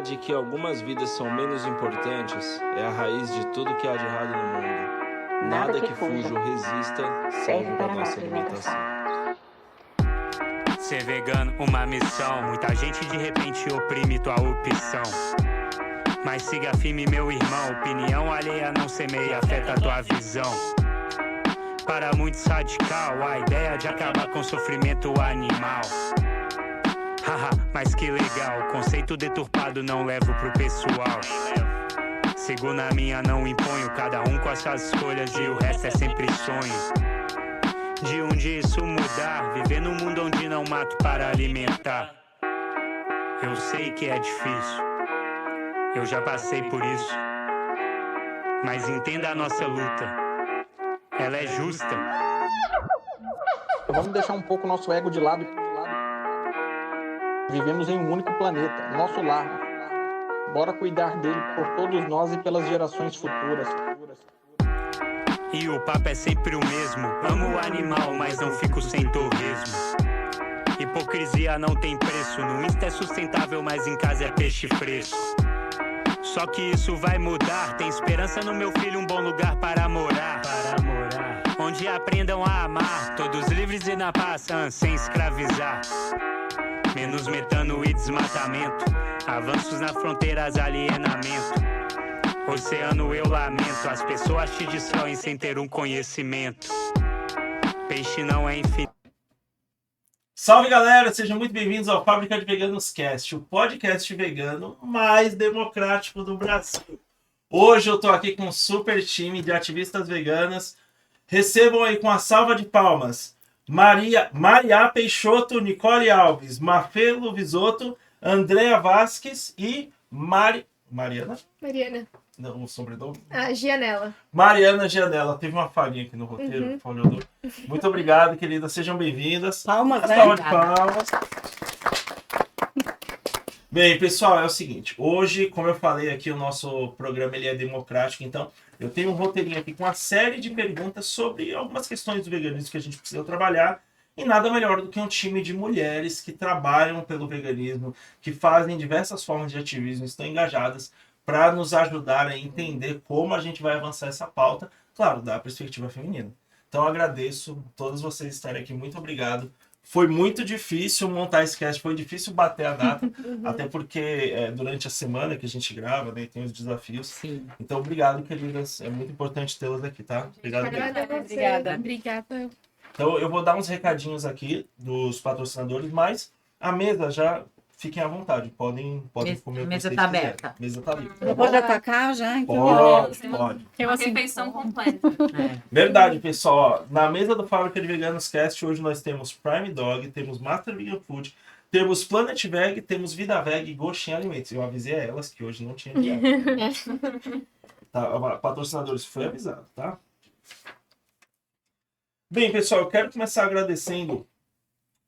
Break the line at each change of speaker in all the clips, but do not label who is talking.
de que algumas vidas são menos importantes é a raiz de tudo que há de errado no mundo. Nada que fuja ou resista serve para nossa alimentação.
Ser vegano, uma missão. Muita gente de repente oprime tua opção. Mas siga firme, meu irmão. Opinião alheia não semeia, afeta tua visão. Para muitos radical, a ideia de acabar com o sofrimento animal. Haha, mas que legal, conceito deturpado não levo pro pessoal. Sigo na minha, não imponho, cada um com as suas escolhas e o resto é sempre sonho. De um dia isso mudar, viver num mundo onde não mato para alimentar. Eu sei que é difícil, eu já passei por isso. Mas entenda a nossa luta, ela é justa.
Vamos deixar um pouco nosso ego de lado. Vivemos em um único planeta, nosso lar. Bora cuidar dele por todos nós e pelas gerações futuras.
E o papo é sempre o mesmo. Amo o animal, mas não fico sem torresmo. Hipocrisia não tem preço. No Insta é sustentável, mas em casa é peixe fresco. Só que isso vai mudar. Tem esperança no meu filho, um bom lugar para morar. Onde aprendam a amar, todos livres e na paz, sem escravizar. Menos metano e desmatamento, avanços nas fronteiras, alienamento. Oceano eu lamento, as pessoas te destroem sem ter um conhecimento. Peixe não é infinito.
Salve galera, sejam muito bem-vindos ao Fábrica de Veganos Cast, o podcast vegano mais democrático do Brasil. Hoje eu tô aqui com um super time de ativistas veganas. Recebam aí com a salva de palmas Maria Peixoto, Nicole Alves, Mafelo Visoto, Andréa Vasques e Mariana? Não, o sobrenome?
Gianella.
Mariana Gianella. Teve uma falhinha aqui no roteiro. Falhou. Muito obrigado, queridas. Sejam bem-vindas.
Palmas, né?
Salva de palmas. Bem, pessoal, é o seguinte. Hoje, como eu falei aqui, o nosso programa ele é democrático. Então, eu tenho um roteirinho aqui com uma série de perguntas sobre algumas questões do veganismo que a gente precisa trabalhar. E nada melhor do que um time de mulheres que trabalham pelo veganismo, que fazem diversas formas de ativismo, estão engajadas para nos ajudar a entender como a gente vai avançar essa pauta, claro, da perspectiva feminina. Então, eu agradeço a todos vocês estarem aqui. Muito obrigado. Foi muito difícil montar esse cast, foi difícil bater a data, até porque durante a semana que a gente grava, né, tem os desafios.
Sim.
Então, obrigado, queridas. É muito importante tê-las aqui, tá? Obrigado.
Obrigada.
Então, eu vou dar uns recadinhos aqui dos patrocinadores, mas a mesa já... Fiquem à vontade, podem comer.
A mesa está aberta.
A mesa está livre.
Eu pode atacar já? Então.
Pode.
Tem uma refeição completa.
Verdade, pessoal. Na mesa do Fábrica de Veganos Cast, hoje nós temos Prime Dog, temos Master Vegan Food, temos Planet Veg, temos Vida Veg e Gostinho Alimentos. Eu avisei a elas que hoje não tinha diário. Tá, patrocinadores, foi avisado, tá? Bem, pessoal, eu quero começar agradecendo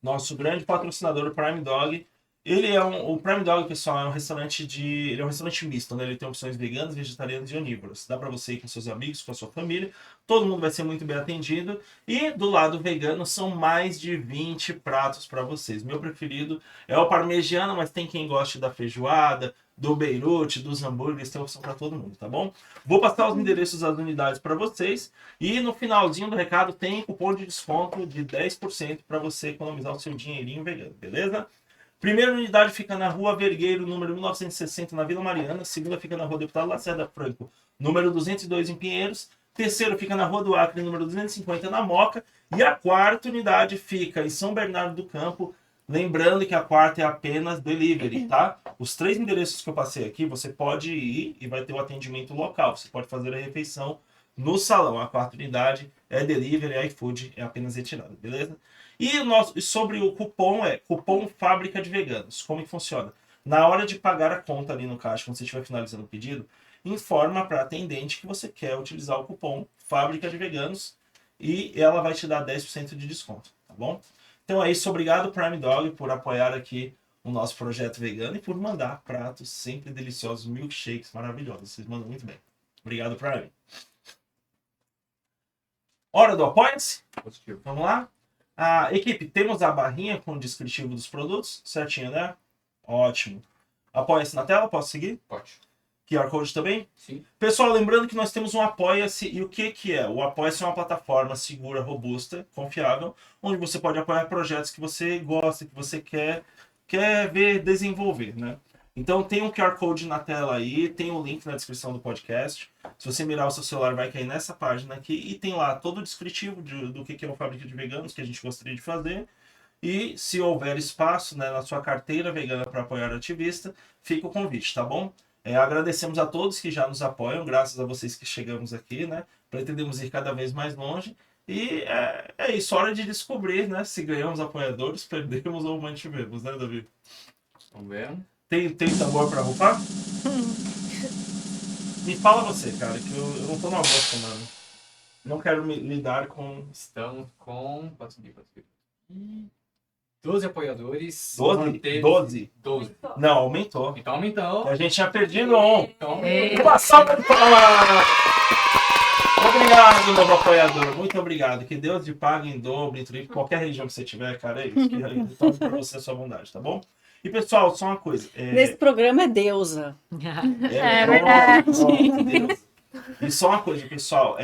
nosso grande patrocinador, Prime Dog. O Prime Dog, pessoal, é um restaurante ele é um restaurante misto, né? Ele tem opções veganas, vegetarianas e onívoras. Dá para você ir com seus amigos, com a sua família. Todo mundo vai ser muito bem atendido. E do lado vegano são mais de 20 pratos para vocês. Meu preferido é o parmegiana, mas tem quem goste da feijoada, do beirute, dos hambúrgueres, tem opção para todo mundo, tá bom? Vou passar os endereços das unidades para vocês. E no finalzinho do recado tem cupom de desconto de 10% para você economizar o seu dinheirinho vegano, beleza? Primeira unidade fica na Rua Vergueiro, número 1960, na Vila Mariana. Segunda fica na Rua Deputado Lacerda Franco, número 202, em Pinheiros. Terceiro fica na Rua do Acre, número 250, na Moca. E a quarta unidade fica em São Bernardo do Campo. Lembrando que a quarta é apenas delivery, tá? Os 3 endereços que eu passei aqui, você pode ir e vai ter o atendimento local. Você pode fazer a refeição no salão. A quarta unidade é delivery, iFood, é apenas retirada, beleza? E sobre o cupom, cupom Fábrica de Veganos. Como que funciona? Na hora de pagar a conta ali no caixa, quando você estiver finalizando o pedido, informa para a atendente que você quer utilizar o cupom Fábrica de Veganos e ela vai te dar 10% de desconto, tá bom? Então é isso, obrigado Prime Dog por apoiar aqui o nosso projeto vegano e por mandar pratos sempre deliciosos, milkshakes maravilhosos. Vocês mandam muito bem. Obrigado, Prime. Hora do Apoia-se? Vamos lá? Equipe, temos a barrinha com o descritivo dos produtos, certinho, né? Ótimo. Apoia-se na tela, posso seguir?
Pode.
QR Code também?
Sim.
Pessoal, lembrando que nós temos um Apoia-se. E o que é? O Apoia-se é uma plataforma segura, robusta, confiável, onde você pode apoiar projetos que você gosta, que você quer ver desenvolver, né? Então tem um QR Code na tela aí, tem o link na descrição do podcast. Se você mirar o seu celular, vai cair nessa página aqui e tem lá todo o descritivo do que é o Fábrica de Veganos, que a gente gostaria de fazer. E se houver espaço, né, na sua carteira vegana para apoiar o ativista, fica o convite, tá bom? Agradecemos a todos que já nos apoiam, graças a vocês que chegamos aqui, né? Pretendemos ir cada vez mais longe. E é isso, hora de descobrir, né? Se ganhamos apoiadores, perdemos ou mantivemos, né, Davi?
Vamos ver.
Tem tambor pra rufar? Me fala você, cara, que eu não tô na bosta, mano. Não quero lidar com...
Estamos com... Pode subir. 12 apoiadores.
12?
12.
Não, aumentou.
Então aumentou.
A gente tinha perdido um.
Então,
Uma salva de palmas! Obrigado, novo apoiador. Muito obrigado. Que Deus te pague em dobro, em triplo, qualquer religião que você tiver, cara, é isso. Que Ele torne pra você a sua bondade, tá bom? E, pessoal, só uma coisa.
Nesse programa é deusa.
É verdade.
Deus. E só uma coisa, pessoal.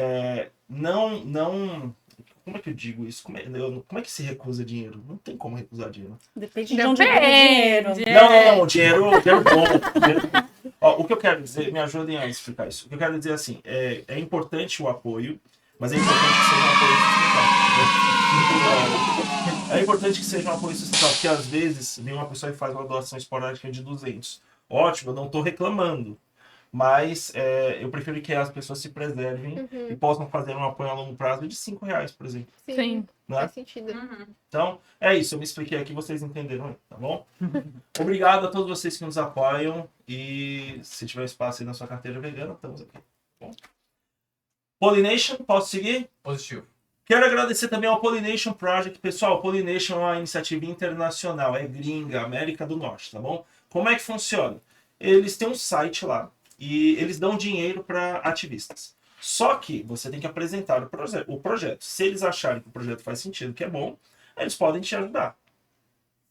Não... Como é que eu digo isso? Como é que se recusa dinheiro? Não tem como recusar dinheiro.
Depende de onde vem o dinheiro.
Não. Dinheiro bom. Ó, o que eu quero dizer, me ajudem a explicar isso. O que eu quero dizer é assim, é importante o apoio, mas é importante que seja um apoio sustentável. É importante que seja um apoio sustentável, porque às vezes vem uma pessoa e faz uma doação esporádica de 200. Ótimo, eu não estou reclamando. Mas eu prefiro que as pessoas se preservem e possam fazer um apoio a longo prazo de R$5, por exemplo.
Sim.
Né?
Faz sentido.
Então, é isso. Eu me expliquei aqui, vocês entenderam, tá bom? Obrigado a todos vocês que nos apoiam. E se tiver espaço aí na sua carteira vegana, estamos aqui. Tá bom? Pollination, posso seguir?
positivo.
Quero agradecer também ao Pollination Project. Pessoal, o Pollination é uma iniciativa internacional, é gringa, América do Norte, tá bom? Como é que funciona? Eles têm um site lá e eles dão dinheiro para ativistas. Só que você tem que apresentar o projeto. Se eles acharem que o projeto faz sentido, que é bom, eles podem te ajudar.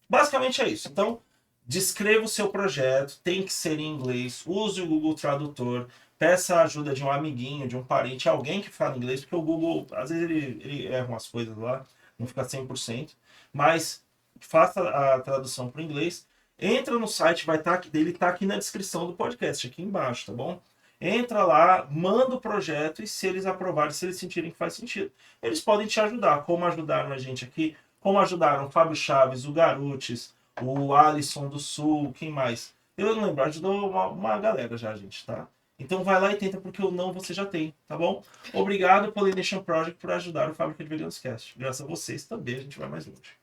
Basicamente é isso. Então, descreva o seu projeto, tem que ser em inglês, use o Google Tradutor, peça a ajuda de um amiguinho, de um parente, alguém que fala inglês, porque o Google, às vezes ele erra umas coisas lá, não fica 100%, mas faça a tradução para o inglês, entra no site, ele tá aqui na descrição do podcast, aqui embaixo, tá bom? Entra lá, manda o projeto e se eles aprovarem, se eles sentirem que faz sentido, eles podem te ajudar, como ajudaram a gente aqui, como ajudaram o Fábio Chaves, o Garutes, o Alisson do Sul, quem mais? Eu não lembro, ajudou uma galera já, gente, tá? Então vai lá e tenta, porque o não você já tem, tá bom? Obrigado, Pollination Project, por ajudar o Fábrica de Veganos Cast. Graças a vocês também a gente vai mais longe.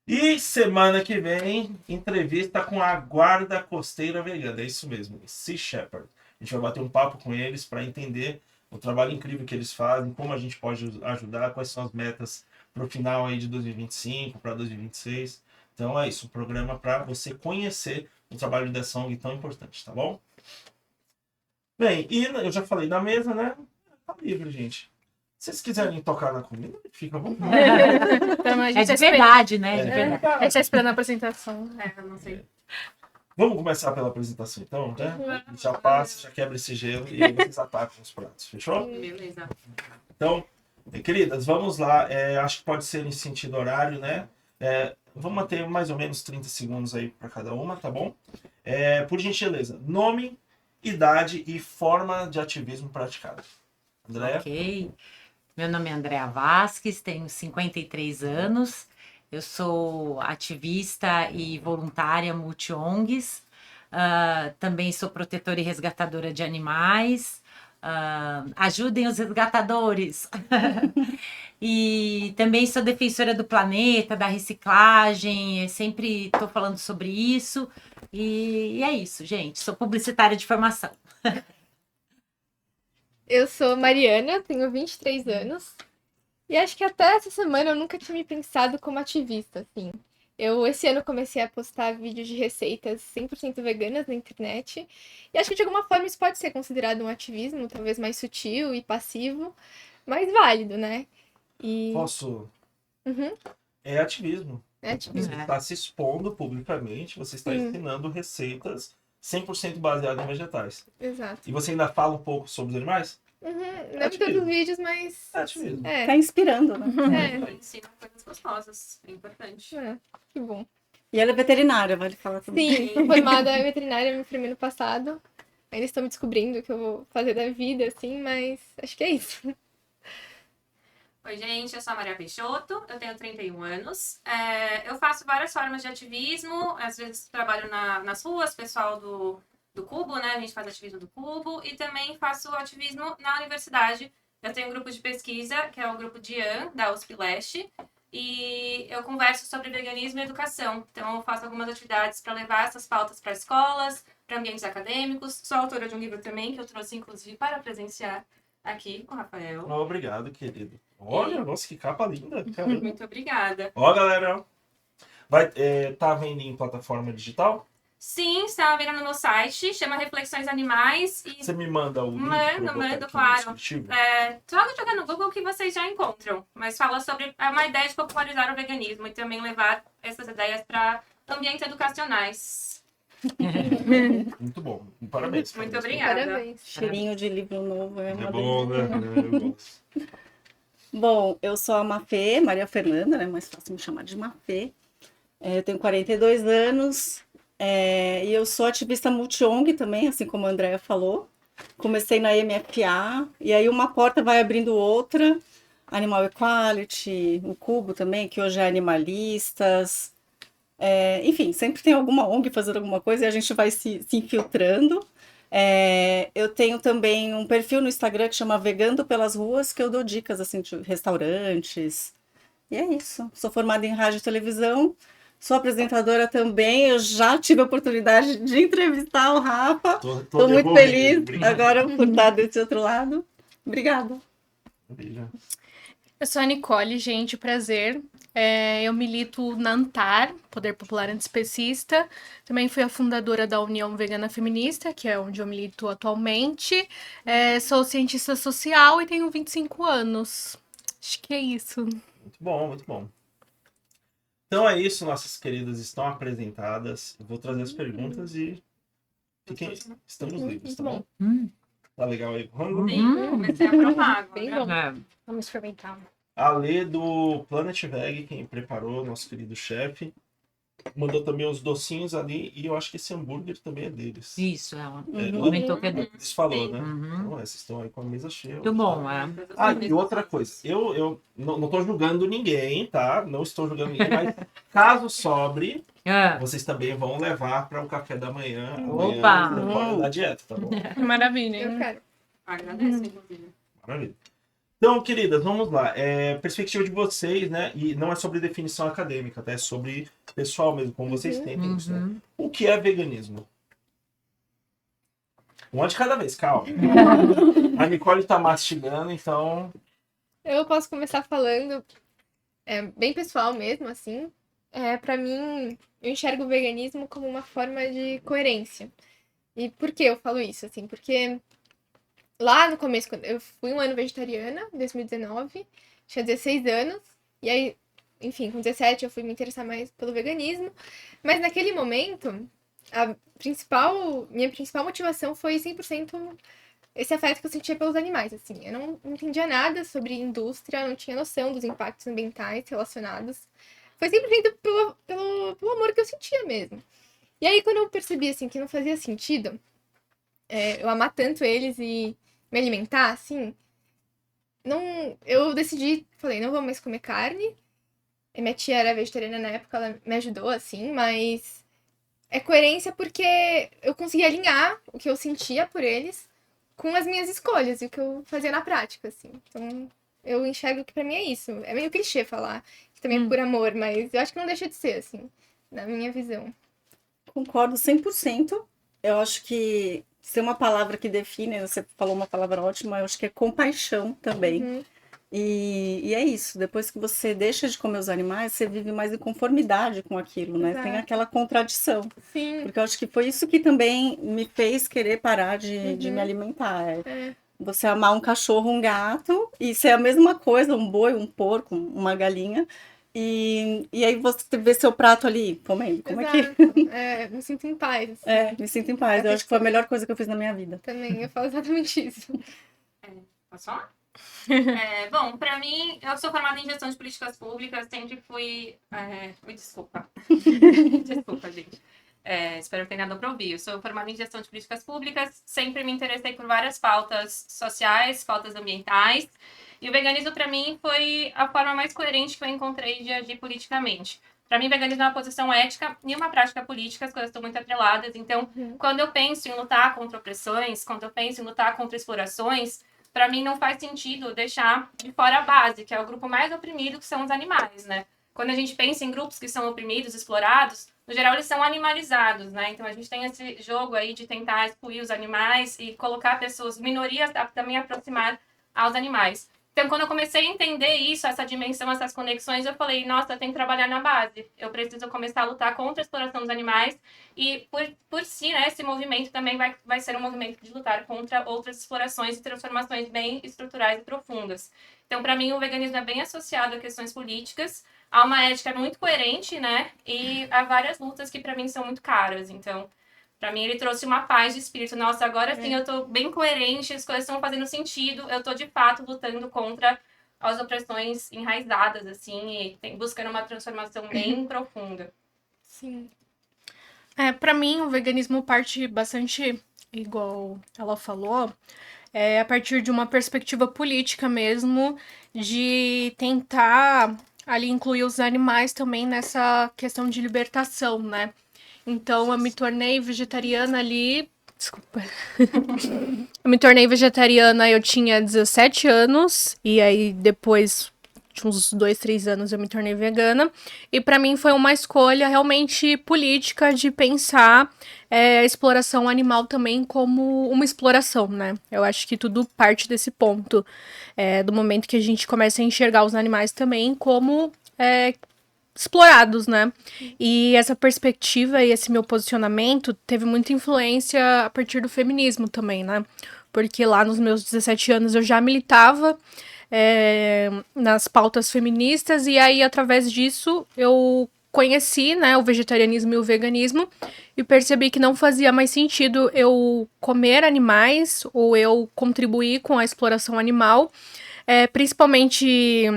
E semana que vem, entrevista com a Guarda Costeira Vegana, é isso mesmo, Sea Shepherd. A gente vai bater um papo com eles para entender o trabalho incrível que eles fazem, como a gente pode ajudar, quais são as metas para o final aí de 2025, para 2026. Então é isso, um programa para você conhecer o trabalho da SONG tão importante, tá bom? Bem, e eu já falei da mesa, né? Tá livre, gente. Se vocês quiserem tocar na comida, fica à vontade.
Então, a
É
gente
de verdade, né?
É.
De verdade.
A gente tá esperando a apresentação.
Eu não sei.
Vamos começar pela apresentação, então, né? Já passa, já quebra esse gelo e aí vocês atacam os pratos, fechou?
Beleza.
Então, queridas, vamos lá. Acho que pode ser em sentido horário, né? Vamos manter mais ou menos 30 segundos aí para cada uma, tá bom? Por gentileza, nome, idade e forma de ativismo praticado. Andréa?
Ok. Meu nome é Andréa Vasques, tenho 53 anos. Eu sou ativista e voluntária multi-ONGs. Também sou protetora e resgatadora de animais. Ajudem os resgatadores. E também sou defensora do planeta, da reciclagem. Sempre estou falando sobre isso. E é isso, gente. Sou publicitária de formação.
Eu sou Mariana, tenho 23 anos. E acho que até essa semana eu nunca tinha me pensado como ativista, assim. Eu, esse ano, comecei a postar vídeos de receitas 100% veganas na internet. E acho que, de alguma forma, isso pode ser considerado um ativismo, talvez mais sutil e passivo, mas válido, né? E...
Posso?
Uhum.
É ativismo.
É tipo
Você está se expondo publicamente, você está ensinando receitas 100% baseadas em vegetais.
Exato.
E você ainda fala um pouco sobre os animais?
Não em
Ativismo.
todos os vídeos, mas.
Ativismo.
Tá inspirando, né?
Ensina coisas gostosas, é importante.
Que bom.
E ela é veterinária, vale falar também.
Sim, sou formada em veterinária, me formei no passado. Ainda estou me descobrindo o que eu vou fazer da vida, assim, mas acho que é isso.
Oi, gente, eu sou a Maria Peixoto, eu tenho 31 anos. Eu faço várias formas de ativismo, às vezes trabalho nas ruas, pessoal do Cubo, né? A gente faz ativismo do Cubo, e também faço ativismo na universidade. Eu tenho um grupo de pesquisa, que é o grupo DIAN, da USP Leste, e eu converso sobre veganismo e educação. Então, eu faço algumas atividades para levar essas pautas para escolas, para ambientes acadêmicos. Sou autora de um livro também, que eu trouxe, inclusive, para presenciar aqui com o Rafael.
Obrigado, querido. Olha, nossa, que capa linda. Caramba.
Muito obrigada.
Ó, galera. Tá vendo em plataforma digital?
Sim, está vendo no meu site, chama Reflexões Animais. E
Você me manda o link?
mando, claro. Só jogar no Google que vocês já encontram. Mas fala sobre uma ideia de popularizar o veganismo e também levar essas ideias para ambientes educacionais.
Muito bom. Parabéns.
Muito obrigada.
Parabéns.
Cheirinho de livro novo é
É
uma
bom,
delícia.
né? Eu gosto.
Bom, eu sou a Mafê, Maria Fernanda, né? Mais fácil me chamar de Mafê. Eu tenho 42 anos e eu sou ativista multi-ONG também, assim como a Andrea falou. Comecei na MFA e aí uma porta vai abrindo outra. Animal Equality, o Cubo também, que hoje é Animalistas. Enfim, sempre tem alguma ONG fazendo alguma coisa e a gente vai se infiltrando. Eu tenho também um perfil no Instagram que chama Vegando pelas Ruas, que eu dou dicas assim, de restaurantes. E é isso. Sou formada em rádio e televisão, sou apresentadora também. Eu já tive a oportunidade de entrevistar o Rafa. Estou muito feliz agora por estar desse outro lado. Obrigada.
Eu sou a Nicole, gente, prazer. Eu milito na ANTAR, Poder Popular Antiespecista. Também fui a fundadora da União Vegana Feminista, que é onde eu milito atualmente. Sou cientista social e tenho 25 anos. Acho que é isso.
Muito bom, muito bom. Então é isso, nossas queridas estão apresentadas. Eu vou trazer as perguntas e estamos livres, tá bom? Tá legal aí?
Sim, comecei a provar agora.
Bem bom.
Vamos experimentar.
A Lê do Planet Veg, quem preparou, nosso querido chefe, mandou também os docinhos ali e eu acho que esse hambúrguer também é deles.
Isso, ela
Ela
comentou que é dele.
falou, né?
Uhum.
Então, vocês estão aí com a mesa cheia.
Muito bom,
E outra coisa, eu não estou julgando ninguém, tá? Não estou julgando ninguém, mas caso sobre, vocês também vão levar para o café da manhã.
Opa!
Fora da dieta, tá bom?
Maravilha,
Eu
hein?
quero.
Agradeço, inclusive.
Maravilha. Então, queridas, vamos lá. Perspectiva de vocês, né? E não é sobre definição acadêmica, tá? É sobre pessoal mesmo, como vocês tentem isso, né? O que é veganismo? Uma de cada vez, calma. A Nicole tá mastigando, então...
Eu posso começar falando, bem pessoal mesmo, assim. Pra mim, eu enxergo o veganismo como uma forma de coerência. E por que eu falo isso, assim? Porque lá no começo, quando eu fui um ano vegetariana, em 2019, tinha 16 anos, e aí, enfim, com 17 eu fui me interessar mais pelo veganismo, mas naquele momento, minha principal motivação foi 100% esse afeto que eu sentia pelos animais, assim. Eu não entendia nada sobre indústria, não tinha noção dos impactos ambientais relacionados. Foi 100% pelo amor que eu sentia mesmo. E aí, quando eu percebi, assim, que não fazia sentido eu amar tanto eles e me alimentar, assim, eu decidi, falei, não vou mais comer carne. E minha tia era vegetariana na época, ela me ajudou, assim, mas é coerência porque eu consegui alinhar o que eu sentia por eles com as minhas escolhas e o que eu fazia na prática, assim. Então, eu enxergo que pra mim é isso. É meio clichê falar que também é por amor, mas eu acho que não deixa de ser, assim, na minha visão.
Concordo 100%. Eu acho que se uma palavra que define, você falou uma palavra ótima, eu acho que é compaixão também. E é isso, depois que você deixa de comer os animais, você vive mais em conformidade com aquilo, né?
Exato.
Tem aquela contradição.
Sim.
Porque eu acho que foi isso que também me fez querer parar de me alimentar. Você amar um cachorro, um gato, e ser a mesma coisa, um boi, um porco, uma galinha, E aí você vê seu prato ali comendo. Como é que...
Exato. Me sinto em paz.
Me sinto em paz. Eu acho que foi a melhor coisa que eu fiz na minha vida.
Também, eu falo exatamente isso.
Posso falar? Bom, pra mim, eu sou formada em gestão de políticas públicas, sempre fui... Me desculpa. Desculpa, gente. Espero que tenha nada pra ouvir. Eu sou formada em gestão de políticas públicas, sempre me interessei por várias pautas sociais, pautas ambientais, e o veganismo pra mim foi a forma mais coerente que eu encontrei de agir politicamente. Para mim, o veganismo é uma posição ética e uma prática política, as coisas estão muito atreladas. Então, quando eu penso em lutar contra opressões, quando eu penso em lutar contra explorações, para mim não faz sentido deixar de fora a base, que é o grupo mais oprimido, que são os animais, né? Quando a gente pensa em grupos que são oprimidos, explorados, no geral eles são animalizados, né? Então a gente tem esse jogo aí de tentar excluir os animais e colocar pessoas, minorias, a também aproximar aos animais. Então, quando eu comecei a entender isso, essa dimensão, essas conexões, eu falei, nossa, eu tenho que trabalhar na base. Eu preciso começar a lutar contra a exploração dos animais e, por si, né, esse movimento também vai ser um movimento de lutar contra outras explorações e transformações bem estruturais e profundas. Então, para mim, o veganismo é bem associado a questões políticas, há uma ética muito coerente, né, e há várias lutas que, para mim, são muito caras. Então, para mim, ele trouxe uma paz de espírito. Nossa, agora sim eu tô bem coerente, as coisas estão fazendo sentido. Eu tô, de fato, lutando contra as opressões enraizadas, assim, e buscando uma transformação bem profunda.
Sim.
Para mim, o veganismo parte bastante, igual ela falou, a partir de uma perspectiva política mesmo, de tentar ali incluir os animais também nessa questão de libertação, né? Então, eu me tornei vegetariana ali... Desculpa. Eu me tornei vegetariana, eu tinha 17 anos. E aí, depois de uns 2, 3 anos, eu me tornei vegana. E pra mim foi uma escolha realmente política de pensar a exploração animal também como uma exploração, né? Eu acho que tudo parte desse ponto. Do momento que a gente começa a enxergar os animais também como... explorados, né? E essa perspectiva e esse meu posicionamento teve muita influência a partir do feminismo também, né? Porque lá nos meus 17 anos eu já militava nas pautas feministas e aí, através disso, eu conheci, né, o vegetarianismo e o veganismo e percebi que não fazia mais sentido eu comer animais ou eu contribuir com a exploração animal, principalmente...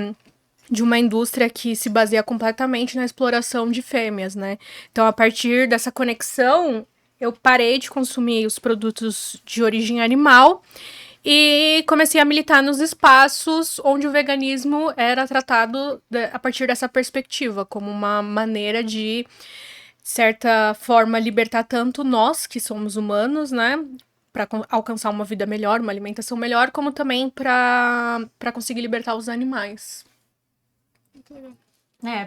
de uma indústria que se baseia completamente na exploração de fêmeas, né? Então, a partir dessa conexão, eu parei de consumir os produtos de origem animal e comecei a militar nos espaços onde o veganismo era tratado a partir dessa perspectiva, como uma maneira de, certa forma, libertar tanto nós, que somos humanos, né? Para alcançar uma vida melhor, uma alimentação melhor, como também para conseguir libertar os animais.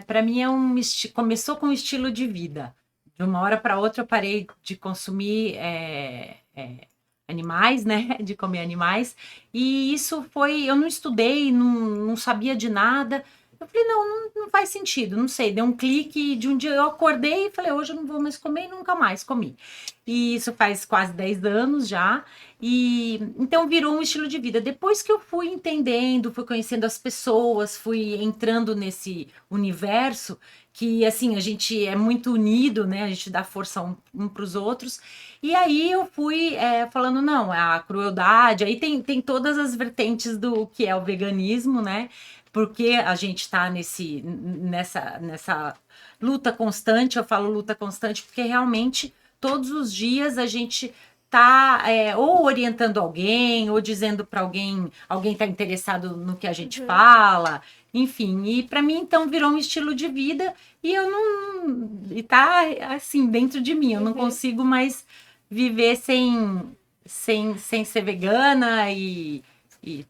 Para mim começou com um estilo de vida. De uma hora para outra eu parei de consumir animais, né? De comer animais. E isso eu não estudei, não sabia de nada. Eu falei, não faz sentido, não sei. Deu um clique, de um dia eu acordei e falei, hoje eu não vou mais comer e nunca mais comi. E isso faz quase 10 anos já. E então virou um estilo de vida. Depois que eu fui entendendo, fui conhecendo as pessoas, fui entrando nesse universo que, assim, a gente é muito unido, né? A gente dá força um para os outros. E aí eu fui falando, não, a crueldade, aí tem todas as vertentes do que é o veganismo, né? Porque a gente está nessa luta constante. Eu falo luta constante porque realmente todos os dias a gente tá ou orientando alguém, ou dizendo para alguém está interessado no que a gente fala, enfim. E para mim, então, virou um estilo de vida e e tá assim, dentro de mim. Eu não consigo mais viver sem ser vegana e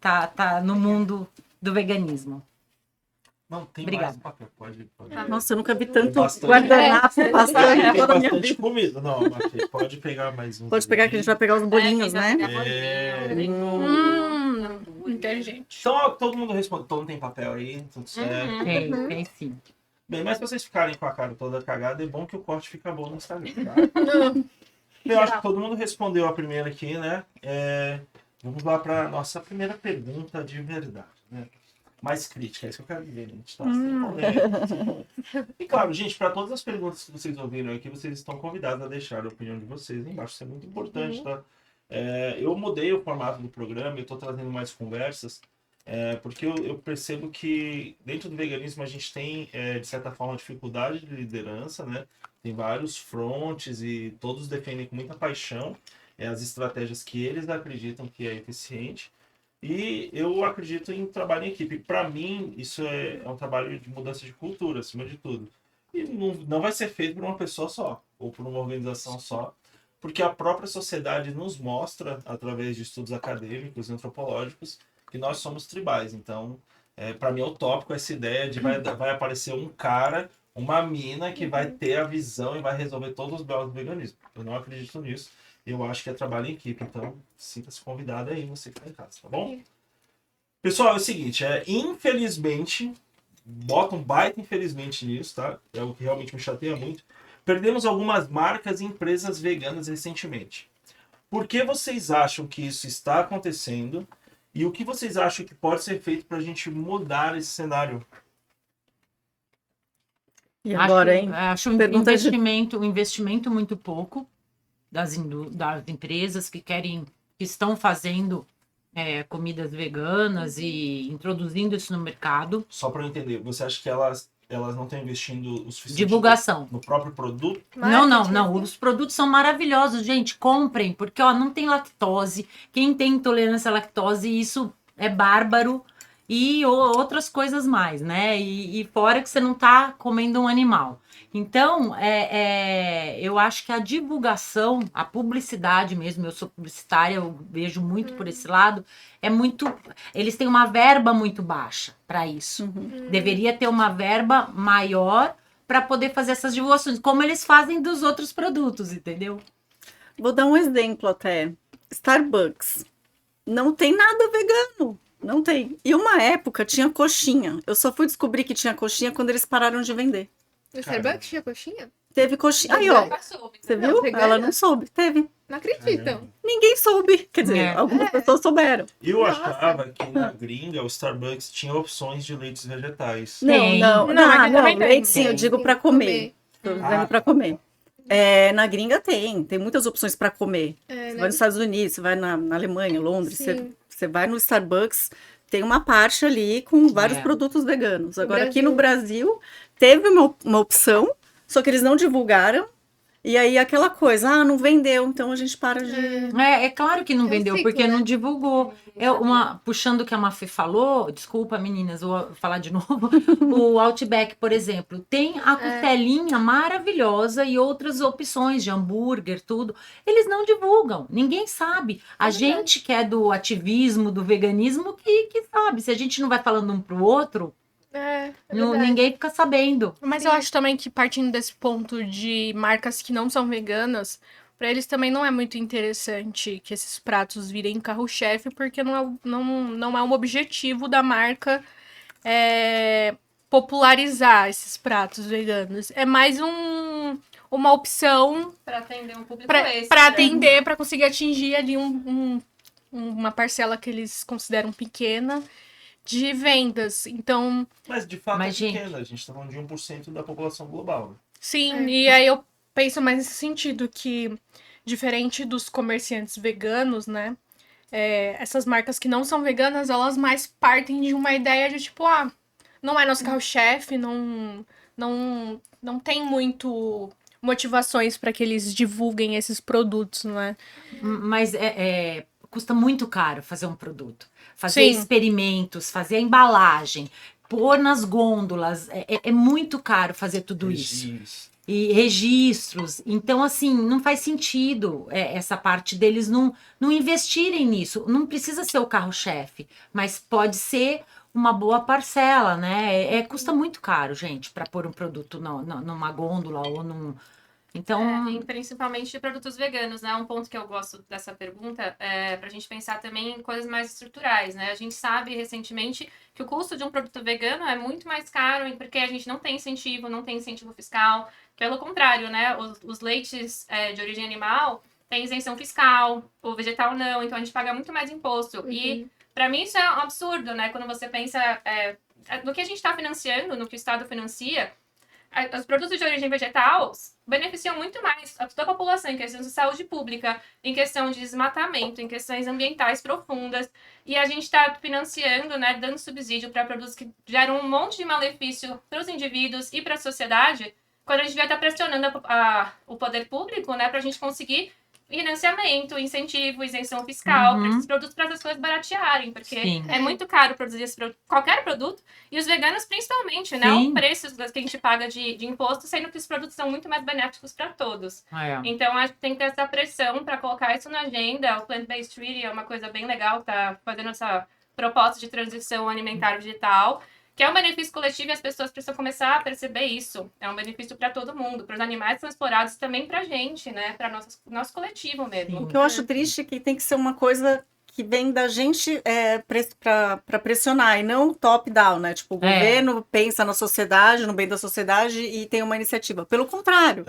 tá no mundo do veganismo.
Não, tem
Obrigada.
mais papel, pode.
Nossa, eu nunca vi tanto
Bastante.
guardanapo
Tem
toda a minha
bastante
vida.
comida. Não, Mafê, pode pegar mais um.
Pode pegar que a gente vai pegar os bolinhos, né?
Inteligente.
Então, todo mundo responde. Todo mundo tem papel aí, tudo certo.
Tem sim.
Bem, mas pra vocês ficarem com a cara toda cagada, é bom que o corte fica bom no Instagram, tá? Eu acho que todo mundo respondeu a primeira aqui, né? Vamos lá para nossa primeira pergunta de verdade, né? mais crítica. É isso que eu quero dizer, gente. Tá? Sem polêmica. E claro, gente, para todas as perguntas que vocês ouviram aqui, vocês estão convidados a deixar a opinião de vocês aí embaixo. Isso é muito importante, tá? Eu mudei o formato do programa, eu estou trazendo mais conversas, porque eu percebo que dentro do veganismo a gente tem, de certa forma, dificuldade de liderança, né? Tem vários frontes e todos defendem com muita paixão as estratégias que eles acreditam que é eficiente. E eu acredito em trabalho em equipe. Para mim, isso é um trabalho de mudança de cultura, acima de tudo. E não vai ser feito por uma pessoa só, ou por uma organização só, porque a própria sociedade nos mostra, através de estudos acadêmicos e antropológicos, que nós somos tribais. Então, para mim é utópico essa ideia de vai aparecer um cara, uma mina que vai ter a visão e vai resolver todos os problemas do veganismo. Eu não acredito nisso. Eu acho que é trabalho em equipe. Então, sinta-se convidado aí, você que está em casa, tá bom? Pessoal, é o seguinte, infelizmente, bota um baita infelizmente nisso, tá? É o que realmente me chateia muito. Perdemos algumas marcas e empresas veganas recentemente. Por que vocês acham que isso está acontecendo? E o que vocês acham que pode ser feito para a gente mudar esse cenário?
E agora, hein?
Acho um investimento muito pouco das empresas que estão fazendo comidas veganas e introduzindo isso no mercado.
Só para eu entender, você acha que elas não estão investindo o suficiente
divulgação
no próprio produto?
Não. Os produtos são maravilhosos, gente. Comprem, porque não tem lactose. Quem tem intolerância à lactose, isso é bárbaro. E outras coisas mais, né? E fora que você não tá comendo um animal. Então, eu acho que a divulgação, a publicidade mesmo, eu sou publicitária, eu vejo muito por esse lado, eles têm uma verba muito baixa para isso. Deveria ter uma verba maior para poder fazer essas divulgações, como eles fazem dos outros produtos, entendeu?
Vou dar um exemplo até. Starbucks. Não tem nada vegano. Não tem. E uma época tinha coxinha. Eu só fui descobrir que tinha coxinha quando eles pararam de vender.
No Starbucks tinha coxinha?
Teve coxinha. Aí, ó. Você viu? Ela não soube. Teve.
Não acreditam.
Ninguém soube. Quer dizer, algumas pessoas souberam.
Eu achava que na gringa o Starbucks tinha opções de leites vegetais.
Não. Leite sim, eu digo para comer. Tô dizendo para comer. Na gringa tem muitas opções para comer. Você vai nos Estados Unidos, você vai na Alemanha, Londres, você vai no Starbucks, tem uma parte ali com vários produtos veganos. Agora, aqui no Brasil, teve uma opção, só que eles não divulgaram. E aí, aquela coisa, não vendeu, então a gente para de...
É claro que não vendeu, porque não divulgou. Puxando o que a Mafê falou, desculpa, meninas, vou falar de novo. O Outback, por exemplo, tem a costelinha maravilhosa e outras opções de hambúrguer, tudo. Eles não divulgam, ninguém sabe. A gente que é do ativismo, do veganismo, que sabe. Se a gente não vai falando um pro outro... ninguém fica sabendo.
Mas eu acho também que partindo desse ponto de marcas que não são veganas, para eles também não é muito interessante que esses pratos virem carro-chefe, porque não é um objetivo da marca popularizar esses pratos veganos. É mais uma opção
para atender um público
para atender, para conseguir atingir ali uma parcela que eles consideram pequena de vendas, então...
Mas de fato pequena, a gente está falando de 1% da população global. Né?
Sim, e aí eu penso mais nesse sentido, que diferente dos comerciantes veganos, né, essas marcas que não são veganas, elas mais partem de uma ideia de tipo, não é nosso carro-chefe, não tem muito motivações para que eles divulguem esses produtos, não é?
Mas custa muito caro fazer um produto. Fazer experimentos, fazer a embalagem, pôr nas gôndolas. É muito caro fazer tudo isso. E registros. Então, assim, não faz sentido essa parte deles não investirem nisso. Não precisa ser o carro-chefe, mas pode ser uma boa parcela, né? Custa muito caro, gente, para pôr um produto numa gôndola ou num... Então...
e principalmente de produtos veganos, né? Um ponto que eu gosto dessa pergunta é pra gente pensar também em coisas mais estruturais, né? A gente sabe recentemente que o custo de um produto vegano é muito mais caro porque a gente não tem incentivo fiscal. Pelo contrário, né? Os leites de origem animal têm isenção fiscal, o vegetal não, então a gente paga muito mais imposto. E Pra mim isso é um absurdo, né? Quando você pensa no que a gente está financiando, no que o Estado financia, os produtos de origem vegetal beneficiam muito mais a toda a população em questões de saúde pública, em questão de desmatamento, em questões ambientais profundas. E a gente está financiando, né, dando subsídio para produtos que geram um monte de malefício para os indivíduos e para a sociedade, quando a gente devia estar pressionando o poder público, né, para a gente conseguir financiamento, incentivo, isenção fiscal para esses produtos, para essas coisas baratearem, porque é muito caro produzir qualquer produto, e os veganos principalmente, né? O preço que a gente paga de imposto, sendo que os produtos são muito mais benéficos para todos. Então, acho que tem que ter essa pressão para colocar isso na agenda. O Plant-Based Treaty é uma coisa bem legal, tá fazendo essa proposta de transição alimentar digital, que é um benefício coletivo e as pessoas precisam começar a perceber isso. É um benefício para todo mundo, para os animais que são explorados, também para a gente, né? Para nosso coletivo mesmo.
O que eu acho triste é que tem que ser uma coisa que vem da gente para pressionar, e não top-down, né? Tipo, o governo pensa na sociedade, no bem da sociedade, e tem uma iniciativa. Pelo contrário.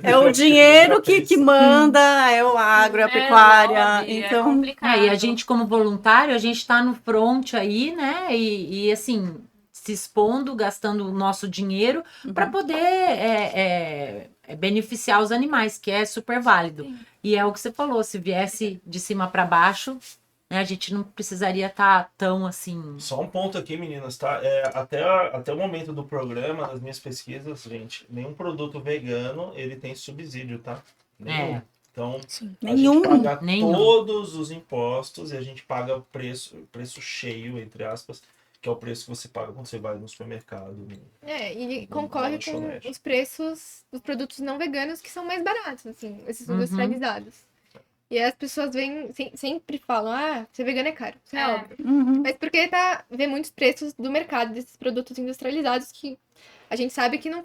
É o dinheiro que manda, é o agro, é a pecuária. Então,
e a gente, como voluntário, a gente está no front aí, né? E assim, se expondo, gastando o nosso dinheiro para poder beneficiar os animais, que é super válido. E é o que você falou, se viesse de cima para baixo, né, a gente não precisaria estar tão assim...
Só um ponto aqui, meninas, tá? Até o momento do programa, nas minhas pesquisas, gente, nenhum produto vegano, ele tem subsídio, tá? Nenhum. Então, a gente paga todos os impostos e a gente paga o preço cheio, entre aspas, que é o preço que você paga quando você vai no supermercado.
E concorre com os preços dos produtos não veganos, que são mais baratos, assim, esses industrializados. E as pessoas sempre falam, ser vegano é caro, isso é óbvio. Mas porque vê muitos preços do mercado desses produtos industrializados que a gente sabe que não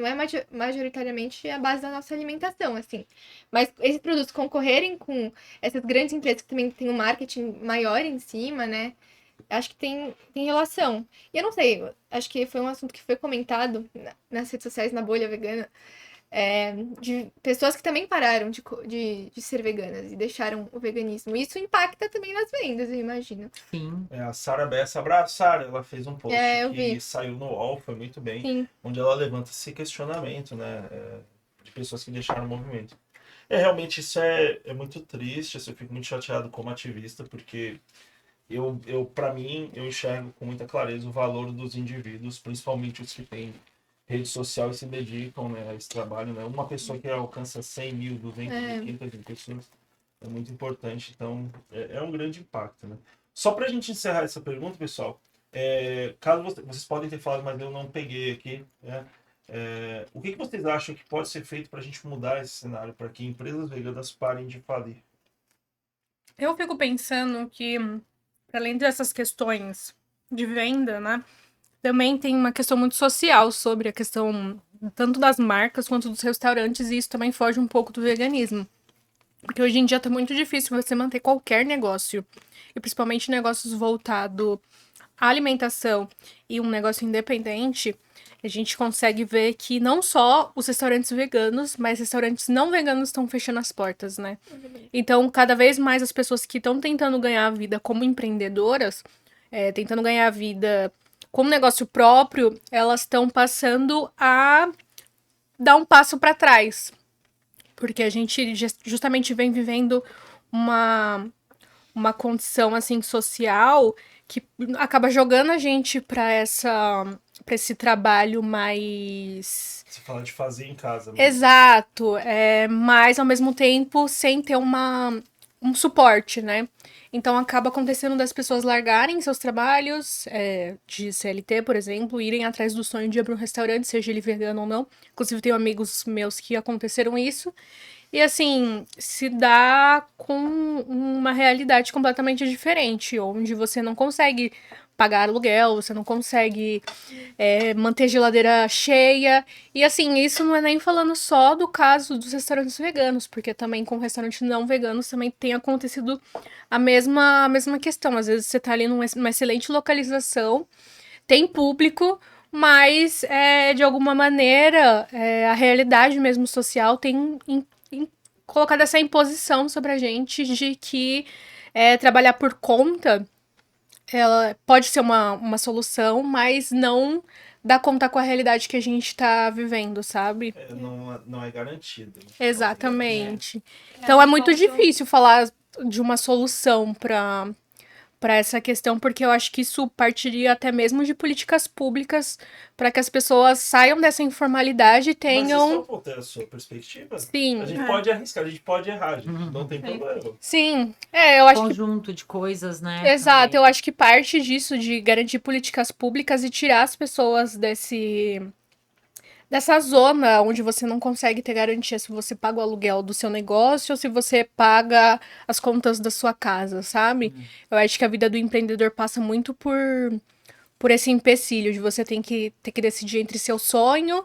é majoritariamente a base da nossa alimentação, assim. Mas esses produtos concorrerem com essas grandes empresas que também têm um marketing maior em cima, né? Acho que tem relação. E eu não sei, acho que foi um assunto que foi comentado nas redes sociais, na bolha vegana, de pessoas que também pararam de ser veganas e deixaram o veganismo. Isso impacta também nas vendas, eu imagino.
Sim.
A Sara Bessa, abraço, Sara, ela fez um post que saiu no UOL, foi muito bem, onde ela levanta esse questionamento, né, de pessoas que deixaram o movimento. Realmente isso é muito triste, eu fico muito chateado como ativista, porque para mim, eu enxergo com muita clareza o valor dos indivíduos, principalmente os que têm rede social e se dedicam, né, a esse trabalho, né? Uma pessoa que alcança 100 mil, 200 mil, 500 mil pessoas é muito importante, então é um grande impacto, né? Só para a gente encerrar essa pergunta, pessoal, caso vocês podem ter falado, mas eu não peguei aqui, né? O que vocês acham que pode ser feito para a gente mudar esse cenário, para que empresas veganas parem de falir?
Eu fico pensando que, além dessas questões de venda, né, também tem uma questão muito social sobre a questão tanto das marcas quanto dos restaurantes, e isso também foge um pouco do veganismo. Porque hoje em dia tá muito difícil você manter qualquer negócio, e principalmente negócios voltados à alimentação e um negócio independente. A gente consegue ver que não só os restaurantes veganos, mas restaurantes não veganos estão fechando as portas, né? Então, cada vez mais as pessoas que estão tentando ganhar a vida como empreendedoras, tentando ganhar a vida com um negócio próprio, elas estão passando a dar um passo para trás. Porque a gente justamente vem vivendo uma condição, assim, social que acaba jogando a gente para esse trabalho mais...
Você fala de fazer em casa. Mesmo.
Exato, mas ao mesmo tempo sem ter um suporte, né? Então acaba acontecendo das pessoas largarem seus trabalhos de CLT, por exemplo, irem atrás do sonho de abrir um restaurante, seja ele vegano ou não. Inclusive tenho amigos meus que aconteceram isso. E assim, se dá com uma realidade completamente diferente, onde você não consegue pagar aluguel, você não consegue manter a geladeira cheia. E assim, isso não é nem falando só do caso dos restaurantes veganos, porque também com restaurantes não veganos também tem acontecido a mesma questão. Às vezes você tá ali numa excelente localização, tem público, mas de alguma maneira a realidade mesmo social tem colocado essa imposição sobre a gente de que trabalhar por conta ela pode ser uma solução, mas não dá conta com a realidade que a gente tá vivendo, sabe?
Não é garantido.
Exatamente. Então é muito difícil falar de uma solução para essa questão, porque eu acho que isso partiria até mesmo de políticas públicas para que as pessoas saiam dessa informalidade e tenham.
Mas isso é a sua perspectiva?
Sim.
A gente pode arriscar, a gente pode errar, gente. Não tem problema.
Sim, eu acho
Conjunto de coisas, né?
Exato,
também.
eu acho que parte disso, de garantir políticas públicas e tirar as pessoas dessa zona onde você não consegue ter garantia se você paga o aluguel do seu negócio ou se você paga as contas da sua casa, sabe? Eu acho que a vida do empreendedor passa muito por esse empecilho de você ter que decidir entre seu sonho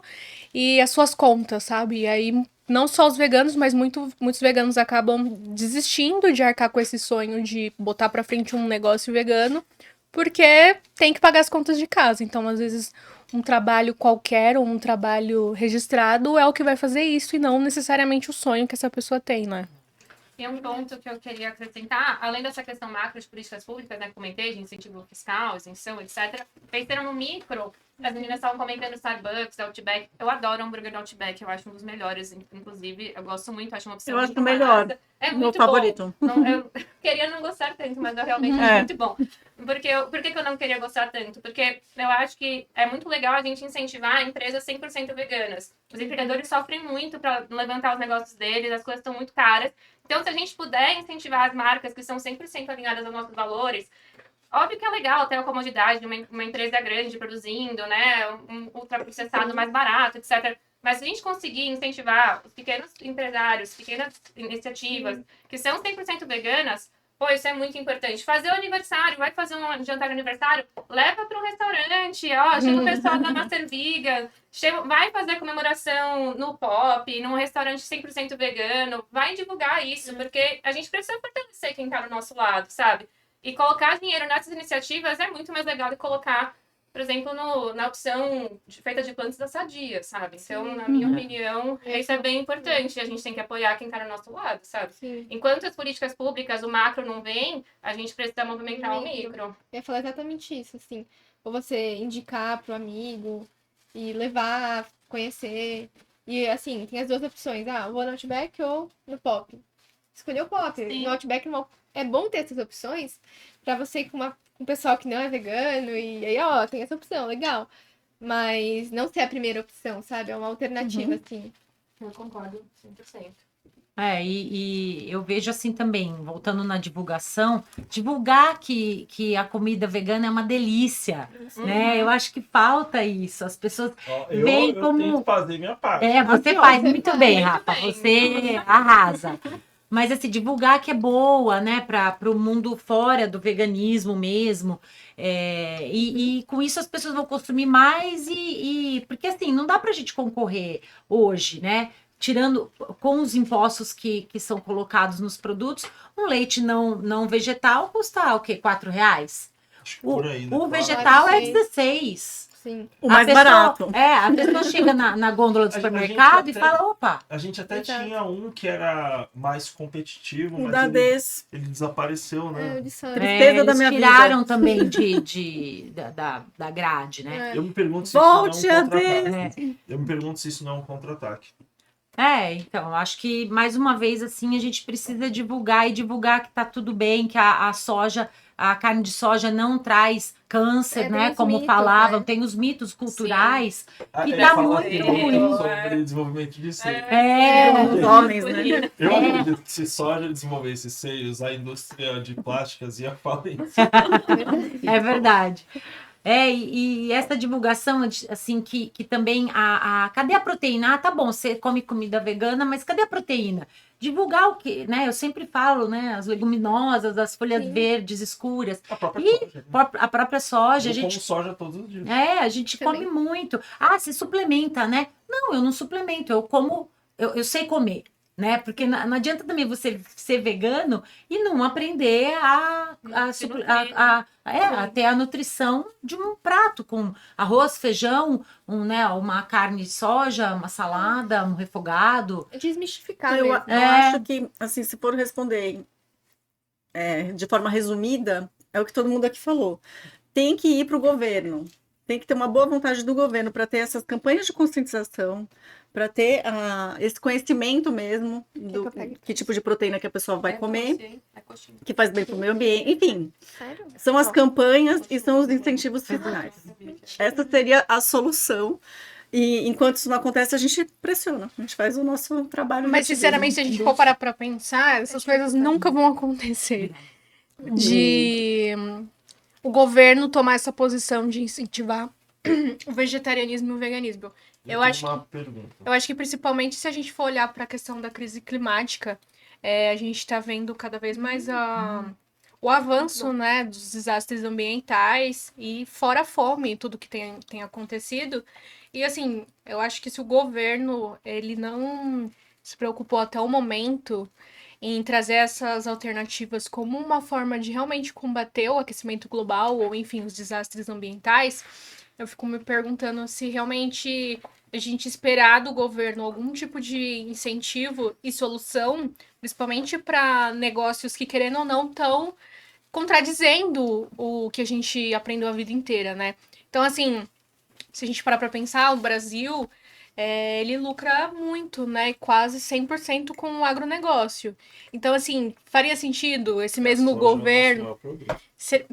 e as suas contas, sabe? E aí, não só os veganos, mas muitos veganos acabam desistindo de arcar com esse sonho de botar pra frente um negócio vegano, porque tem que pagar as contas de casa. Então, às vezes, um trabalho qualquer ou um trabalho registrado é o que vai fazer isso e não necessariamente o sonho que essa pessoa tem, né?
E um ponto que eu queria acrescentar, além dessa questão macro de políticas públicas, né, que comentei, de incentivo fiscal, isenção, etc. Pensando no micro, as meninas estavam comentando Starbucks, Outback. Eu adoro hambúrguer do Outback, eu acho um dos melhores, inclusive. Eu gosto muito, acho uma opção
Eu acho
muito
o melhor.
barata. É
Meu
muito
favorito.
bom. Não, eu queria não gostar tanto, mas eu realmente acho muito bom. Por que eu não queria gostar tanto? Porque eu acho que é muito legal a gente incentivar empresas 100% veganas. Os empreendedores sofrem muito para levantar os negócios deles, as coisas estão muito caras. Então, se a gente puder incentivar as marcas que são 100% alinhadas aos nossos valores, óbvio que é legal ter a comodidade de uma empresa grande produzindo, né, um ultraprocessado mais barato, etc. Mas se a gente conseguir incentivar os pequenos empresários, pequenas iniciativas que são 100% veganas, pô, isso é muito importante. Fazer o aniversário, vai fazer um jantar de aniversário, leva para um restaurante, chama o pessoal da Master Vegan, vai fazer a comemoração no Pop, num restaurante 100% vegano, vai divulgar isso, porque a gente precisa fortalecer quem está do nosso lado, sabe? E colocar dinheiro nessas iniciativas é muito mais legal do que colocar, por exemplo, na opção feita de plantas da Sadia, sabe? Então, na minha opinião, isso é bem importante. A gente tem que apoiar quem está do nosso lado, sabe?
Sim.
Enquanto as políticas públicas, o macro não vem, a gente precisa movimentar o micro.
Eu ia falar exatamente isso, assim. Ou você indicar pro amigo e levar, conhecer. E, assim, tem as duas opções. Vou no Outback ou no Pop. Escolher o Pop.
Sim.
No Outback é bom ter essas opções pra você ir com um pessoal que não é vegano e aí, tem essa opção, legal. Mas não ser a primeira opção, sabe? É uma alternativa, assim.
Eu concordo 100%.
E eu vejo assim também, voltando na divulgação, divulgar que a comida vegana é uma delícia, né? Eu acho que falta isso. As pessoas veem como...
Eu tenho que fazer minha parte.
Você faz muito bem, Rafa. Você arrasa. Mas, assim, divulgar que é boa, né, para o mundo fora do veganismo mesmo. E com isso as pessoas vão consumir mais porque, assim, não dá para a gente concorrer hoje, né? Tirando com os impostos que são colocados nos produtos, um leite não vegetal custa o quê? R$4?
Por aí, né?
O vegetal é 16.
Sim.
O mais barato.
A pessoa chega na gôndola do supermercado e fala, opa.
A gente até tinha um que era mais competitivo,
O
mas
da Des.
ele desapareceu, né?
Tristeza da minha vida.
Tiraram também da grade, né?
Eu me pergunto se
Volte
isso não é
a
um contra-ataque.
Des.
Eu me pergunto se isso não é um contra-ataque.
Então, eu acho que, mais uma vez, assim, a gente precisa divulgar que tá tudo bem, que a soja, a carne de soja não traz câncer, né? Como
mitos,
falavam,
né?
tem os mitos culturais, que
Ele
tá
fala
muito
assim,
ruim.
sobre desenvolvimento de seio.
Os homens, né?
Eu acredito que se soja desenvolvesse seios, a indústria de plásticas ia falir.
É verdade. E essa divulgação, assim, que também cadê a proteína? Tá bom, você come comida vegana, mas cadê a proteína? Divulgar o que, né? Eu sempre falo, né? As leguminosas, as folhas verdes escuras.
A própria soja. Né?
A própria soja.
Eu como soja todos os dias.
A gente come muito. Você suplementa, né? Não, eu não suplemento, eu como, eu sei comer. Né? Porque não adianta também você ser vegano e não aprender a ter a nutrição de um prato com arroz, feijão, uma carne de soja, uma salada, um refogado.
Desmistificar
Eu
mesmo.
acho que, assim, se for responder de forma resumida, é o que todo mundo aqui falou. Tem que ir para o governo. Tem que ter uma boa vontade do governo para ter essas campanhas de conscientização, para ter esse conhecimento mesmo do que tipo de proteína que a pessoa vai comer, que faz bem para o meio ambiente, enfim.
Sério?
São as campanhas e são os incentivos fiscais. Essa seria a solução. E enquanto isso não acontece, a gente pressiona, a gente faz o nosso trabalho.
Mas, sinceramente, se a gente for parar pra pensar, essas coisas nunca vão acontecer. De o governo tomar essa posição de incentivar o vegetarianismo e o veganismo. Eu acho que principalmente se a gente for olhar para a questão da crise climática, a gente está vendo cada vez mais o avanço, né, dos desastres ambientais e fora a fome, tudo que tem acontecido. E assim, eu acho que se o governo ele não se preocupou até o momento em trazer essas alternativas como uma forma de realmente combater o aquecimento global ou, enfim, os desastres ambientais, eu fico me perguntando se realmente a gente esperar do governo algum tipo de incentivo e solução, principalmente para negócios que, querendo ou não, estão contradizendo o que a gente aprendeu a vida inteira, né? Então, assim, se a gente parar para pensar, o Brasil, ele lucra muito, né? Quase 100% com o agronegócio. Então, assim, faria sentido esse mesmo governo...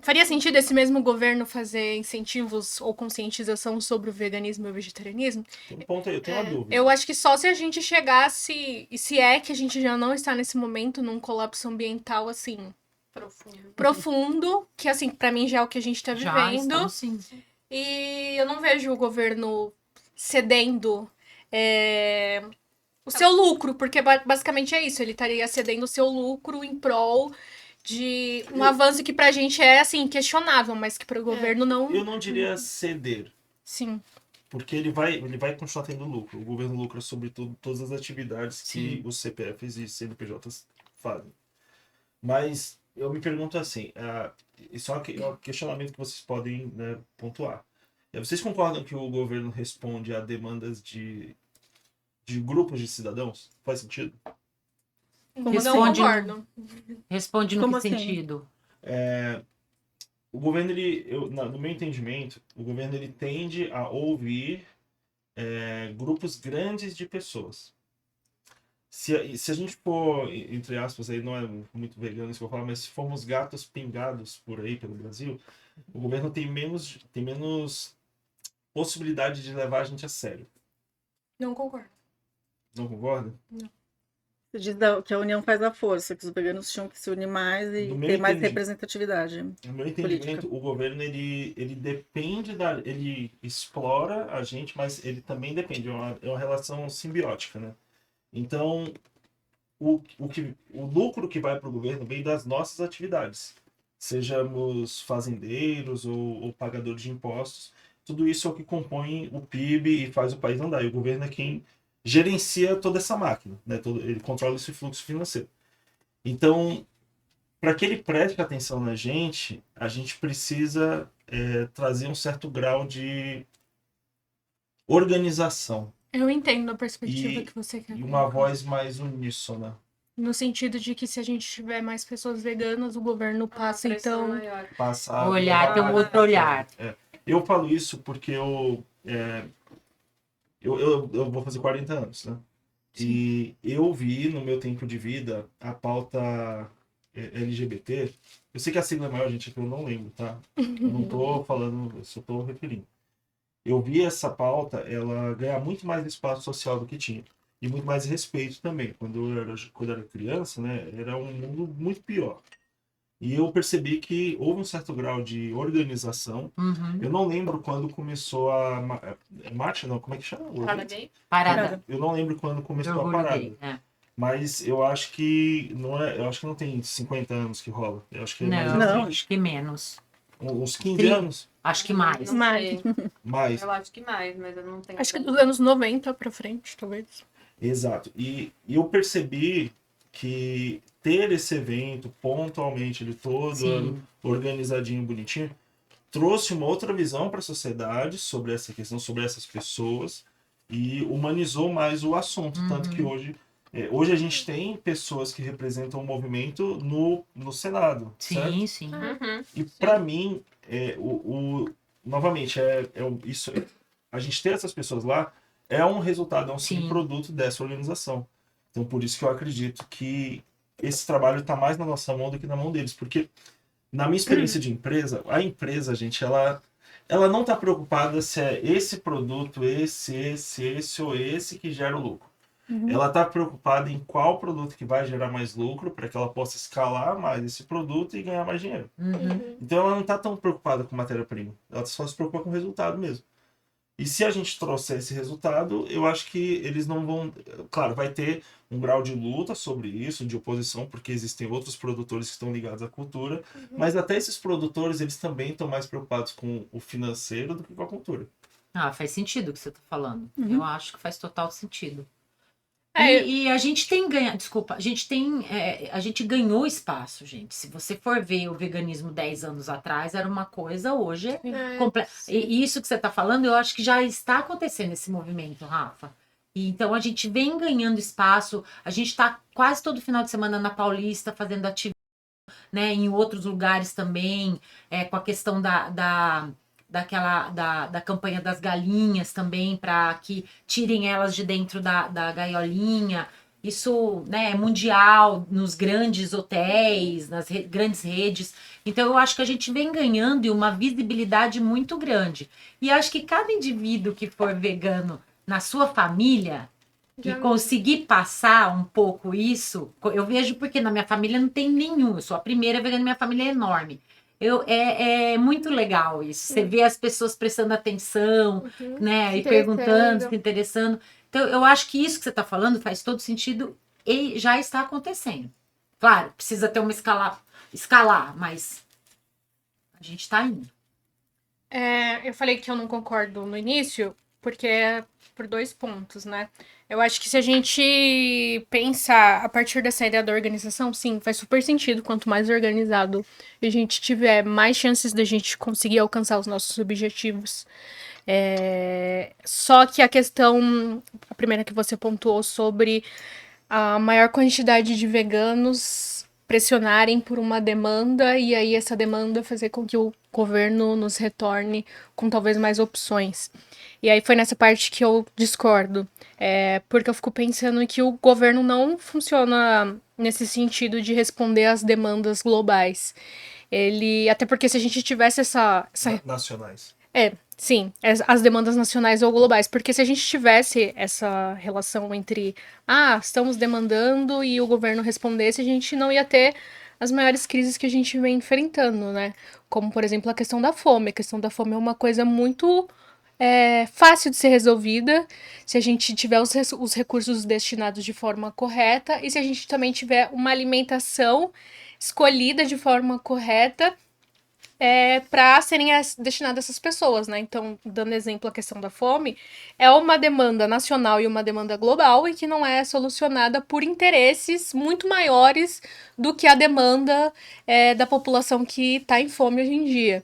Faria sentido esse mesmo governo fazer incentivos ou conscientização sobre o veganismo e o vegetarianismo?
Tem um ponto aí, eu tenho uma dúvida.
Eu acho que só se a gente chegasse, e se é que a gente já não está nesse momento, num colapso ambiental, assim... Profundo, que, assim, pra mim já é o que a gente tá vivendo.
Já, sim.
E eu não vejo o governo cedendo o seu lucro, porque basicamente é isso, ele estaria cedendo o seu lucro em prol de um avanço que pra gente é, assim, questionável, mas que pro governo não...
Eu não diria ceder.
Sim.
Porque ele vai continuar tendo lucro. O governo lucra sobre todas as atividades que os CPFs e CNPJs fazem. Mas eu me pergunto assim, isso é um questionamento que vocês podem, né, pontuar. Vocês concordam que o governo responde a demandas de grupos de cidadãos? Faz sentido?
Responde no que sentido?
O governo, no meu entendimento, o governo ele tende a ouvir grupos grandes de pessoas. Se a gente for, entre aspas, aí não é muito vegano isso que eu falo, mas se formos gatos pingados por aí pelo Brasil, o governo tem menos possibilidade de levar a gente a sério.
Não concordo.
Não concorda?
Não.
Você diz que a união faz a força, que os veganos tinham que se unir mais e ter mais representatividade.
No meu entendimento, o governo ele depende ele explora a gente, mas ele também depende, é uma relação simbiótica, né? Então, o lucro que vai para o governo vem das nossas atividades, sejamos fazendeiros ou pagadores de impostos. Tudo isso é o que compõe o PIB e faz o país andar. E o governo é quem gerencia toda essa máquina, né? Ele controla esse fluxo financeiro. Então, para que ele preste atenção na gente, a gente precisa trazer um certo grau de organização.
Eu entendo a perspectiva que você quer.
E uma voz mais uníssona.
No sentido de que se a gente tiver mais pessoas veganas, o governo passa, então...
Olhar, tem um outro olhar.
Eu falo isso porque eu vou fazer 40 anos, né? Sim. E eu vi no meu tempo de vida a pauta LGBT. Eu sei que a sigla é maior, gente, que eu não lembro, tá? Eu não tô falando, eu só tô referindo. Eu vi essa pauta, ela ganhar muito mais espaço social do que tinha. E muito mais respeito também. Quando eu era criança, né, era um mundo muito pior. E eu percebi que houve um certo grau de organização. Uhum. Eu não lembro quando começou a... Marcha, não, como é que chama?
Parada.
Eu não lembro quando começou a parada. Mas eu acho que eu acho que não tem 50 anos que rola. Eu acho que
acho que menos.
Uns 15 anos?
Acho que mais.
Mais.
Eu acho que mais, mas eu não tenho...
Acho que dos anos 90 pra frente, talvez.
Exato. E eu percebi que ter esse evento pontualmente, ele todo organizadinho, bonitinho, trouxe uma outra visão para a sociedade sobre essa questão, sobre essas pessoas, e humanizou mais o assunto. Tanto que hoje Hoje a gente tem pessoas que representam o movimento no Senado, certo?
Sim, sim.
E para mim, novamente, isso, a gente ter essas pessoas lá é um resultado, é um
Sim.
produto dessa organização. Então, por isso que eu acredito que esse trabalho está mais na nossa mão do que na mão deles. Porque, na minha experiência de empresa, a empresa, gente, ela não está preocupada se é esse produto, esse ou esse que gera o lucro. Ela está preocupada em qual produto que vai gerar mais lucro para que ela possa escalar mais esse produto e ganhar mais dinheiro. Então ela não está tão preocupada com matéria-prima. Ela só se preocupa com o resultado mesmo. E se a gente trouxer esse resultado, eu acho que eles não vão... Claro, vai ter um grau de luta sobre isso, de oposição, porque existem outros produtores que estão ligados à cultura, mas até esses produtores, eles também estão mais preocupados com o financeiro do que com a cultura.
Ah, faz sentido o que você está falando. Eu acho que faz total sentido.
É,
E a gente tem ganhado, desculpa, a gente ganhou espaço, gente. Se você for ver o veganismo 10 anos atrás, era uma coisa, hoje é E isso que você está falando, eu acho que já está acontecendo esse movimento, Rafa. E então a gente vem ganhando espaço, a gente está quase todo final de semana na Paulista fazendo ativismo, né, em outros lugares também, com a questão da campanha das galinhas também, para que tirem elas de dentro da gaiolinha. Isso, né, é mundial, nos grandes hotéis, nas grandes redes. Então, eu acho que a gente vem ganhando uma visibilidade muito grande. E acho que cada indivíduo que for vegano na sua família e conseguir passar um pouco isso, eu vejo porque na minha família não tem nenhum. Eu sou a primeira vegana, minha família é enorme. É muito legal isso. Você vê as pessoas prestando atenção, né? E perguntando, se interessando. Então, eu acho que isso que você está falando faz todo sentido e já está acontecendo. Claro, precisa ter uma escalar, mas a gente está indo.
eu falei que eu não concordo no início, porque é por 2 pontos, né? Eu acho que se a gente pensar a partir dessa ideia da organização, sim, faz super sentido. Quanto mais organizado a gente tiver, mais chances da gente conseguir alcançar os nossos objetivos. Só que a primeira que você pontuou sobre a maior quantidade de veganos pressionarem por uma demanda e aí essa demanda fazer com que o governo nos retorne com talvez mais opções. E aí foi nessa parte que eu discordo, porque eu fico pensando que o governo não funciona nesse sentido de responder às demandas globais. Até porque se a gente tivesse essa...
Nacionais.
Sim, as demandas nacionais ou globais, porque se a gente tivesse essa relação entre estamos demandando e o governo respondesse, a gente não ia ter as maiores crises que a gente vem enfrentando, né? Como, por exemplo, a questão da fome. A questão da fome é uma coisa muito fácil de ser resolvida se a gente tiver os recursos destinados de forma correta e se a gente também tiver uma alimentação escolhida de forma correta para serem destinadas a essas pessoas, né? Então, dando exemplo a questão da fome, é uma demanda nacional e uma demanda global e que não é solucionada por interesses muito maiores do que a demanda da população que está em fome hoje em dia.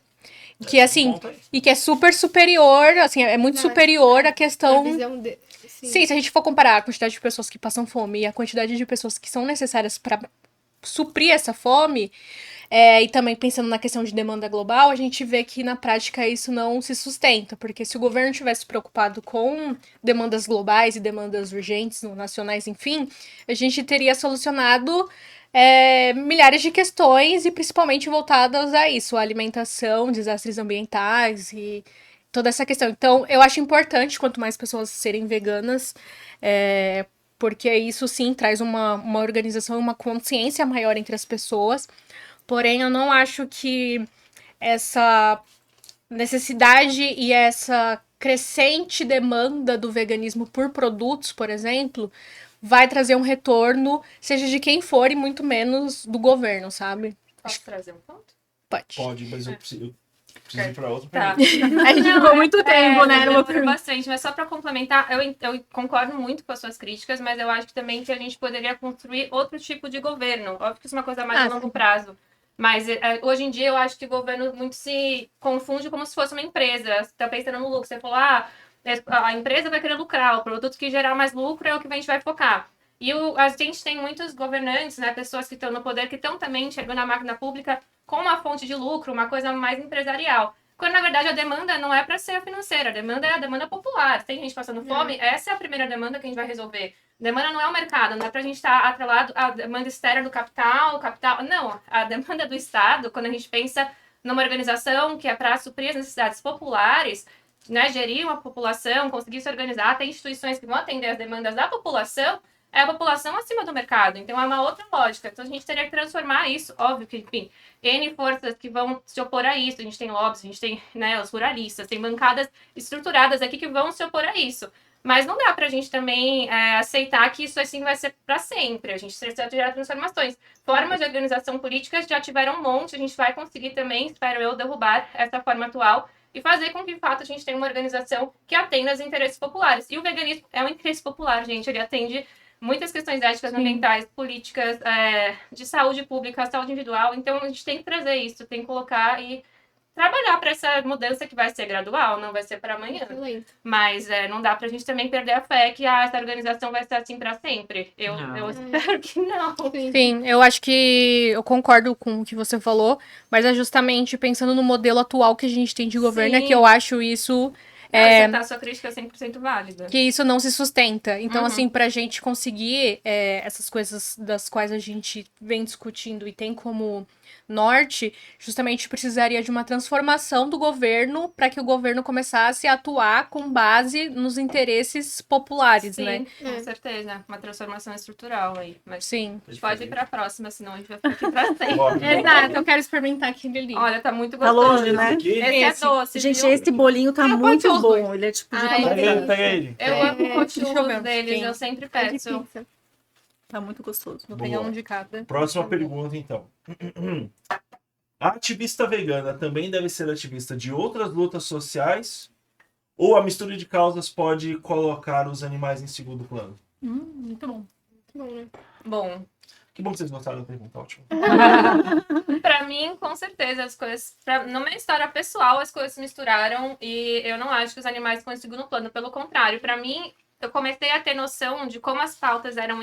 Que assim, e que é super superior, assim, é muito superior à questão... Sim, se a gente for comparar a quantidade de pessoas que passam fome e a quantidade de pessoas que são necessárias para suprir essa fome, e também pensando na questão de demanda global, a gente vê que na prática isso não se sustenta, porque se o governo tivesse preocupado com demandas globais e demandas urgentes, nacionais, enfim, a gente teria solucionado milhares de questões e principalmente voltadas a isso, a alimentação, desastres ambientais e toda essa questão. Então, eu acho importante quanto mais pessoas serem veganas, porque isso sim traz uma organização e uma consciência maior entre as pessoas. Porém, eu não acho que essa necessidade e essa crescente demanda do veganismo por produtos, por exemplo, vai trazer um retorno, seja de quem for e muito menos do governo, sabe?
Posso trazer um ponto?
Pode, mas eu preciso ir para outra
Tá.
pergunta.
A gente ficou muito tempo, né?
Eu demoro bastante, mas só para complementar, eu concordo muito com as suas críticas, mas eu acho que também que a gente poderia construir outro tipo de governo. Óbvio que isso é uma coisa mais a longo prazo. Mas hoje em dia eu acho que o governo muito se confunde como se fosse uma empresa. Você tá pensando no lucro. Você falou, a empresa vai querer lucrar, o produto que gerar mais lucro é o que a gente vai focar. E a gente tem muitos governantes, né, pessoas que estão no poder, que estão também enxergando a máquina pública como uma fonte de lucro, uma coisa mais empresarial. Quando, na verdade, a demanda não é para ser a financeira, a demanda é a demanda popular. Tem gente passando fome, essa é a primeira demanda que a gente vai resolver. A demanda não é o mercado, não é para a gente estar atrelado à demanda externa do capital. Não, a demanda do Estado, quando a gente pensa numa organização que é para suprir as necessidades populares, né, gerir uma população, conseguir se organizar, ter instituições que vão atender as demandas da população, é a população acima do mercado. Então, é uma outra lógica. Então, a gente teria que transformar isso. Óbvio que, enfim, N forças que vão se opor a isso. A gente tem lobbies, a gente tem, né, os ruralistas, tem bancadas estruturadas aqui que vão se opor a isso. Mas não dá pra gente também aceitar que isso assim vai ser para sempre. A gente precisa gerar transformações. Formas de organização política já tiveram um monte. A gente vai conseguir também, espero eu, derrubar essa forma atual e fazer com que, de fato, a gente tenha uma organização que atenda aos interesses populares. E o veganismo é um interesse popular, gente. Ele atende muitas questões éticas, ambientais, políticas, de saúde pública, saúde individual. Então, a gente tem que trazer isso, tem que colocar e trabalhar para essa mudança que vai ser gradual, não vai ser para amanhã. Mas não dá pra gente também perder a fé que essa organização vai ser assim para sempre. Eu espero que não.
Sim, eu acho que eu concordo com o que você falou, mas é justamente pensando no modelo atual que a gente tem de governo, é que eu acho isso...
a sua crítica é 100% válida.
Que isso não se sustenta. Então, assim, pra gente conseguir essas coisas das quais a gente vem discutindo e tem como norte, justamente precisaria de uma transformação do governo para que o governo começasse a atuar com base nos interesses populares, né?
Com certeza. Uma transformação estrutural aí. Mas
sim.
A gente pode ir pra próxima, senão a gente vai ficar aqui pra sempre.
Exato, eu quero experimentar aquele ali.
Olha, tá muito
Tá
gostoso.
longe, né?
Esse é doce,
gente,
viu?
esse bolinho tá muito bom. Ele é tipo de
Pega ele.
Eu amo o churros deles, eu sempre peço.
Tá muito gostoso.
Vou pegar um de cada.
Próxima pergunta, então. A ativista vegana também deve ser ativista de outras lutas sociais? Ou a mistura de causas pode colocar os animais em segundo plano?
Muito bom.
Muito bom, né?
Bom.
Que bom que vocês gostaram da pergunta, ótimo.
Pra mim, com certeza, as coisas... Numa história pessoal, as coisas se misturaram e eu não acho que os animais estão em segundo plano. Pelo contrário, pra mim, eu comecei a ter noção de como as pautas eram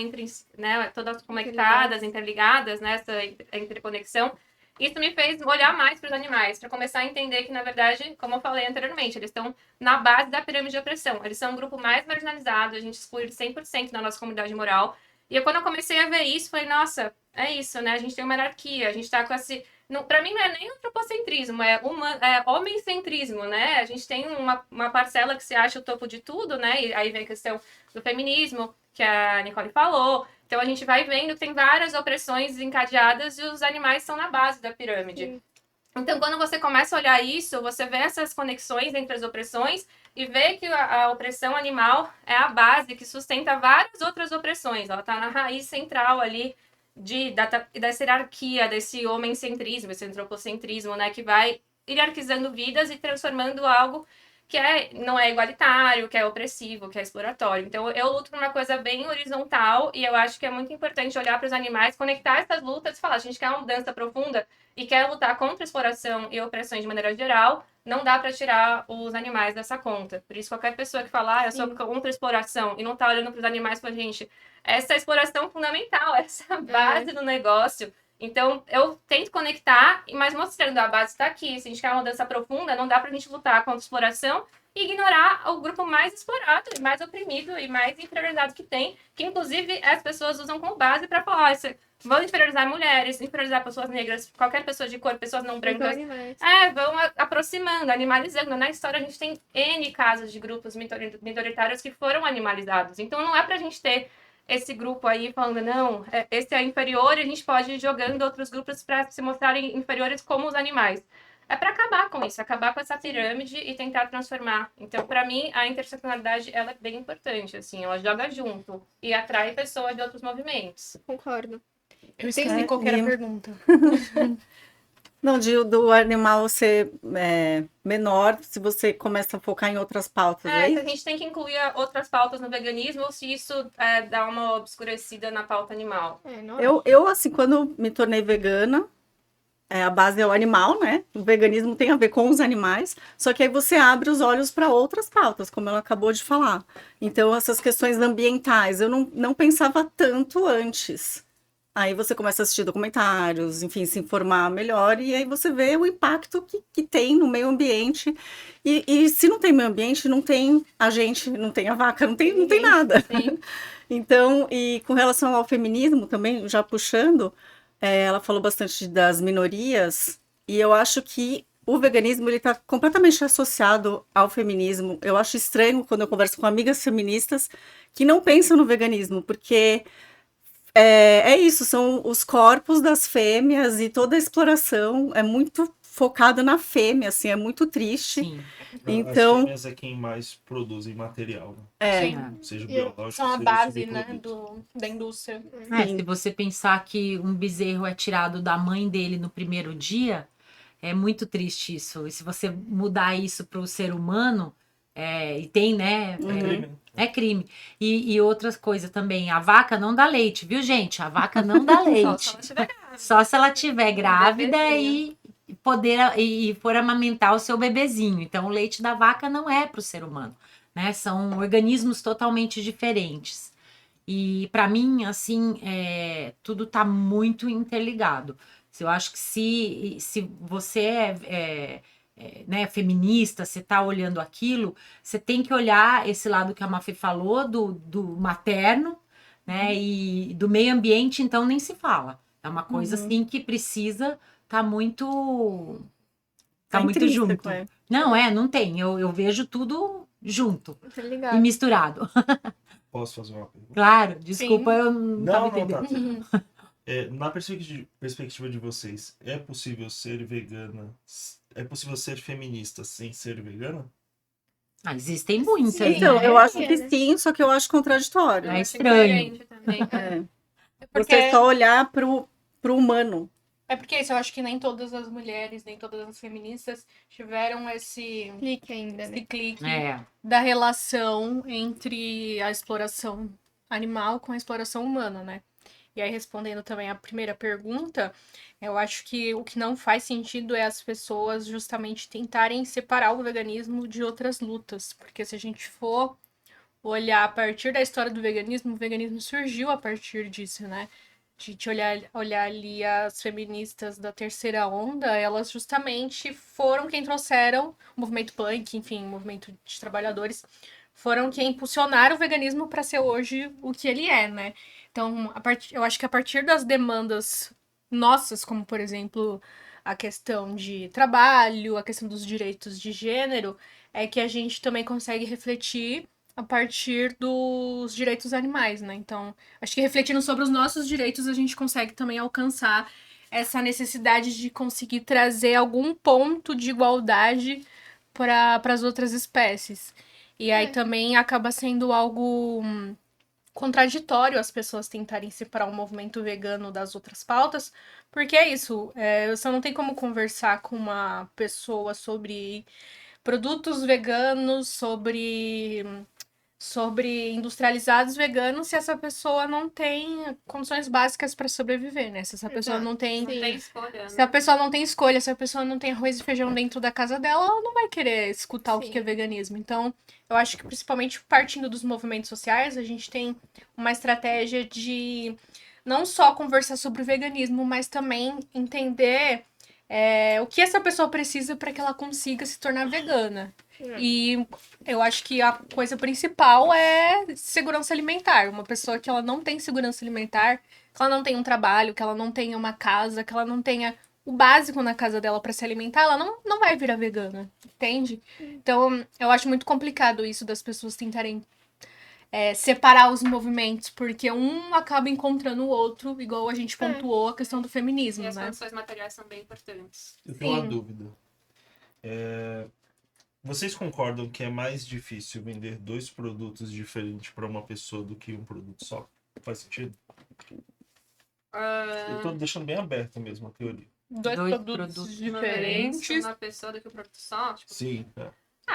todas conectadas, interligadas, né? Essa interconexão. Isso me fez olhar mais para os animais, para começar a entender que, na verdade, como eu falei anteriormente, eles estão na base da pirâmide de opressão. Eles são um grupo mais marginalizado, a gente exclui 100% da nossa comunidade moral. E quando eu comecei a ver isso, falei, nossa, é isso, né? A gente tem uma hierarquia, a gente está com esse... Para mim não é nem antropocentrismo, é homem-centrismo, né? A gente tem uma parcela que se acha o topo de tudo, né? E aí vem a questão do feminismo, que a Nicole falou. Então a gente vai vendo que tem várias opressões encadeadas e os animais são na base da pirâmide. Sim. Então quando você começa a olhar isso, você vê essas conexões entre as opressões e vê que a opressão animal é a base que sustenta várias outras opressões. Ela está na raiz central ali dessa hierarquia, desse homem-centrismo, esse antropocentrismo, né, que vai hierarquizando vidas e transformando algo que não é igualitário, que é opressivo, que é exploratório. Então, eu luto por uma coisa bem horizontal e eu acho que é muito importante olhar para os animais, conectar essas lutas e falar, a gente quer uma mudança profunda e quer lutar contra a exploração e opressões de maneira geral, não dá para tirar os animais dessa conta. Por isso, qualquer pessoa que falar, eu sou contra a exploração e não tá olhando para os animais e fala, gente, essa é a exploração fundamental, essa é a base do negócio. Então, eu tento conectar, mas mostrando a base está aqui. Se a gente quer uma mudança profunda, não dá pra gente lutar contra a exploração e ignorar o grupo mais explorado, e mais oprimido e mais inferiorizado que tem, que inclusive as pessoas usam como base para falar, vão inferiorizar mulheres, inferiorizar pessoas negras, qualquer pessoa de cor, pessoas não brancas. Vão aproximando, animalizando. Na história a gente tem N casos de grupos minoritários que foram animalizados. Então, não é pra gente ter esse grupo aí falando, não, esse é inferior e a gente pode ir jogando outros grupos para se mostrarem inferiores como os animais. É para acabar com isso, acabar com essa pirâmide e tentar transformar. Então, para mim, a interseccionalidade, ela é bem importante, assim, ela joga junto e atrai pessoas de outros movimentos.
Concordo.
Eu esqueci qual que era a pergunta.
Não, do animal ser menor, se você começa a focar em outras pautas,
se a gente tem que incluir outras pautas no veganismo ou se isso dá uma obscurecida na pauta animal.
Eu, assim, quando me tornei vegana, a base é o animal, né? O veganismo tem a ver com os animais, só que aí você abre os olhos para outras pautas, como ela acabou de falar. Então, essas questões ambientais, eu não pensava tanto antes. Aí você começa a assistir documentários, enfim, se informar melhor, e aí você vê o impacto que tem no meio ambiente. E se não tem meio ambiente, não tem a gente, não tem a vaca, não tem nada.
Sim.
Então, e com relação ao feminismo também, já puxando, ela falou bastante das minorias, e eu acho que o veganismo ele está completamente associado ao feminismo. Eu acho estranho quando eu converso com amigas feministas que não pensam no veganismo, porque é isso, são os corpos das fêmeas e toda a exploração é muito focada na fêmea, assim, é muito triste.
Sim.
Então,
As fêmeas é quem mais produzem material, né? Seja
E
biológico,
são a
seja
base, né,
subproduto.
da indústria.
Se você pensar que um bezerro é tirado da mãe dele no primeiro dia, é muito triste isso. E se você mudar isso para o ser humano, e tem, né? É crime. E outras coisas também. A vaca não dá leite, viu, gente? A vaca não dá leite. Só se ela estiver grávida e for amamentar o seu bebezinho. Então, o leite da vaca não é para o ser humano, né? São organismos totalmente diferentes. E para mim, assim, tudo está muito interligado. Eu acho que se você né, feminista, você está olhando aquilo, você tem que olhar esse lado que a Mafê falou, do materno, né, e do meio ambiente, então nem se fala. É uma coisa assim que precisa estar muito junto. Não tem. Eu vejo tudo junto e misturado.
Posso fazer uma pergunta?
Claro, desculpa, eu não estava entendendo.
Tá. Na perspectiva de vocês, é possível ser vegana? É possível ser feminista sem ser vegana?
Existem muitas.
Então,
né?
eu acho que sim, só que eu acho contraditório.
É estranho.
Você só olhar pro humano.
É porque isso, eu acho que nem todas as mulheres, nem todas as feministas tiveram esse
Clique ainda, né?
clique da relação entre a exploração animal com a exploração humana, né? E aí, respondendo também a primeira pergunta, eu acho que o que não faz sentido é as pessoas justamente tentarem separar o veganismo de outras lutas. Porque se a gente for olhar a partir da história do veganismo, o veganismo surgiu a partir disso, né? De olhar ali as feministas da terceira onda, elas justamente foram quem trouxeram o movimento punk, enfim, o movimento de trabalhadores, foram quem impulsionaram o veganismo para ser hoje o que ele é, né? Então, eu acho que a partir das demandas nossas, como, por exemplo, a questão de trabalho, a questão dos direitos de gênero, é que a gente também consegue refletir a partir dos direitos animais, né? Então, acho que refletindo sobre os nossos direitos, a gente consegue também alcançar essa necessidade de conseguir trazer algum ponto de igualdade para as outras espécies. E aí também acaba sendo algo contraditório as pessoas tentarem separar o movimento vegano das outras pautas, porque é isso, você não tem como conversar com uma pessoa sobre produtos veganos, sobre industrializados veganos, se essa pessoa não tem condições básicas para sobreviver, né? Se essa pessoa não tem
escolha,
se a pessoa não tem escolha, se a pessoa não tem arroz e feijão dentro da casa dela, ela não vai querer escutar o que é veganismo. Então, eu acho que principalmente partindo dos movimentos sociais, a gente tem uma estratégia de não só conversar sobre o veganismo, mas também entender o que essa pessoa precisa para que ela consiga se tornar vegana. E eu acho que a coisa principal é segurança alimentar. Uma pessoa que ela não tem segurança alimentar, que ela não tem um trabalho, que ela não tenha uma casa, que ela não tenha o básico na casa dela para se alimentar, ela não vai virar vegana, entende? Então, eu acho muito complicado isso das pessoas tentarem separar os movimentos, porque um acaba encontrando o outro, igual a gente pontuou a questão do feminismo,
E as
né?
condições materiais são bem importantes.
Eu tenho uma dúvida. Vocês concordam que é mais difícil vender 2 produtos diferentes para uma pessoa do que um produto só? Faz sentido? Eu tô deixando bem aberto mesmo a teoria.
Dois produtos diferentes.
Uma pessoa do que o produto só? Tipo...
Sim.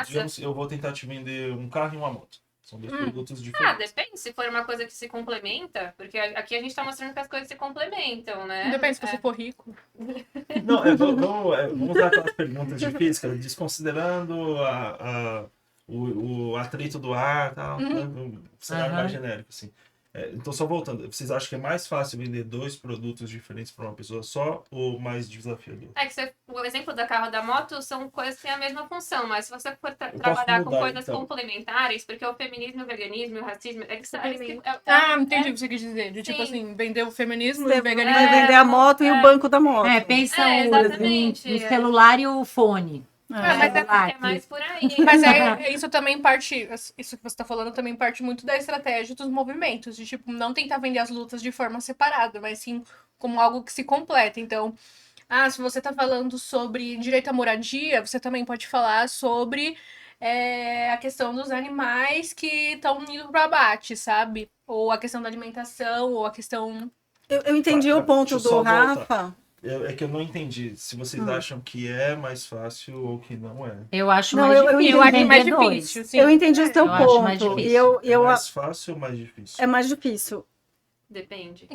Digamos, eu vou tentar te vender um carro e uma moto. São dois produtos diferentes.
Depende. Se for uma coisa que se complementa, porque aqui a gente tá mostrando que as coisas se complementam, né?
Depende se você for rico.
Não, vamos usar aquelas perguntas difíceis, cara, desconsiderando o atrito do ar e tal, né? Um cenário mais genérico, assim. Então, só voltando, vocês acham que é mais fácil vender 2 produtos diferentes para uma pessoa só ou mais desafiador?
O exemplo da carro da moto são coisas que têm a mesma função, mas se você for trabalhar com coisas complementares, porque o feminismo, o veganismo e o racismo...
Entendi o que você quis dizer. De tipo assim, vender o feminismo e o
Você
veganismo.
vai vender a moto e o banco da moto.
Pensa
exatamente.
no celular e o fone.
Mas é mais por aí.
Mas isso também parte, isso que você tá falando também parte muito da estratégia dos movimentos, de tipo, não tentar vender as lutas de forma separada, mas sim como algo que se completa. Então, se você tá falando sobre direito à moradia, você também pode falar sobre a questão dos animais que estão indo para abate, sabe? Ou a questão da alimentação, ou a questão...
Eu entendi o ponto do Rafa.
É que eu não entendi se vocês acham que é mais fácil ou que não é.
Eu acho
Não,
mais
eu
difícil.
acho
mais difícil. Sim.
Eu entendi o seu
acho mais
ponto.
difícil.
E eu,
É mais fácil ou mais difícil?
É mais difícil.
Depende.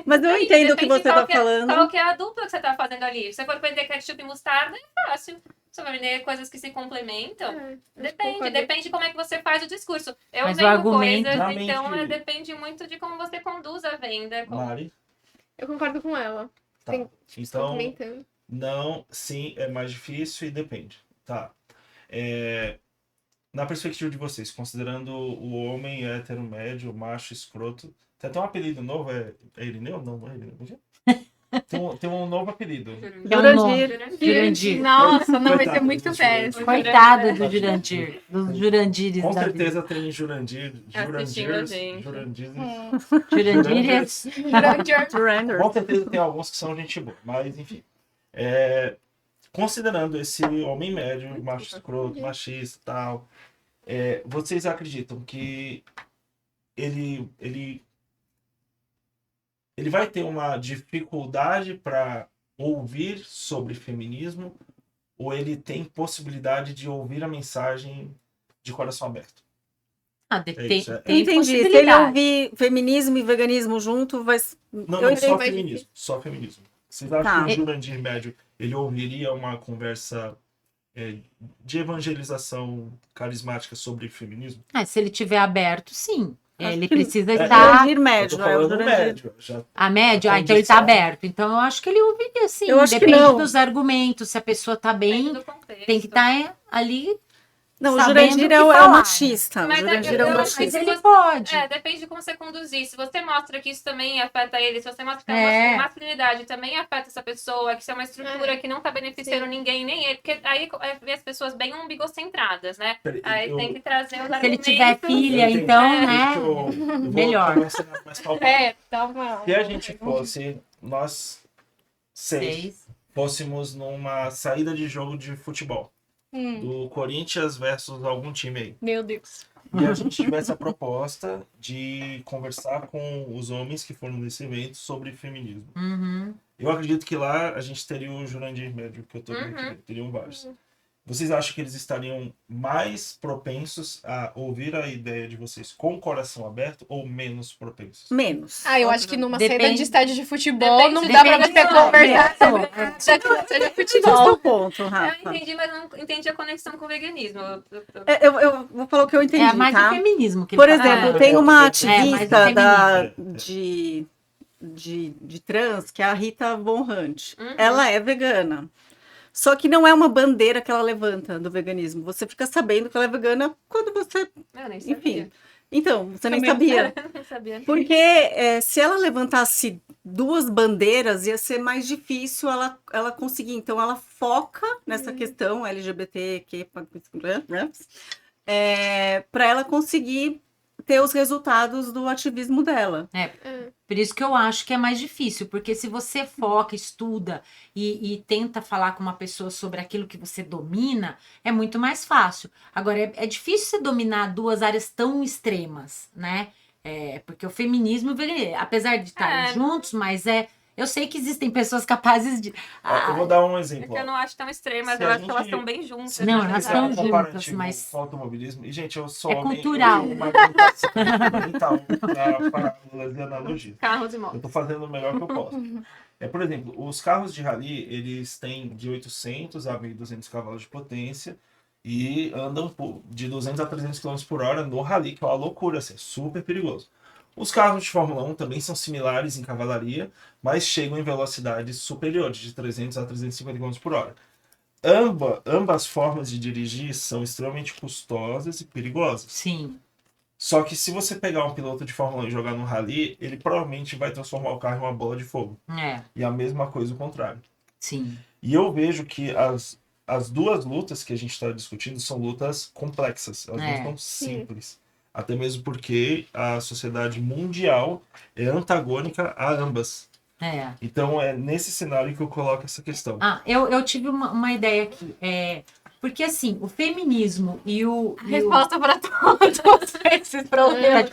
Mas eu entendo o que você tá falando.
Qual que é a dupla que você tá fazendo ali? Se você for vender ketchup e mostarda, é fácil. Você vai vender coisas que se complementam. Depende de como é que você faz o discurso. Eu
Mas o
vendo
argumento...
coisas, então depende muito de como você conduz a venda.
Mari?
Eu concordo com ela.
Tá. Então, não, sim, é mais difícil e depende. Tá. Na perspectiva de vocês, considerando o homem hétero, médio, macho, escroto, tem até um apelido novo, é Irineu? Não é Irineu. Tem um novo apelido.
Jurandir.
Nossa, não, vai ser muito péssimo.
Coitado do Jurandir. Dos Jurandires.
Com certeza tem Jurandir. Com certeza tem alguns que são gente boa, mas enfim. Considerando esse homem médio, macho escroto, machista e tal, vocês acreditam que ele vai ter uma dificuldade para ouvir sobre feminismo ou ele tem possibilidade de ouvir a mensagem de coração aberto?
Entendi. Se ele ouvir feminismo e veganismo junto, vai...
Não, só feminismo. Só feminismo. Vocês acham que o Jurandir médio ele ouviria uma conversa de evangelização carismática sobre feminismo?
Se ele tiver aberto, sim. Ele precisa estar...
médio,
médio.
A médio? Então ele está aberto. Então eu acho que ele ouviria, sim.
Eu acho
Depende
que não.
dos argumentos. Se a pessoa está bem, tem que estar ali...
Não, o Jurandir é o machista.
Mas
Mas ele pode.
Depende de como você conduzir. Se você mostra que isso também afeta ele, se você mostra que a masculinidade também afeta essa pessoa, que isso é uma estrutura que não tá beneficiando ninguém, nem ele, porque aí vê as pessoas bem umbigocentradas, né? Aí tem que trazer os argumentos.
Se ele tiver filha, então, né? Melhor.
Se a gente fosse, nós 6 fôssemos numa saída de jogo de futebol. Do Corinthians versus algum time aí.
Meu Deus.
E a gente tivesse a proposta de conversar com os homens que foram nesse evento sobre feminismo. Eu acredito que lá a gente teria o Jurandir médio, que eu tô vendo, teriam vários. Vocês acham que eles estariam mais propensos a ouvir a ideia de vocês com o coração aberto ou menos propensos?
Menos.
Eu acho que numa saída de estádio de futebol não dá pra você conversar sobre futebol.
O ponto, Rafa.
Eu entendi, mas não entendi a conexão com o veganismo.
Eu vou falar o que eu entendi,
mais
tá?
o feminismo. Que
Por exemplo, tem uma ativista de trans, que é a Rita Von Hunt. Ela é vegana. Só que não é uma bandeira que ela levanta do veganismo. Você fica sabendo que ela é vegana quando você...
Eu nem sabia.
Enfim. Então, você nem sabia.
Nem sabia.
Porque se ela levantasse 2 bandeiras, ia ser mais difícil ela conseguir. Então, ela foca nessa questão LGBTQ, para ela conseguir ter os resultados do ativismo dela.
Por isso que eu acho que é mais difícil, porque se você foca, estuda e tenta falar com uma pessoa sobre aquilo que você domina, é muito mais fácil. Agora, é difícil você dominar 2 áreas tão extremas, né? Porque o feminismo, apesar de estarem juntos, mas Eu sei que existem pessoas capazes de...
Eu vou dar um
É
exemplo.
que eu não acho tão extremo, mas
Se
eu
a
acho que elas
gente-
estão bem juntas.
Se
Não,
a gente
elas
fizer
estão
um
juntas,
comparativo
mas-
com o automobilismo, e, gente, eu sou
É
homem,
cultural.
eu tenho uma limitação mental para parábolas e analogias.
Carros e
Eu
motos.
tô fazendo o melhor que eu posso. Por exemplo, os carros de rally, eles têm de 800 a 1.200 cavalos de potência e andam de 200 a 300 km por hora no rally, que é uma loucura, assim, é super perigoso. Os carros de Fórmula 1 também são similares em cavalaria, mas chegam em velocidades superiores, de 300 a 350 km por hora. Ambas formas de dirigir são extremamente custosas e perigosas.
Sim,
Só que se você pegar um piloto de Fórmula 1 e jogar no rally, ele provavelmente vai transformar o carro em uma bola de fogo. E a mesma coisa o contrário.
sim.
E eu vejo que as duas lutas que a gente está discutindo são lutas complexas. Elas não são simples. Até mesmo porque a sociedade mundial é antagônica a ambas. Então é nesse cenário que eu coloco essa questão.
Eu tive uma ideia aqui. Porque assim, o feminismo e o...
Resposta para todos esses problemas.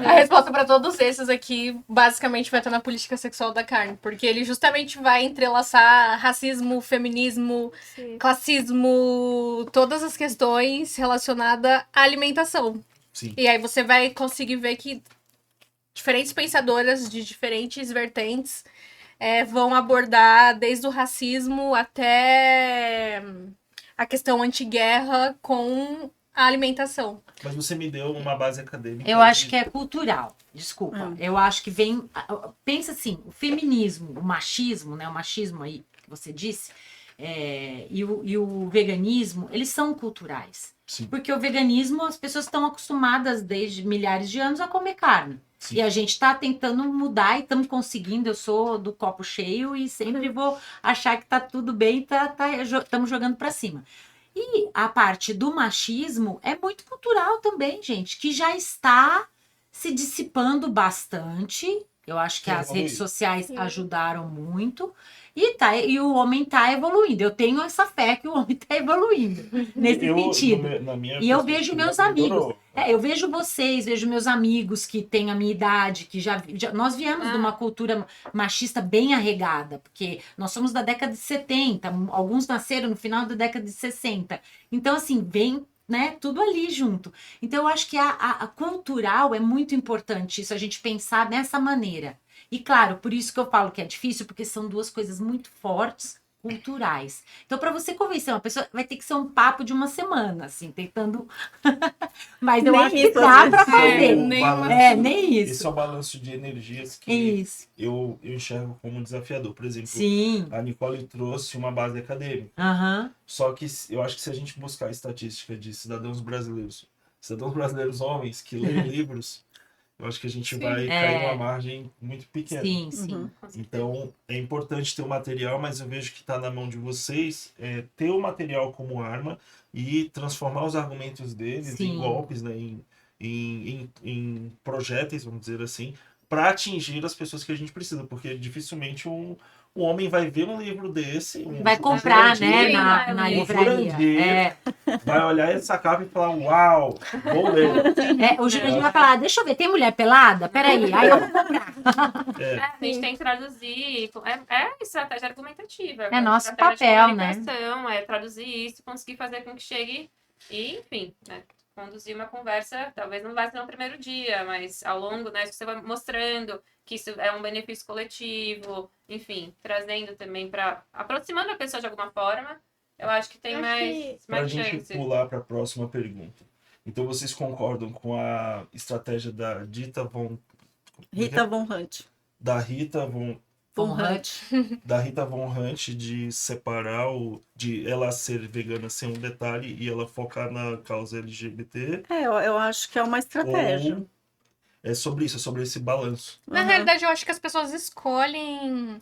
A resposta para todos esses aqui, basicamente, vai estar na política sexual da carne. Porque ele justamente vai entrelaçar racismo, feminismo, classismo, todas as questões relacionadas à alimentação.
Sim.
E aí você vai conseguir ver que diferentes pensadoras de diferentes vertentes vão abordar desde o racismo até a questão antiguerra com a alimentação.
Mas você me deu uma base acadêmica.
Eu acho que é cultural, desculpa. Eu acho que vem... Pensa assim, o feminismo, o machismo, né? O machismo aí que você disse, e o veganismo, eles são culturais.
Sim.
Porque o veganismo, as pessoas estão acostumadas desde milhares de anos a comer carne.
Sim.
E a gente está tentando mudar e estamos conseguindo. Eu sou do copo cheio e sempre vou achar que tá tudo bem, estamos jogando para cima. E a parte do machismo é muito cultural também, gente, que já está se dissipando bastante. Eu acho que as redes sociais ajudaram muito. E o homem está evoluindo. Eu tenho essa fé que o homem está evoluindo nesse sentido. E eu vejo meus amigos. Eu vejo vocês, vejo meus amigos que têm a minha idade, que nós viemos de uma cultura machista bem arregada, porque nós somos da década de 70, alguns nasceram no final da década de 60. Então, assim, vem, né, tudo ali junto. Então, eu acho que a cultural é muito importante isso, a gente pensar dessa maneira. E claro, por isso que eu falo que é difícil, porque são duas coisas muito fortes, culturais. Então, para você convencer uma pessoa, vai ter que ser um papo de uma semana, assim, tentando... Mas eu acho que dá para fazer. Nem isso.
Esse é o balanço de energias que eu enxergo como desafiador. Por exemplo, a Nicole trouxe uma base acadêmica. Só que eu acho que se a gente buscar a estatística de cidadãos brasileiros homens que leem livros, eu acho que a gente vai cair numa margem muito pequena.
Sim.
Então, é importante ter o material, mas eu vejo que está na mão de vocês ter o material como arma e transformar os argumentos deles em golpes, né, em projéteis, vamos dizer assim, para atingir as pessoas que a gente precisa, porque dificilmente um homem vai ver um livro desse,
vai comprar, né, na livraria.
Vai olhar essa capa e falar, uau, vou ler.
O Jurandir vai falar, deixa eu ver, tem mulher pelada? Peraí, aí eu vou comprar.
A gente tem que traduzir, estratégia argumentativa.
É nosso papel, né?
É traduzir isso, conseguir fazer com que chegue e, enfim, né? Conduzir uma conversa, talvez não vai ser no primeiro dia, mas ao longo, né, você vai mostrando que isso é um benefício coletivo, enfim, trazendo também aproximando a pessoa de alguma forma, eu acho que tem mais
Pra
chance.
gente pular para a próxima pergunta. Então, vocês concordam com a estratégia da Rita Von
Hunt.
Da Rita Von Hunt de separar de ela ser vegana sem um detalhe e ela focar na causa LGBT?
Eu acho que é uma estratégia.
Ou é sobre isso, é sobre esse balanço.
Na realidade, eu acho que as pessoas escolhem,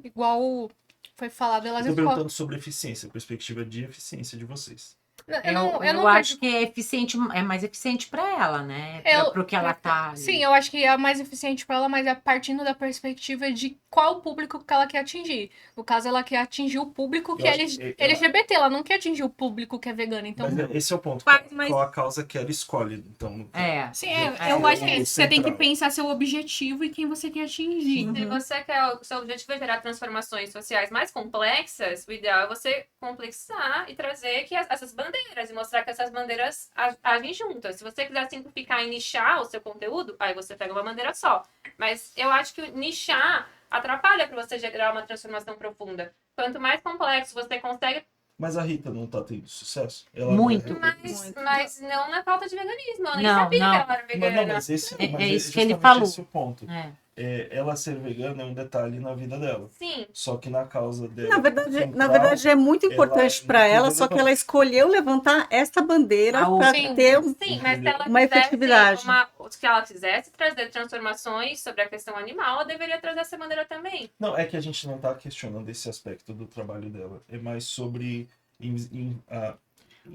igual foi falado, elas
Estou
escolhem.
perguntando sobre eficiência, perspectiva de eficiência de vocês.
Eu acho que é eficiente, é mais eficiente para ela, né? Para o que ela tá.
Sim, eu acho que é mais eficiente para ela, mas é partindo da perspectiva de qual público que ela quer atingir. No caso, ela quer atingir o público que é LGBT, ela não quer atingir o público que é vegano. Então,
mas esse é o ponto. Qual a causa que ela escolhe? Então,
sim, eu acho que você tem que pensar seu objetivo e quem você quer atingir.
Se você quer, o seu objetivo é gerar transformações sociais mais complexas, o ideal é você complexar e trazer que essas bandeiras e mostrar que essas bandeiras agem juntas. Se você quiser simplificar e nichar o seu conteúdo, aí você pega uma bandeira só. Mas eu acho que nichar atrapalha para você gerar uma transformação profunda. Quanto mais complexo você consegue...
Mas a Rita não tá tendo sucesso? Ela
muito.
Mas não na falta de veganismo. Eu nem sabia que ela era vegana.
Mas é isso que ele falou.
Esse é o ponto. Ela ser vegana é um detalhe na vida dela.
Sim.
Só que na causa dela.
Na verdade é muito importante para ela, só que ela escolheu levantar essa bandeira para ter
mas se ela
uma efetividade.
Se ela quisesse trazer transformações sobre a questão animal, ela deveria trazer essa bandeira também.
Não, é que a gente não tá questionando esse aspecto do trabalho dela. É mais sobre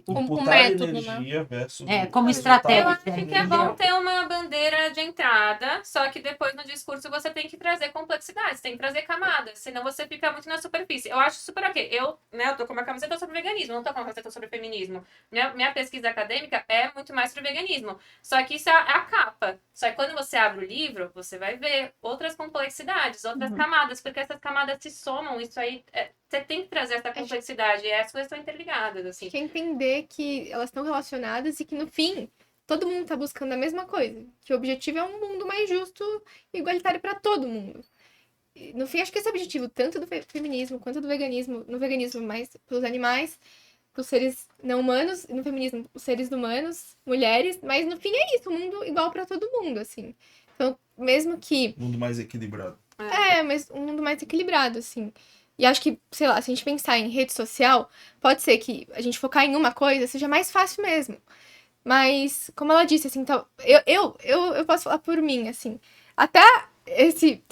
imputar energia versus...
como estratégia.
Eu acho que é bom ter uma bandeira de entrada, só que depois no discurso você tem que trazer complexidade, você tem que trazer camadas, senão você fica muito na superfície. Eu acho super ok. Eu tô com uma camiseta sobre veganismo, não tô com uma camiseta sobre feminismo. Minha pesquisa acadêmica é muito mais sobre veganismo. Só que isso é a capa. Só que quando você abre o livro, você vai ver outras complexidades, outras camadas, porque essas camadas se somam, isso aí... Você tem que trazer essa complexidade, e as coisas estão interligadas, assim.
Tem que entender que elas estão relacionadas e que, no fim, todo mundo está buscando a mesma coisa. Que o objetivo é um mundo mais justo e igualitário para todo mundo. E, no fim, acho que esse é o objetivo, tanto do feminismo quanto do veganismo. No veganismo, mais para os animais, para os seres não humanos, e no feminismo, os seres humanos, mulheres. Mas, no fim, é isso, um mundo igual para todo mundo, assim. Então, mesmo que...
Um mundo mais equilibrado.
Mas um mundo mais equilibrado, assim. E acho que, sei lá, se a gente pensar em rede social, pode ser que a gente focar em uma coisa seja mais fácil mesmo. Mas, como ela disse, assim, então, eu posso falar por mim, assim. Até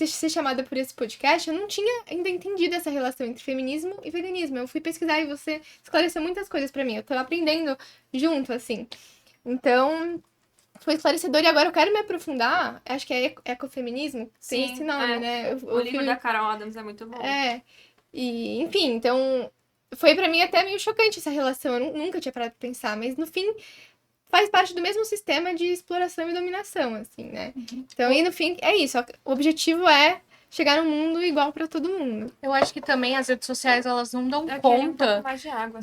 ser chamada por esse podcast, eu não tinha ainda entendido essa relação entre feminismo e veganismo. Eu fui pesquisar e você esclareceu muitas coisas pra mim. Eu tô aprendendo junto, assim. Então, foi esclarecedor. E agora eu quero me aprofundar. Acho que é ecofeminismo. Tem esse nome, né?
O livro da Carol Adams é muito bom.
E, enfim, então, foi pra mim até meio chocante essa relação. Eu nunca tinha parado pra pensar, mas no fim faz parte do mesmo sistema de exploração e dominação, assim, né? Então, e no fim, é isso. O objetivo é chegar num mundo igual pra todo mundo.
Eu acho que também as redes sociais, elas não dão conta
mais de água,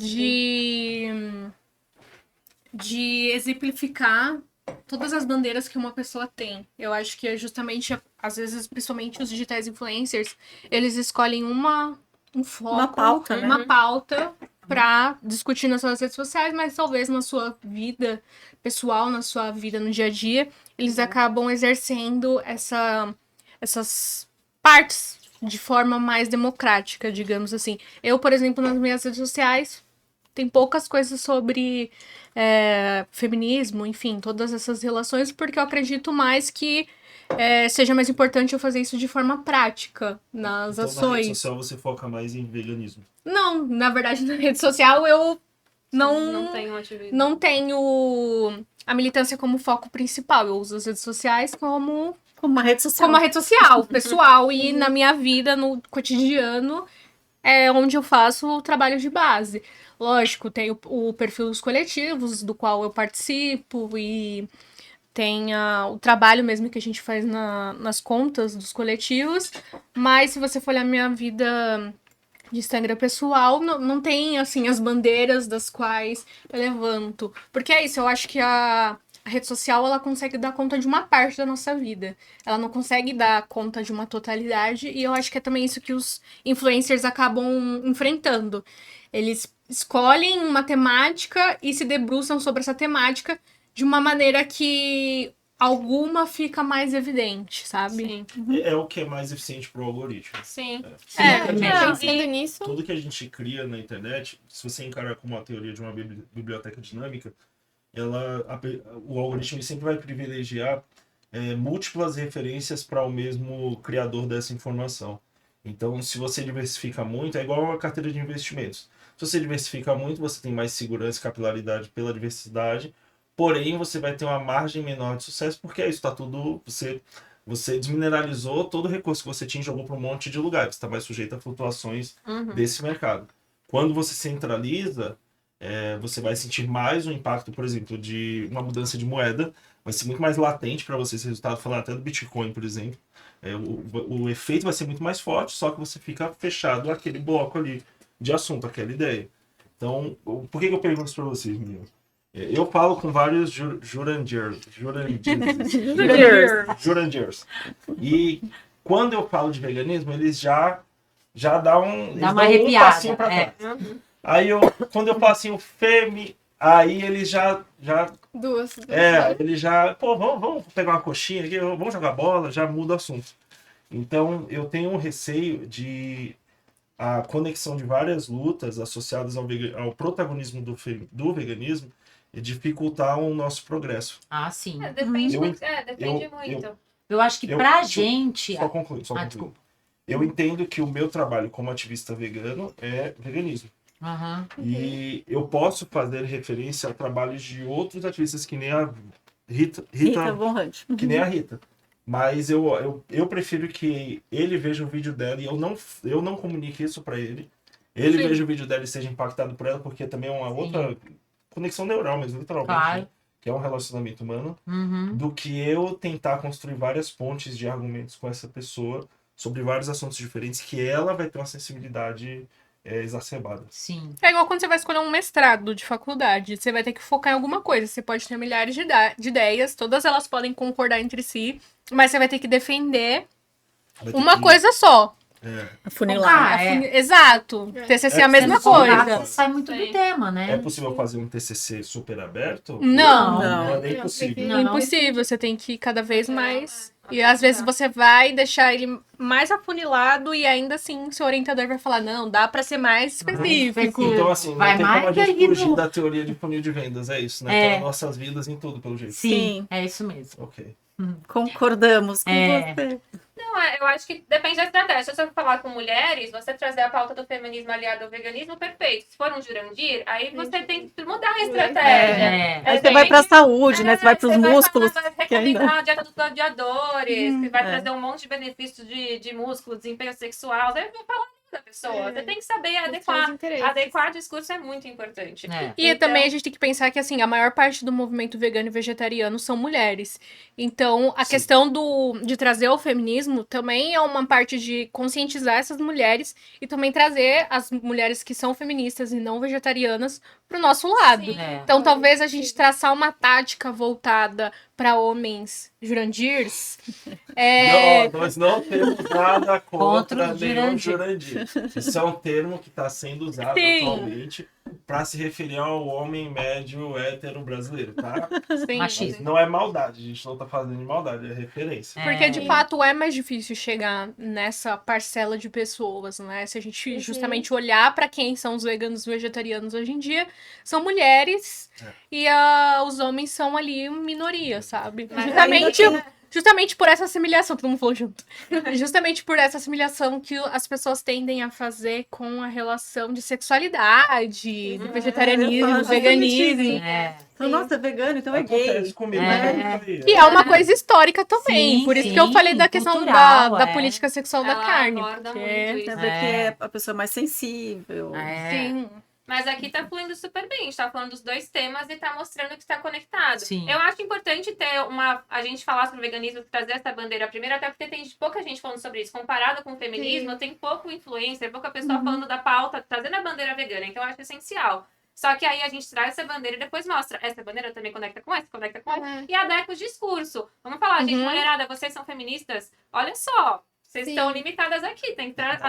de exemplificar todas as bandeiras que uma pessoa tem. Eu acho que é justamente, às vezes, principalmente os digitais influencers, eles escolhem um foco, uma pauta para discutir nas suas redes sociais, mas talvez na sua vida pessoal, na sua vida no dia a dia, eles acabam exercendo essas partes de forma mais democrática, digamos assim. Eu, por exemplo, nas minhas redes sociais, tem poucas coisas sobre feminismo, enfim, todas essas relações, porque eu acredito mais que seja mais importante eu fazer isso de forma prática nas ações.
Na rede social você foca mais em veganismo?
Não, na verdade, na rede social eu
não
tenho a militância como foco principal. Eu uso as redes sociais como
uma rede social.
Como uma rede social, pessoal. E na minha vida, no cotidiano, é onde eu faço o trabalho de base. Lógico, tem o perfil dos coletivos, do qual eu participo, e tem o trabalho mesmo que a gente faz nas contas dos coletivos, mas se você for olhar minha vida de Instagram pessoal, não tem, assim, as bandeiras das quais eu levanto. Porque é isso, eu acho que a rede social, ela consegue dar conta de uma parte da nossa vida. Ela não consegue dar conta de uma totalidade, e eu acho que é também isso que os influencers acabam enfrentando. Eles escolhem uma temática e se debruçam sobre essa temática de uma maneira que alguma fica mais evidente, sabe?
Sim. É o que é mais eficiente pro algoritmo.
Sim.
Pensando nisso.
Tudo que a gente cria na internet, se você encarar como a teoria de uma biblioteca dinâmica, o algoritmo sempre vai privilegiar múltiplas referências para o mesmo criador dessa informação. Então, se você diversifica muito, é igual a carteira de investimentos. Se você diversifica muito, você tem mais segurança e capilaridade pela diversidade, porém você vai ter uma margem menor de sucesso, porque é isso, tá tudo... Você desmineralizou todo o recurso que você tinha e jogou para um monte de lugares. Você está mais sujeito a flutuações desse mercado. Quando você centraliza, você vai sentir mais o impacto, por exemplo, de uma mudança de moeda. Vai ser muito mais latente para você esse resultado, falando até do Bitcoin, por exemplo. O efeito vai ser muito mais forte, só que você fica fechado aquele bloco ali de assunto, aquela ideia. Então, por que eu pergunto isso para vocês, meninos? Eu falo com vários Jurandiers. E quando eu falo de veganismo, eles já dão
Dá uma
um
arrepiada.
passinho pra trás. Aí quando eu falo assim, o Femi, aí eles já
Duas.
ele já, pô, vamos pegar uma coxinha aqui, vamos jogar bola, já muda o assunto. Então, eu tenho um receio de a conexão de várias lutas associadas ao protagonismo do veganismo e dificultar o nosso progresso.
Ah, sim.
Depende muito.
Eu acho que pra gente...
Só concluir.
Desculpa.
Eu entendo que o meu trabalho como ativista vegano é veganismo. E eu posso fazer referência a trabalhos de outros ativistas que nem a Rita
Von Hunt.
Que nem a Rita. Mas eu prefiro que ele veja o vídeo dela e eu não comunique isso para ele. Ele veja o vídeo dela e seja impactado por ela, porque também é uma outra conexão neural mesmo, literalmente.
Claro.
Né? Que é um relacionamento humano. Do que eu tentar construir várias pontes de argumentos com essa pessoa sobre vários assuntos diferentes que ela vai ter uma sensibilidade exacerbada.
Sim.
É igual quando você vai escolher um mestrado de faculdade. Você vai ter que focar em alguma coisa. Você pode ter milhares de ideias, todas elas podem concordar entre si, mas você vai ter que defender uma coisa só.
Afunilar.
Exato. TCC é a mesma coisa.
Sai muito do tema, né?
É possível fazer um TCC super aberto?
Não.
É impossível.
Não, impossível. Você tem que ir cada vez mais. E às vezes você vai deixar ele mais afunilado e ainda assim seu orientador vai falar, não, dá pra ser mais específico.
Então assim, não
Vai
tem como a
mais
gente
que
fugir da teoria de funil de vendas, é isso, né? Então, nossas vidas em tudo, pelo jeito.
Sim, é isso mesmo.
Ok.
Concordamos com você.
Não, eu acho que depende da estratégia. Se você for falar com mulheres, você trazer a pauta do feminismo aliado ao veganismo, perfeito. Se for um Jurandir, aí você tem que mudar a estratégia.
Aí você vai pra saúde, né? Você vai pros músculos.
Vai recomendar a dieta dos gladiadores, que vai trazer um monte de benefícios de músculo, desempenho sexual. Você vai falar da pessoa. Você tem que saber adequar o discurso, é muito importante.
E também a gente tem que pensar que, assim, a maior parte do movimento vegano e vegetariano são mulheres. Então, a questão de trazer o feminismo também é uma parte de conscientizar essas mulheres e também trazer as mulheres que são feministas e não vegetarianas pro nosso lado. Então, talvez a gente traçar uma tática voltada para homens Jurandirs.
Não, nós não temos nada contra nenhum Jurandir. Isso é um termo que está sendo usado atualmente para se referir ao homem médio hétero brasileiro, tá?
Sim.
Mas não é maldade, a gente não tá fazendo de maldade, é referência.
Porque, de fato, é mais difícil chegar nessa parcela de pessoas, né? Se a gente justamente olhar para quem são os veganos e vegetarianos hoje em dia, são mulheres e os homens são ali minoria, sabe? Justamente por essa assimilação, todo mundo falou junto. Justamente por essa assimilação que as pessoas tendem a fazer com a relação de sexualidade, do vegetarianismo, do veganismo.
Nossa, é vegano, então é gay.
Comigo,
E é uma coisa histórica também.
Sim,
por isso que eu falei da questão
cultural,
da política sexual da carne.
Porque
é a pessoa mais sensível.
Sim.
Mas aqui tá fluindo super bem. A gente tá falando dos dois temas e tá mostrando que está conectado.
Sim.
Eu acho importante ter a gente falar sobre o veganismo, trazer essa bandeira primeiro, até porque tem pouca gente falando sobre isso. Comparado com o feminismo, tem pouco influencer, pouca pessoa falando da pauta, trazendo a bandeira vegana. Então eu acho essencial. Só que aí a gente traz essa bandeira e depois mostra. Essa bandeira também conecta com essa, conecta com essa. E adequa o discurso. Vamos falar, gente, mulherada, vocês são feministas? Olha só. Vocês estão limitadas aqui, tem que trazer.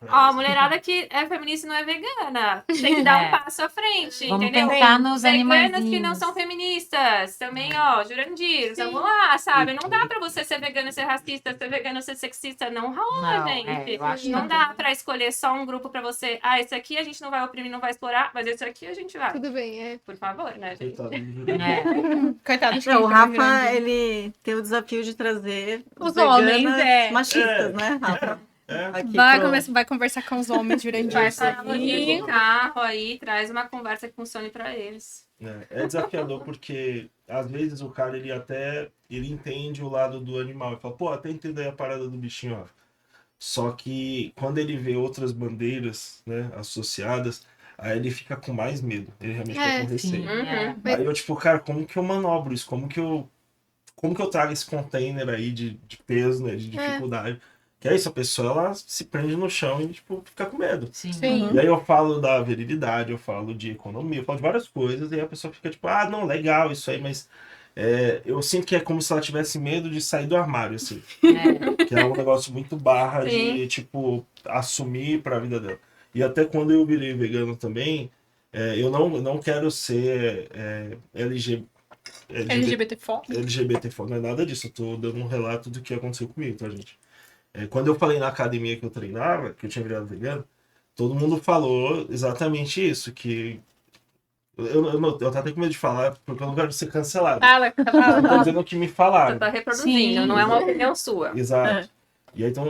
A mulherada que é feminista e não é vegana. Tem que dar um passo à frente,
vamos
entendeu?
pensar nos
Veganas que não são feministas. Também, Jurandir, vamos lá, sabe? Não dá pra você ser vegano e ser racista, ser vegano e ser sexista. Não rola, gente. Não dá pra escolher só um grupo pra você. Esse aqui a gente não vai oprimir, não vai explorar, mas esse aqui a gente vai.
Tudo bem,
Por favor, né, gente?
Coitado.
O Rafa, ele tem o desafio de trazer
os homens,
machistas, né, Rafa? Aqui
Vai conversar com os homens durante
Vai
isso
parar no
aqui.
carro aí, traz uma conversa que funcione pra eles.
É desafiador porque às vezes o cara ele entende o lado do animal e fala, pô, até entendo aí a parada do bichinho, ó. Só que quando ele vê outras bandeiras, né, associadas, aí ele fica com mais medo. Ele realmente fica com receio. Aí eu, tipo, cara, como que eu manobro isso? Como que eu trago esse container aí de peso, né, de dificuldade? Que é isso, a pessoa, ela se prende no chão e, tipo, fica com medo.
Sim.
E aí eu falo da virilidade, eu falo de economia, eu falo de várias coisas, e aí a pessoa fica tipo, ah, não, legal isso aí, mas eu sinto que é como se ela tivesse medo de sair do armário, assim. Que é um negócio muito barra de, tipo, assumir pra vida dela. E até quando eu virei vegano também, eu não quero ser LGBTfóbico, não é nada disso, eu tô dando um relato do que aconteceu comigo, tá, gente? Quando eu falei na academia que eu treinava, que eu tinha virado vegano, todo mundo falou exatamente isso, que eu tava até com medo de falar, porque eu não quero ser cancelado.
Fala.
Eu tô dizendo o que me falaram.
Você tá reproduzindo, não é uma opinião sua.
Exato. E aí, então,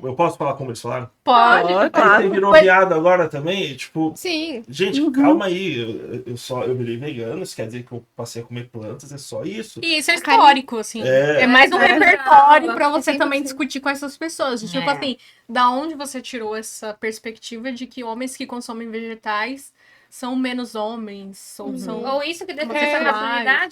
eu posso falar como eles falaram?
Pode.
Aí
claro.
você virou viado agora também, e, tipo...
Sim.
Gente, calma aí, eu virei vegano, isso quer dizer que eu passei a comer plantas, é só isso.
E isso é histórico, assim. É mais um repertório pra você também discutir com essas pessoas. Tipo assim, da onde você tirou essa perspectiva de que homens que consomem vegetais são menos homens, ou são...
Ou isso que define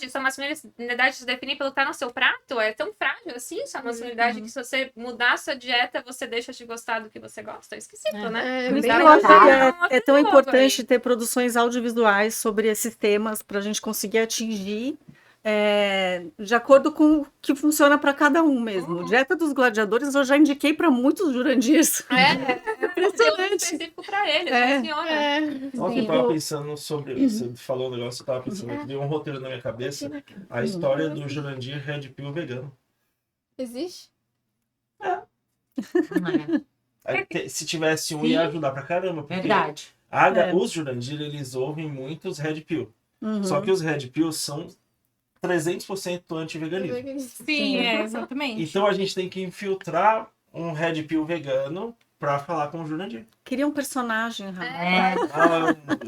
sua masculinidade se define pelo que tá no seu prato, é tão frágil assim, sua masculinidade, que se você mudar a sua dieta, você deixa de gostar do que você gosta. É esquisito, né?
Por isso que eu acho que é tão importante ter produções audiovisuais sobre esses temas para a gente conseguir atingir de acordo com o que funciona para cada um mesmo. Dieta dos Gladiadores eu já indiquei para muitos Jurandirs.
É impressionante. Específico para eles, funciona.
Nossa, eu tava pensando sobre... Você falou um negócio, eu tava pensando que deu um roteiro na minha cabeça. A história do Jurandir Red Pill vegano.
Existe?
Se tivesse um, ia ajudar pra caramba. Porque
Verdade.
Os Jurandir, eles ouvem muitos Red Pill. Só que os Red Pill são 300% anti-veganismo.
Sim, exatamente.
Então a gente tem que infiltrar um Red Pill vegano pra falar com o Jurandir.
Queria um personagem, rapaz.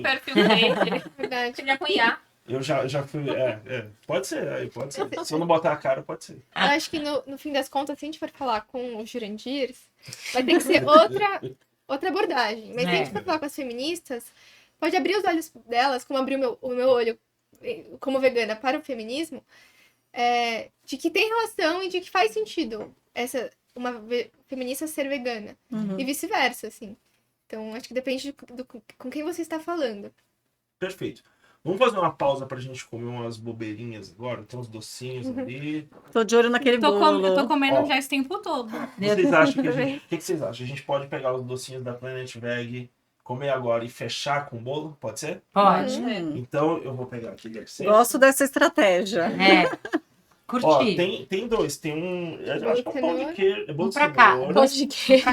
Perfil dele.
Verdade.
Queria com IA.
Eu já fui... pode ser, pode ser. Se eu não botar a cara, pode ser.
Eu acho que no fim das contas, se a gente for falar com os Jurandirs, vai ter que ser outra abordagem. Mas se a gente for falar com as feministas, pode abrir os olhos delas, como abriu o meu olho como vegana para o feminismo, de que tem relação e de que faz sentido uma feminista ser vegana. E vice-versa, assim. Então, acho que depende com quem você está falando.
Perfeito. Vamos fazer uma pausa pra gente comer umas bobeirinhas agora? Tem uns docinhos ali.
Tô de olho naquele bolo.
Eu tô comendo já esse tempo todo.
Vocês acham o que vocês acham? A gente pode pegar os docinhos da Planet Veg, comer agora e fechar com o bolo? Pode ser?
Pode.
Então, eu vou pegar aqui.
Gosto dessa estratégia.
Curti.
Ó, tem dois. Tem um... Eu acho que é um pão de queijo. É bolo de
pra cá.
cenoura.
Pão de queijo.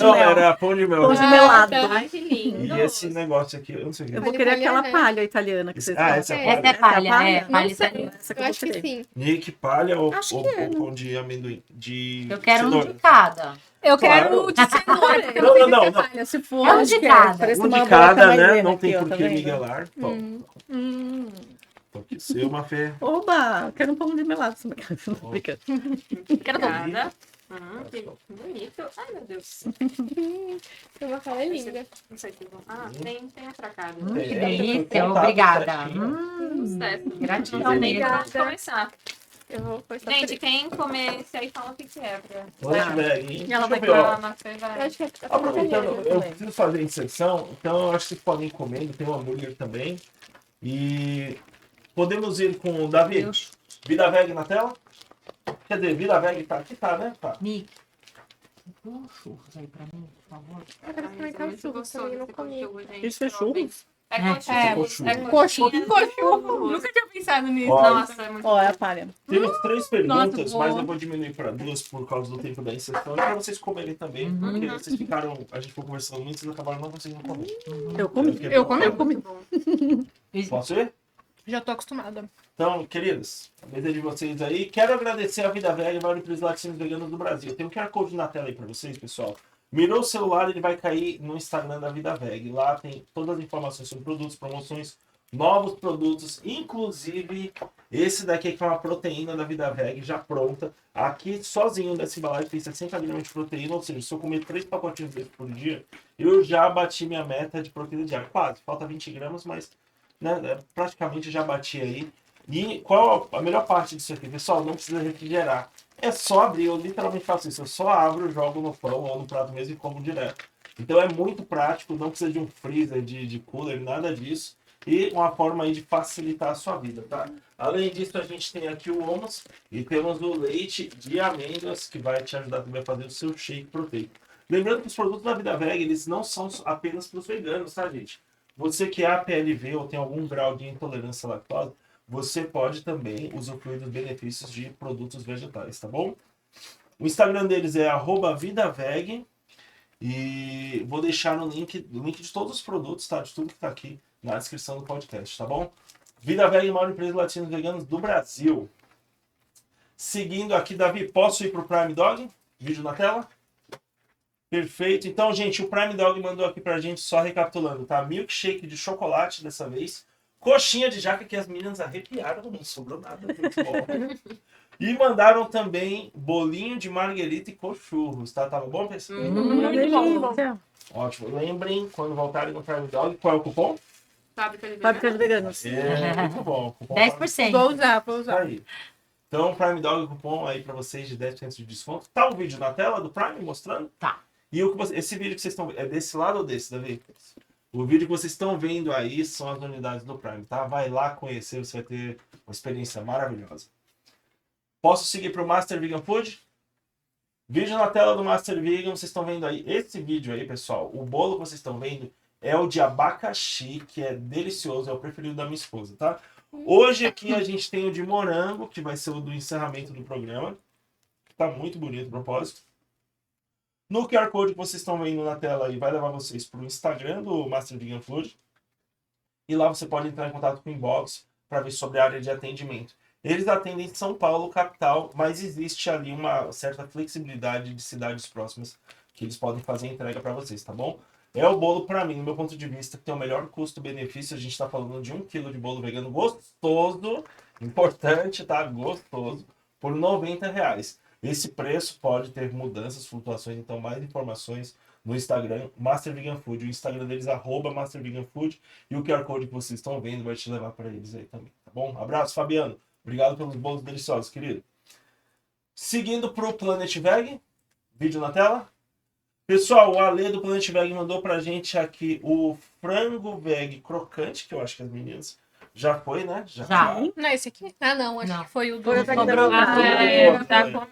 Não, era pão de mel.
Pão de melado.
Ai, que lindo.
E esse negócio aqui, eu não sei o que.
Eu vou querer aquela palha italiana que vocês falam.
Essa é
Essa é palha,
Não sei.
italiana.
Eu acho que sim.
Nick, palha ou
né?
pão de amendoim?
Eu quero um de cada.
Eu
Claro.
quero de cenoura.
Não.
Se for.
É um de cada.
Parece
Um
uma
de
boca
cada, né?
maisena
Não
aqui,
tem
ó,
por
tá
que
vendo?
miguelar. Então, que ser uma fé.
Oba, eu quero um pão de melado. Brincando.
Quero todo.
Obrigada. Que bonito. Ai, meu Deus.
Tem uma fala linda.
Não sei se vão... tem atracado.
Que delícia, obrigada.
Gratidão mesmo. Vamos começar.
Eu vou cortar.
Gente, quem comer esse aí fala o que é.
Planet Veg.
E ela vai
Deixa eu ver, ó.
Eu acho que é
Aproveitando, eu preciso fazer a inserção, então eu acho que vocês podem ir comendo, tem um hambúrguer também. E podemos ir com o Davi. Vida Veg na tela? Quer dizer, Vida Veg tá aqui, tá, né? Tá.
Nick, põe churros aí pra mim, por favor.
Eu quero experimentar o churros também, não comi.
Isso é churros?
Coxinha. Nunca tinha pensado nisso.
Ó,
Nossa, é muito
Ó, é a palha.
Temos 3 perguntas,
Nossa,
mas
boa.
eu vou diminuir para 2 por causa do tempo da inserção. E para vocês comerem também, porque vocês ficaram, a gente ficou conversando muito e vocês acabaram não conseguindo comer.
Eu comi.
Eu comi.
Posso ir?
Já tô acostumada.
Então, queridos, a vez é de vocês aí. Quero agradecer a Vida Vega e a maior empresa de laticínios veganos do Brasil. Tem um QR Code na tela aí para vocês, pessoal. Mirou o celular, ele vai cair no Instagram da Vida Veg. Lá tem todas as informações sobre produtos, promoções, novos produtos, inclusive esse daqui que é uma proteína da Vida Veg já pronta. Aqui, sozinho nessa embalagem, tem 60 gramas de proteína, ou seja, se eu comer 3 pacotinhos desses por dia, eu já bati minha meta de proteína diária. Quase, falta 20 gramas, mas né, praticamente já bati aí. E qual a melhor parte disso aqui, pessoal? Não precisa refrigerar. É só abrir, eu literalmente faço isso. Eu só abro, jogo no pão ou no prato mesmo e como direto. Então é muito prático, não precisa de um freezer, de cooler, nada disso. E uma forma aí de facilitar a sua vida, tá? Além disso, a gente tem aqui o Omos e temos o leite de amêndoas, que vai te ajudar também a fazer o seu shake proteico. Lembrando que os produtos da Vida Veg, eles não são apenas para os veganos, tá, gente? Você que é APLV ou tem algum grau de intolerância à lactose, você pode também usufruir dos benefícios de produtos vegetais, tá bom? O Instagram deles é @vidaveg e vou deixar o link de todos os produtos, tá? De tudo que tá aqui na descrição do podcast, tá bom? Vida Veg, a maior empresa de laticínios veganos do Brasil. Seguindo aqui, Davi, posso ir pro Prime Dog? Vídeo na tela? Perfeito. Então, gente, o Prime Dog mandou aqui pra gente, só recapitulando, tá? Milkshake de chocolate dessa vez. Coxinha de jaca que as meninas arrepiaram, não sobrou nada. Muito bom. E mandaram também bolinho de marguerita e cochurros, tá? Tava bom, pessoal?
Muito bom.
Ótimo. Lembrem, quando voltarem no Prime Dog, qual é o cupom?
Fábrica de veganos.
É, muito bom. Cupom
10%.
Vou usar.
aí. Então, Prime Dog, cupom aí pra vocês de 10% de desconto. Tá o vídeo na tela do Prime mostrando?
Tá.
E esse vídeo que vocês estão vendo, é desse lado ou desse, Davi? O vídeo que vocês estão vendo aí são as unidades do Prime, tá? Vai lá conhecer, você vai ter uma experiência maravilhosa. Posso seguir para o Master Vegan Food? Vídeo na tela do Master Vegan, vocês estão vendo aí. Esse vídeo aí, pessoal, o bolo que vocês estão vendo é o de abacaxi, que é delicioso, é o preferido da minha esposa, tá? Hoje aqui a gente tem o de morango, que vai ser o do encerramento do programa. Que tá muito bonito, a propósito. No QR Code que vocês estão vendo na tela aí, vai levar vocês para o Instagram do Master Vegan Food. E lá você pode entrar em contato com o inbox para ver sobre a área de atendimento. Eles atendem em São Paulo, capital, mas existe ali uma certa flexibilidade de cidades próximas que eles podem fazer a entrega para vocês, tá bom? É o bolo, para mim, no meu ponto de vista, que tem o melhor custo-benefício. A gente está falando de 1 kg de bolo vegano gostoso, importante, tá? Gostoso, por R$90. Esse preço pode ter mudanças, flutuações, então mais informações no Instagram, Master Vegan Food. O Instagram deles é @Master Vegan Food e o QR Code que vocês estão vendo vai te levar para eles aí também, tá bom? Abraço, Fabiano. Obrigado pelos bolos deliciosos, querido. Seguindo pro Planet Veg, vídeo na tela. Pessoal, o Ale do Planet Veg mandou pra gente aqui o frango veg crocante, que eu acho que as meninas já foi, né? Já.
Não, esse aqui? Ah, não, acho que foi o do...
Sobrou.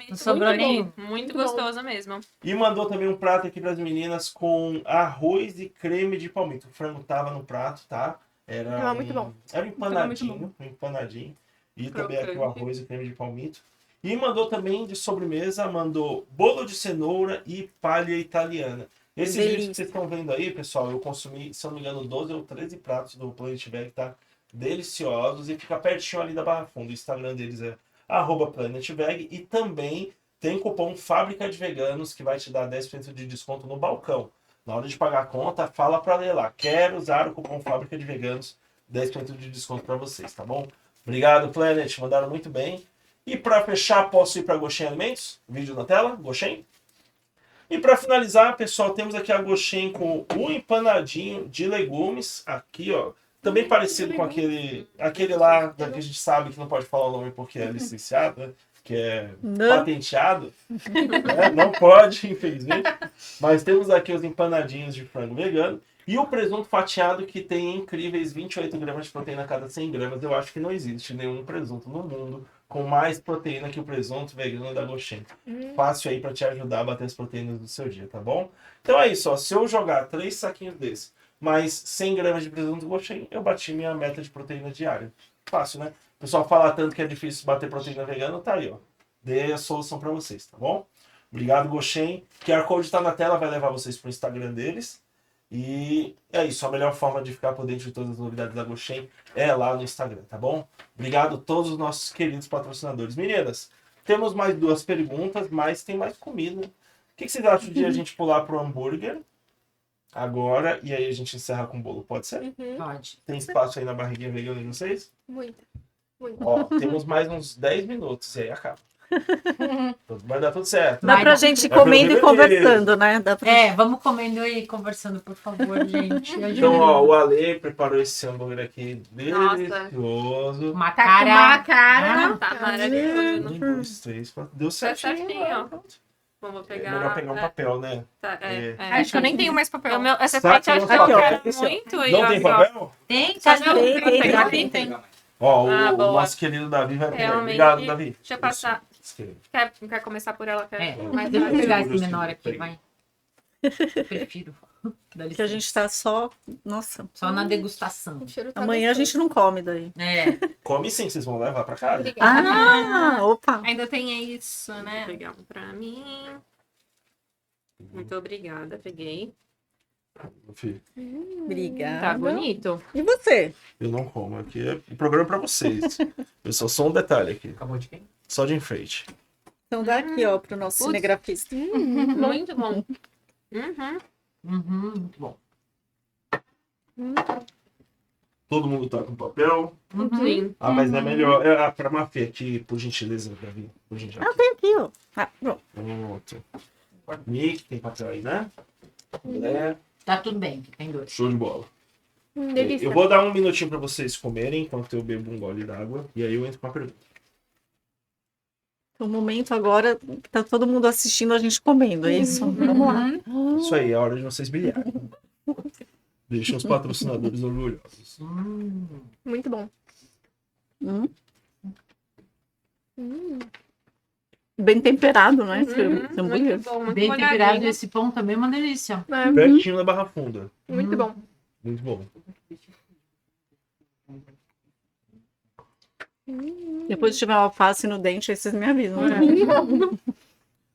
Não
sobrou nenhum.
Muito gostoso mesmo.
E mandou também um prato aqui para as meninas com arroz e creme de palmito. O frango tava no prato, tá? Era
muito bom.
Era empanadinho, empanadinho. E também aqui o arroz e creme de palmito. E mandou também de sobremesa, mandou bolo de cenoura e palha italiana. Esses vídeos que vocês estão vendo aí, pessoal, eu consumi, se eu não me engano, 12 ou 13 pratos do Planet Veg, tá? Deliciosos e fica pertinho ali da Barra Funda. O Instagram deles é @PlanetVeg e também tem cupom Fábrica de Veganos que vai te dar 10% de desconto no balcão. Na hora de pagar a conta, fala para ler lá. Quero usar o cupom Fábrica de Veganos, 10% de desconto para vocês, tá bom? Obrigado, Planet, mandaram muito bem. E para fechar, posso ir para Goshen Alimentos? Vídeo na tela, Goshen. E para finalizar, pessoal, temos aqui a Goshen com um empanadinho de legumes, aqui, ó. Também parecido com aquele lá que a gente sabe que não pode falar o nome porque é licenciado, né? Que é patenteado. Né? Não pode, infelizmente. Mas temos aqui os empanadinhos de frango vegano. E o presunto fatiado que tem incríveis 28 gramas de proteína a cada 100 gramas. Eu acho que não existe nenhum presunto no mundo com mais proteína que o presunto vegano da Goshen. Fácil aí para te ajudar a bater as proteínas do seu dia, tá bom? Então é isso, ó. Se eu jogar 3 saquinhos desses, mais 100 gramas de presunto Goshen, eu bati minha meta de proteína diária. Fácil, né? O pessoal fala tanto que é difícil bater proteína vegana, tá aí, ó. Dei a solução para vocês, tá bom? Obrigado, Goshen. QR Code tá na tela, vai levar vocês pro Instagram deles. E é isso, a melhor forma de ficar por dentro de todas as novidades da Goshen é lá no Instagram, tá bom? Obrigado a todos os nossos queridos patrocinadores. Meninas, temos mais 2 perguntas, mas tem mais comida. O que vocês acham de a gente pular pro hambúrguer agora e aí a gente encerra com o bolo? Pode ser?
Pode.
Tem espaço aí na barriguinha vegana de vocês?
Muito.
Ó, temos mais uns 10 minutos e aí acaba. Vai dar tudo certo.
Dá pra gente ir comendo e conversando, né? Dá pra...
Vamos comendo e conversando, por favor, gente.
Então, ó, o Ale preparou esse hambúrguer aqui delicioso.
Uma
Tá com uma cara.
Tá maravilhoso.
1, 2, 3, 4. Deu certinho.
certinho, ó. Vamos
É
pegar.
melhor pegar um papel, né?
Tá,
Acho que eu nem tenho mais papel.
O meu, essa
Sabe
parte eu acho
que
que eu
não
quero
tem?
muito.
Não tem papel?
Tem,
Tá,
tá
Tem.
Ó,
Ah,
o
boa.
nosso querido Davi vai pegar.
Realmente.
Obrigado, Davi.
Deixa eu passar. Quer começar por ela?
Mas eu vou pegar esse menor aqui, vai. Prefiro. Dá
Que a
licença.
gente tá só... Nossa,
Só na degustação.
O cheiro tá
amanhã a
gostoso.
gente não come daí.
Come sim, vocês vão levar pra casa.
Ah, opa.
Ainda tem isso,
Vou
né?
pegar um pra mim. Muito obrigada, peguei.
Filho,
Obrigada.
Tá bonito.
E você?
eu não como. Aqui é o programa pra vocês. Eu só um detalhe aqui.
Acabou de quem?
Só de enfeite.
Então dá aqui, ó, pro nosso cinegrafista.
Muito bom.
Muito bom.
Todo mundo tá com papel.
Sim.
Ah, mas é melhor. Pra Mafê aqui, por gentileza, Davi. Por gentileza.
Tem aqui, ó. Ah, pronto.
Pronto. Nick, tem papel aí, né? É,
Tá tudo bem, que tem 2.
show de bola.
Delícia.
Eu vou dar um minutinho pra vocês comerem enquanto eu bebo um gole d'água. E aí eu entro com a pergunta.
O momento agora, tá todo mundo assistindo a gente comendo, é isso? Vamos lá.
Isso aí, é hora de vocês brilharem. Deixem os patrocinadores orgulhosos.
Muito bom.
Bem temperado, né? Esse hambúrguer.
Muito bom, muito
Bem
molhadinho.
temperado, esse pão também é uma delícia.
Pertinho da Barra Funda.
Muito bom.
Muito bom.
Depois de tiver uma alface no dente, aí vocês me avisam. Né?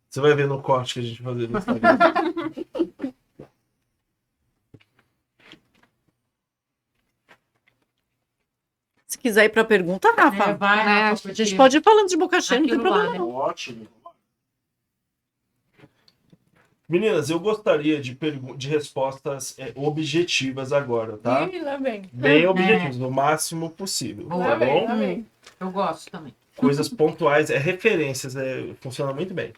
Você vai ver no corte que a gente vai fazer no Instagram.
Se quiser ir pra pergunta, Rafa.
Vai, Rafa,
A gente pode ir falando de boca cheia, não tem
Aquilo lá,
problema
né?
não.
Ótimo. Meninas, eu gostaria de respostas objetivas agora, tá?
Ih, lá vem.
Bem objetivas, o máximo possível, tá
Lá vem,
bom?
lá vem.
Eu gosto também.
Coisas pontuais, referências, funciona muito bem.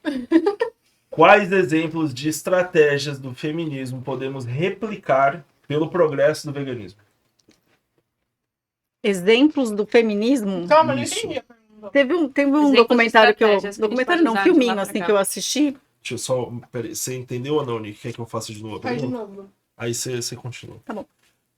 Quais exemplos de estratégias do feminismo podemos replicar pelo progresso do veganismo?
Exemplos do feminismo.
Calma, não
Isso.
entendi.
Teve um
Exemplos de
documentário que eu.
estratégias que a gente
Documentário
pode
não,
usar de
filminho
lá pra
assim
cá.
que eu assisti.
Deixa eu só. Peraí, você entendeu ou não, Nick? Quer que eu faça de novo? a
Faz de
pergunta?
novo.
Aí você continua.
Tá bom.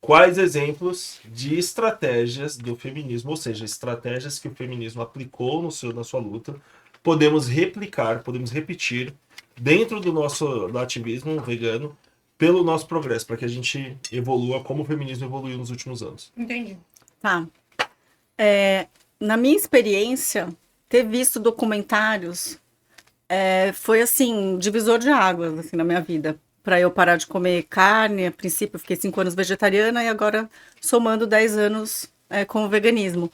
Quais exemplos de estratégias do feminismo, ou seja, estratégias que o feminismo aplicou na sua luta, podemos replicar, podemos repetir dentro do ativismo vegano pelo nosso progresso, para que a gente evolua como o feminismo evoluiu nos últimos anos?
Entendi.
Tá. Na minha experiência, ter visto documentários foi assim, divisor de águas assim, na minha vida. Para eu parar de comer carne, a princípio eu fiquei 5 anos vegetariana e agora somando 10 anos com o veganismo.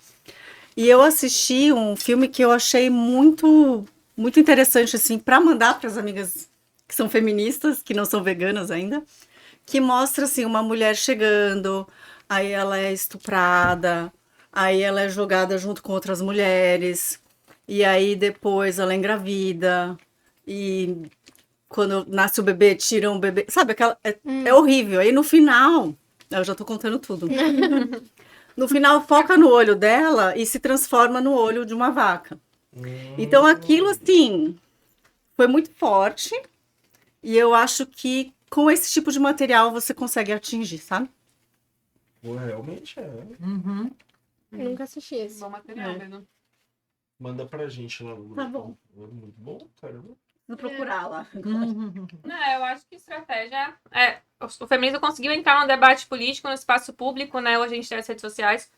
E eu assisti um filme que eu achei muito, muito interessante assim, para mandar para as amigas que são feministas, que não são veganas ainda, que mostra assim, uma mulher chegando, aí ela é estuprada, aí ela é jogada junto com outras mulheres, e aí depois ela é engravida, e quando nasce o bebê, tiram o bebê. Sabe, aquela. É horrível. Aí no final, eu já tô contando tudo. No final, foca no olho dela e se transforma no olho de uma vaca. Então aquilo, assim, foi muito forte. E eu acho que com esse tipo de material você consegue atingir, sabe?
Pô, realmente é.
Eu nunca assisti esse.
Bom material mesmo.
Manda pra gente lá no grupo.
Tá bom.
Muito bom, caramba.
Vou procurar lá.
Não, eu acho que estratégia o feminismo conseguiu entrar no debate político, no espaço público, né? Hoje a gente tem as redes sociais.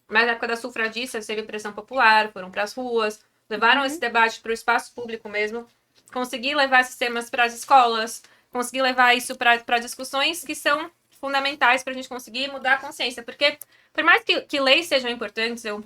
Mas na época das sufragistas teve pressão popular, foram para as ruas, levaram esse debate para o espaço público mesmo. Conseguir levar esses temas para as escolas, conseguir levar isso para discussões que são fundamentais para a gente conseguir mudar a consciência. Porque, por mais que leis sejam importantes, eu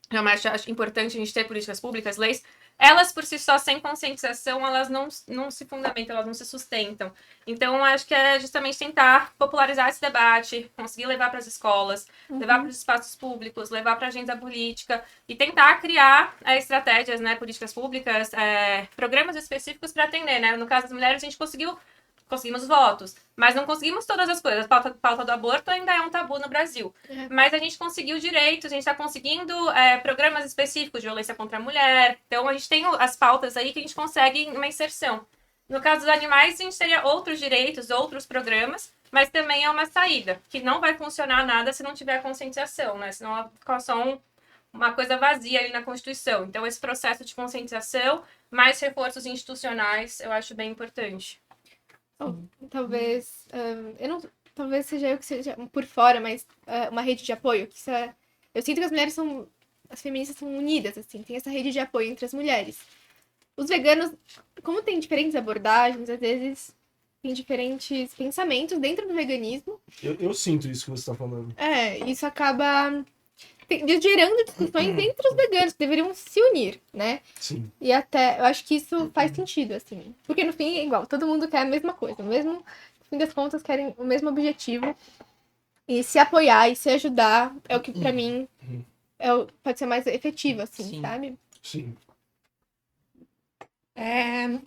realmente acho importante a gente ter políticas públicas, leis, elas por si só, sem conscientização, elas não se fundamentam, elas não se sustentam. Então, acho que é justamente tentar popularizar esse debate, conseguir levar para as escolas, levar para os espaços públicos, levar para a agenda política e tentar criar estratégias, né, políticas públicas, programas específicos para atender, né? No caso das mulheres, a gente conseguimos votos, mas não conseguimos todas as coisas. A pauta do aborto ainda é um tabu no Brasil. Mas a gente conseguiu direitos, a gente está conseguindo programas específicos de violência contra a mulher. Então, a gente tem as pautas aí que a gente consegue uma inserção. No caso dos animais, a gente teria outros direitos, outros programas, mas também é uma saída, que não vai funcionar nada se não tiver conscientização, né? Senão vai ficar só uma coisa vazia ali na Constituição. Então, esse processo de conscientização, mais reforços institucionais, eu acho bem importante.
Talvez, talvez seja eu que seja por fora, mas uma rede de apoio. Que eu sinto que as feministas são unidas, assim, tem essa rede de apoio entre as mulheres. Os veganos, como tem diferentes abordagens, às vezes tem diferentes pensamentos dentro do veganismo.
Eu sinto isso que você está falando.
Isso acaba gerando discussões entre os veganos, que deveriam se unir, né?
Sim.
E até, eu acho que isso faz sentido, assim. Porque no fim é igual, todo mundo quer a mesma coisa. No fim das contas, querem o mesmo objetivo. E se apoiar e se ajudar é o que, pra mim, pode ser mais efetivo, assim, sabe?
Sim.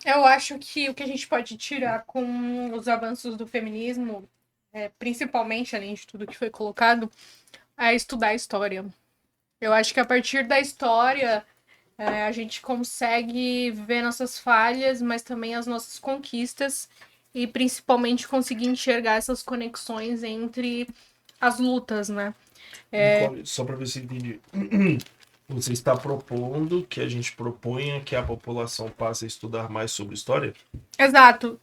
Eu acho que o que a gente pode tirar com os avanços do feminismo, principalmente, além de tudo que foi colocado, é estudar a história. Eu acho que a partir da história a gente consegue ver nossas falhas, mas também as nossas conquistas e principalmente conseguir enxergar essas conexões entre as lutas, né?
Nicole, só para ver se eu entendi. Você está propondo que a gente proponha que a população passe a estudar mais sobre história?
Exato.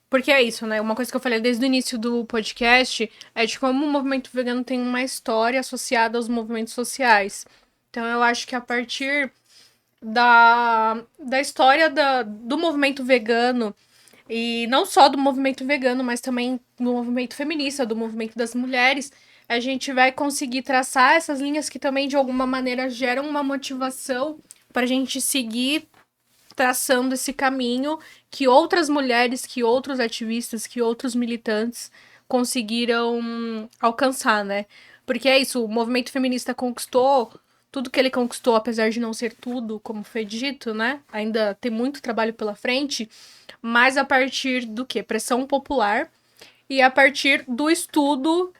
Porque é isso, né? Uma coisa que eu falei desde o início do podcast é de como o movimento vegano tem uma história associada aos movimentos sociais. Então, eu acho que a partir da história do movimento vegano, e não só do movimento vegano, mas também do movimento feminista, do movimento das mulheres, a gente vai conseguir traçar essas linhas que também, de alguma maneira, geram uma motivação para a gente seguir traçando esse caminho que outras mulheres, que outros ativistas, que outros militantes conseguiram alcançar, né? Porque é isso, o movimento feminista conquistou tudo que ele conquistou, apesar de não ser tudo, como foi dito, né? Ainda tem muito trabalho pela frente, mas a partir do quê? Pressão popular e a partir do estudo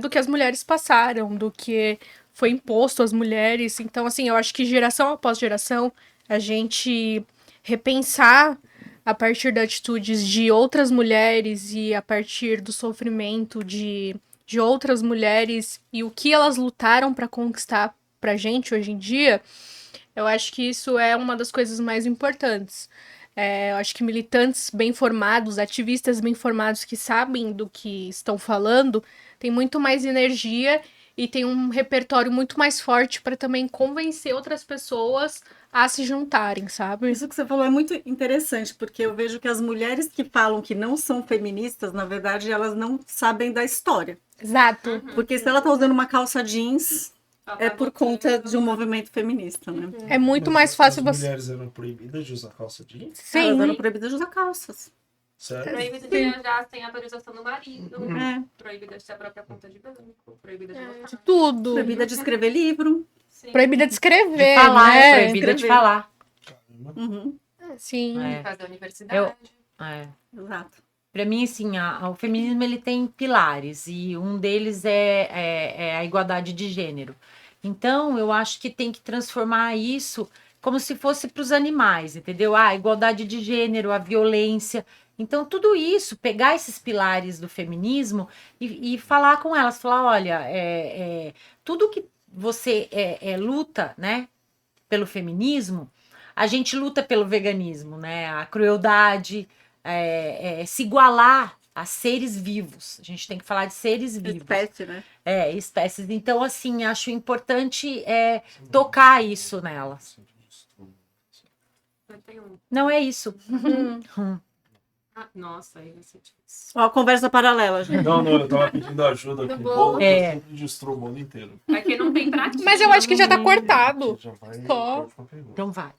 do que as mulheres passaram, do que foi imposto às mulheres. Então, assim, eu acho que geração após geração, a gente repensar a partir das atitudes de outras mulheres e a partir do sofrimento de outras mulheres e o que elas lutaram para conquistar pra gente hoje em dia, eu acho que isso é uma das coisas mais importantes. Eu acho que militantes bem formados, ativistas bem formados que sabem do que estão falando, têm muito mais energia e tem um repertório muito mais forte para também convencer outras pessoas a se juntarem, sabe?
Isso que você falou é muito interessante, porque eu vejo que as mulheres que falam que não são feministas, na verdade, elas não sabem da história.
Exato.
Porque se ela tá usando uma calça jeans, é por conta de um movimento feminista, né?
É muito mais fácil
as
você...
mulheres eram proibidas de usar calça jeans?
Sim.
Elas eram proibidas de usar calças.
Sério?
Proibido de viajar sem autorização do marido, proibida de ter a própria conta de banco, proibida de votar.
Tudo.
Proibida de escrever livro.
Sim.
Proibida de escrever,
De falar,
né?
proibida de falar.
Uhum.
Sim.
Fazer universidade.
Exato.
Para mim, assim, o feminismo ele tem pilares e um deles é a igualdade de gênero. Então, eu acho que tem que transformar isso como se fosse para os animais, entendeu? A igualdade de gênero, a violência. Então, tudo isso, pegar esses pilares do feminismo e falar com elas, falar, olha, tudo que você luta, né, pelo feminismo, a gente luta pelo veganismo, né? A crueldade, se igualar a seres vivos. A gente tem que falar de seres vivos.
Espécie, né?
Espécies. Então, assim, acho importante tocar isso nelas.
Eu tenho um.
Não é isso.
Nossa, aí vai ser difícil.
Ó, a conversa paralela, gente.
Não, eu tava pedindo ajuda com o bolo, que eu sempre destruo o bolo inteiro.
É que não tem pratinho.
Mas eu acho que já tá cortado.
Já vai,
Só.
Então vai.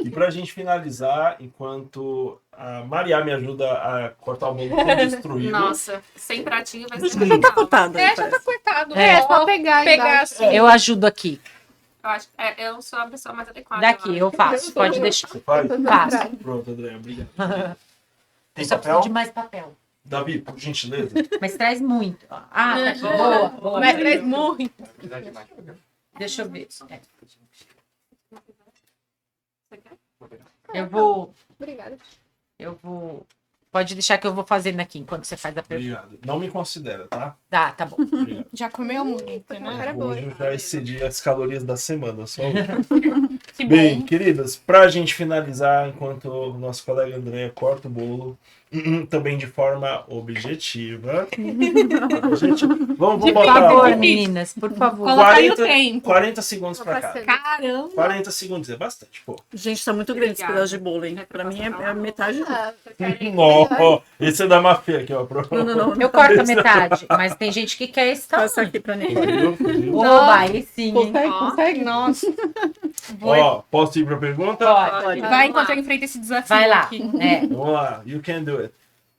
E pra gente finalizar, enquanto a Maria me ajuda a cortar o bolo todo destruído.
Nossa, sem pratinho vai ser
Acho que já tá cortado.
É, já tá cortado.
É.
É só pegar
assim.
Eu ajudo aqui.
Eu sou a pessoa mais adequada.
Daqui, eu faço. Pode deixar.
Você faz?
Faço.
Pronto, André, obrigado. Tem
Só preciso
papel?
de mais papel.
Davi, por gentileza.
Mas traz muito. Ah, tá aqui. Boa, boa.
Mas traz muito.
Precisar de mais papel.
Deixa eu ver.
Você quer?
Eu vou.
Obrigada.
Pode deixar que eu vou fazendo aqui enquanto você faz a pergunta.
Obrigado. Não me considera, tá?
Tá bom.
Obrigado.
Já comeu muito, né?
Era boa.
Hoje eu já excedi as calorias da semana. Só hoje.
Que
Bem,
bom.
queridas, pra gente finalizar, enquanto o nosso colega André corta o bolo, também de forma objetiva. Vamos
Por
botar
favor, meninas, por favor.
Coloca aí o tempo.
40 segundos pra cá.
Caramba.
40 segundos é bastante, pô.
Gente, tá muito grande esse
Obrigada.
pedaço de bolo, hein? Pra mim é metade.
Ó, esse é da Mafê aqui, ó.
Não.
Eu corto a metade, mas tem gente que quer esse
Passa
tamanho.
aqui pra mim.
Oba, aí sim, hein?
Consegue?
Nossa.
Ó, posso ir pra pergunta?
Pode.
Vai enquanto eu enfrento esse desafio
Vai lá.
aqui.
É.
Vamos lá, you can do it.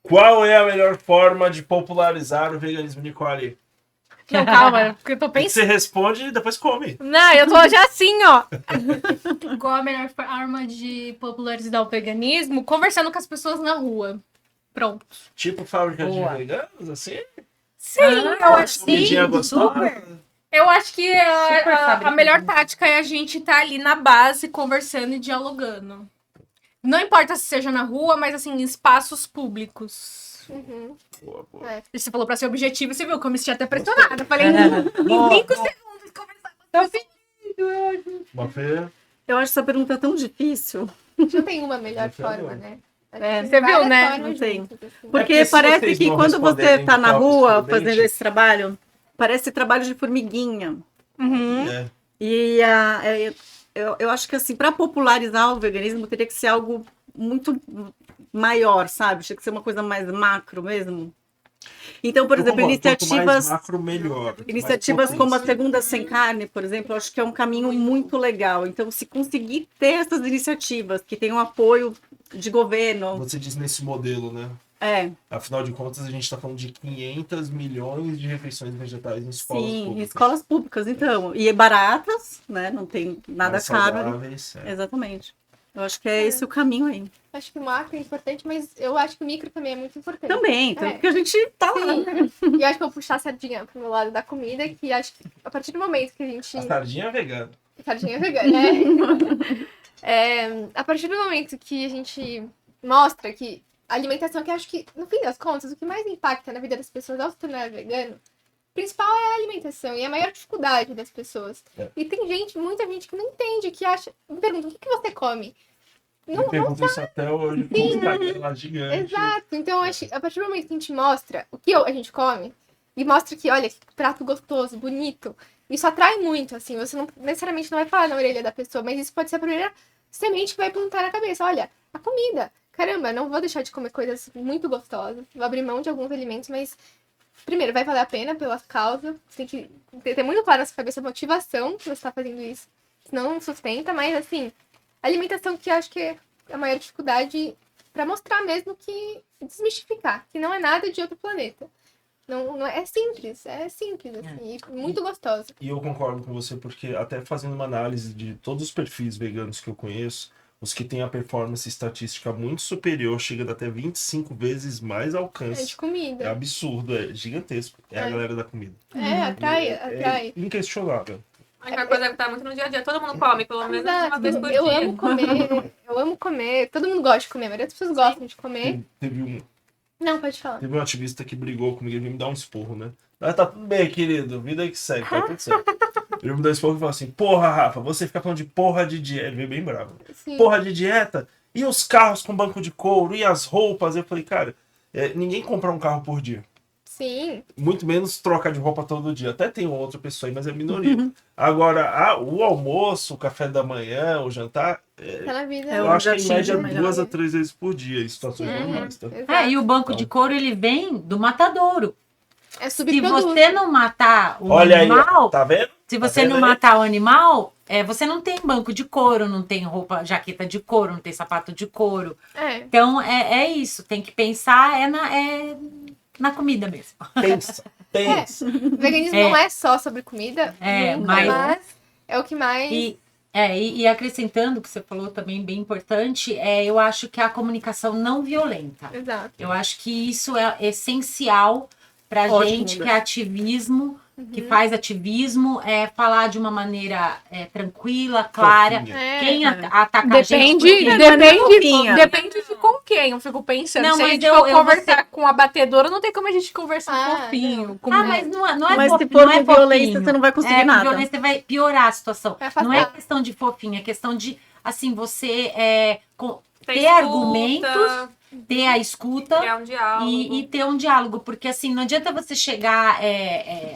Qual é a melhor forma de popularizar o veganismo, Nicole?
Não, calma, porque eu tô pensando.
Você responde e depois come.
Não, eu tô já assim, ó. Qual a melhor forma de popularizar o veganismo? Conversando com as pessoas na rua. Pronto.
Tipo fábrica
Boa.
de veganos, assim?
Sim, eu acho que
Comidinha gostosa.
super.
Eu acho que
Super
a
fabricante.
melhor tática é a gente estar ali na base, conversando e dialogando. Não importa se seja na rua, mas assim, em espaços públicos.
Uhum.
Boa, boa.
E você falou pra ser objetivo, você viu que eu me senti até pressionada. Eu falei,
Boa.
em 5 segundos conversar.
Mafê?
Eu acho essa pergunta tão difícil.
Não tem uma melhor
Você é
forma,
bom.
né?
É,
você viu, né?
Várias
Não tem.
formas juntas, assim.
Porque
É que se
parece
vocês
que
não
quando você
responderem
tá na
de
rua
tópicos
fazendo
prudentes-
esse trabalho, parece trabalho de formiguinha.
Uhum.
É.
E eu acho que, assim, para popularizar o veganismo, teria que ser algo muito maior, sabe? Tinha que ser uma coisa mais macro mesmo. Então, por
Eu
exemplo,
concordo, quanto mais
iniciativas,
macro, melhor.
iniciativas
Mais
como a
potência.
Segunda Sem Carne, por exemplo, eu acho que é um caminho muito legal. Então, se conseguir ter essas iniciativas que tenham apoio de governo,
Você diz nesse modelo, né? Afinal de contas, a gente está falando de 500 milhões de refeições vegetais em escolas
sim, em
públicas.
escolas públicas, então. E baratas, né? Não tem nada
Mais
caro.
saudáveis, é.
Exatamente. Eu acho que é esse o caminho aí.
Acho que o macro é importante, mas eu acho que o micro também é muito importante.
Também, tanto
É.
que a gente tá lá.
Sim. E eu acho que eu vou puxar a sardinha pro meu lado da comida, que acho que a partir do momento que a gente.
A sardinha é vegana.
Sardinha vegana, né? A partir do momento que a gente mostra que a alimentação, que eu acho que, no fim das contas, o que mais impacta na vida das pessoas ao se tornar vegano, o principal é a alimentação e a maior dificuldade das pessoas.
É.
E tem gente, muita gente que não entende, que acha. Me pergunta, o que você come?
Me pergunto isso até hoje com um Instagram lá gigante.
Exato. Então, acho que a partir do momento que a gente mostra o que a gente come, e mostra que, olha, que prato gostoso, bonito, isso atrai muito, assim. Você não necessariamente não vai falar na orelha da pessoa, mas isso pode ser a primeira semente que vai plantar na cabeça. Olha, a comida. Caramba, não vou deixar de comer coisas muito gostosas. Vou abrir mão de alguns alimentos, mas primeiro, vai valer a pena pela causa. Você tem que ter muito claro na sua cabeça a motivação que você está fazendo isso. Senão não sustenta, mas assim, alimentação que eu acho que é a maior dificuldade para mostrar mesmo que desmistificar, que não é nada de outro planeta. Não é simples, assim, e muito gostosa.
E eu concordo com você, porque até fazendo uma análise de todos os perfis veganos que eu conheço, os que têm a performance estatística muito superior, chega até 25 vezes mais
É
alcance.
de
É
comida.
absurdo, é gigantesco. É a galera da comida.
Atrai.
É inquestionável.
A única coisa que tá muito no dia a dia, todo mundo come, pelo menos uma
Exato.
vez por
Eu
dia.
amo comer. Todo mundo gosta de comer, a maioria das pessoas gostam de comer. Não, pode falar.
Teve um ativista que brigou comigo, ele veio me dar um esporro, né? Ah, tá tudo bem, querido, vida que segue, tá tudo certo. Ele me deu um esporro e falou assim, porra, Rafa, você fica falando de porra de dieta. Ele veio bem bravo.
Sim.
Porra de dieta? E os carros com banco de couro? E as roupas? Eu falei, cara, ninguém compra um carro por dia.
Sim.
Muito menos troca de roupa todo dia. Até tem uma outra pessoa aí, mas é minoria. Agora, o almoço, o café da manhã, o jantar,
Tá na vida.
É
eu
o
acho que em
gatinho,
média 2 a 3 vezes por dia, em situações normais, tá?
Exato.
E o banco de couro, ele vem do matadouro.
É
Se
subproduto.
você não matar o
Olha aí,
animal,
ó, tá vendo?
se
Tá
você
vendo
não
aí?
matar o animal, você não tem banco de couro, não tem roupa, jaqueta de couro, não tem sapato de couro.
É.
Então, é isso. Tem que pensar na comida mesmo.
Pensa.
O veganismo não é só sobre comida, nunca, mas é o que mais...
E acrescentando o que você falou também, bem importante, eu acho que a comunicação não violenta.
Exato.
Eu acho que isso é essencial pra gente que é ativismo, que faz ativismo, falar de uma maneira tranquila, clara. Quem ataca a gente...
Depende de com quem. Eu fico pensando.
Não,
se a
mas
gente
eu
for
vou
conversar com a batedora, não tem como a gente conversar fofinho.
Mas não é
Mas se
fofinho,
for
não é
com violência,
fofinho.
você não vai conseguir
Com
nada.
violência vai piorar a situação.
Vai afastar.
Não é questão de fofinho, é questão de, assim, você ter
escuta,
argumentos, ter a escuta
criar um diálogo.
e ter um diálogo. Porque, assim, não adianta você chegar,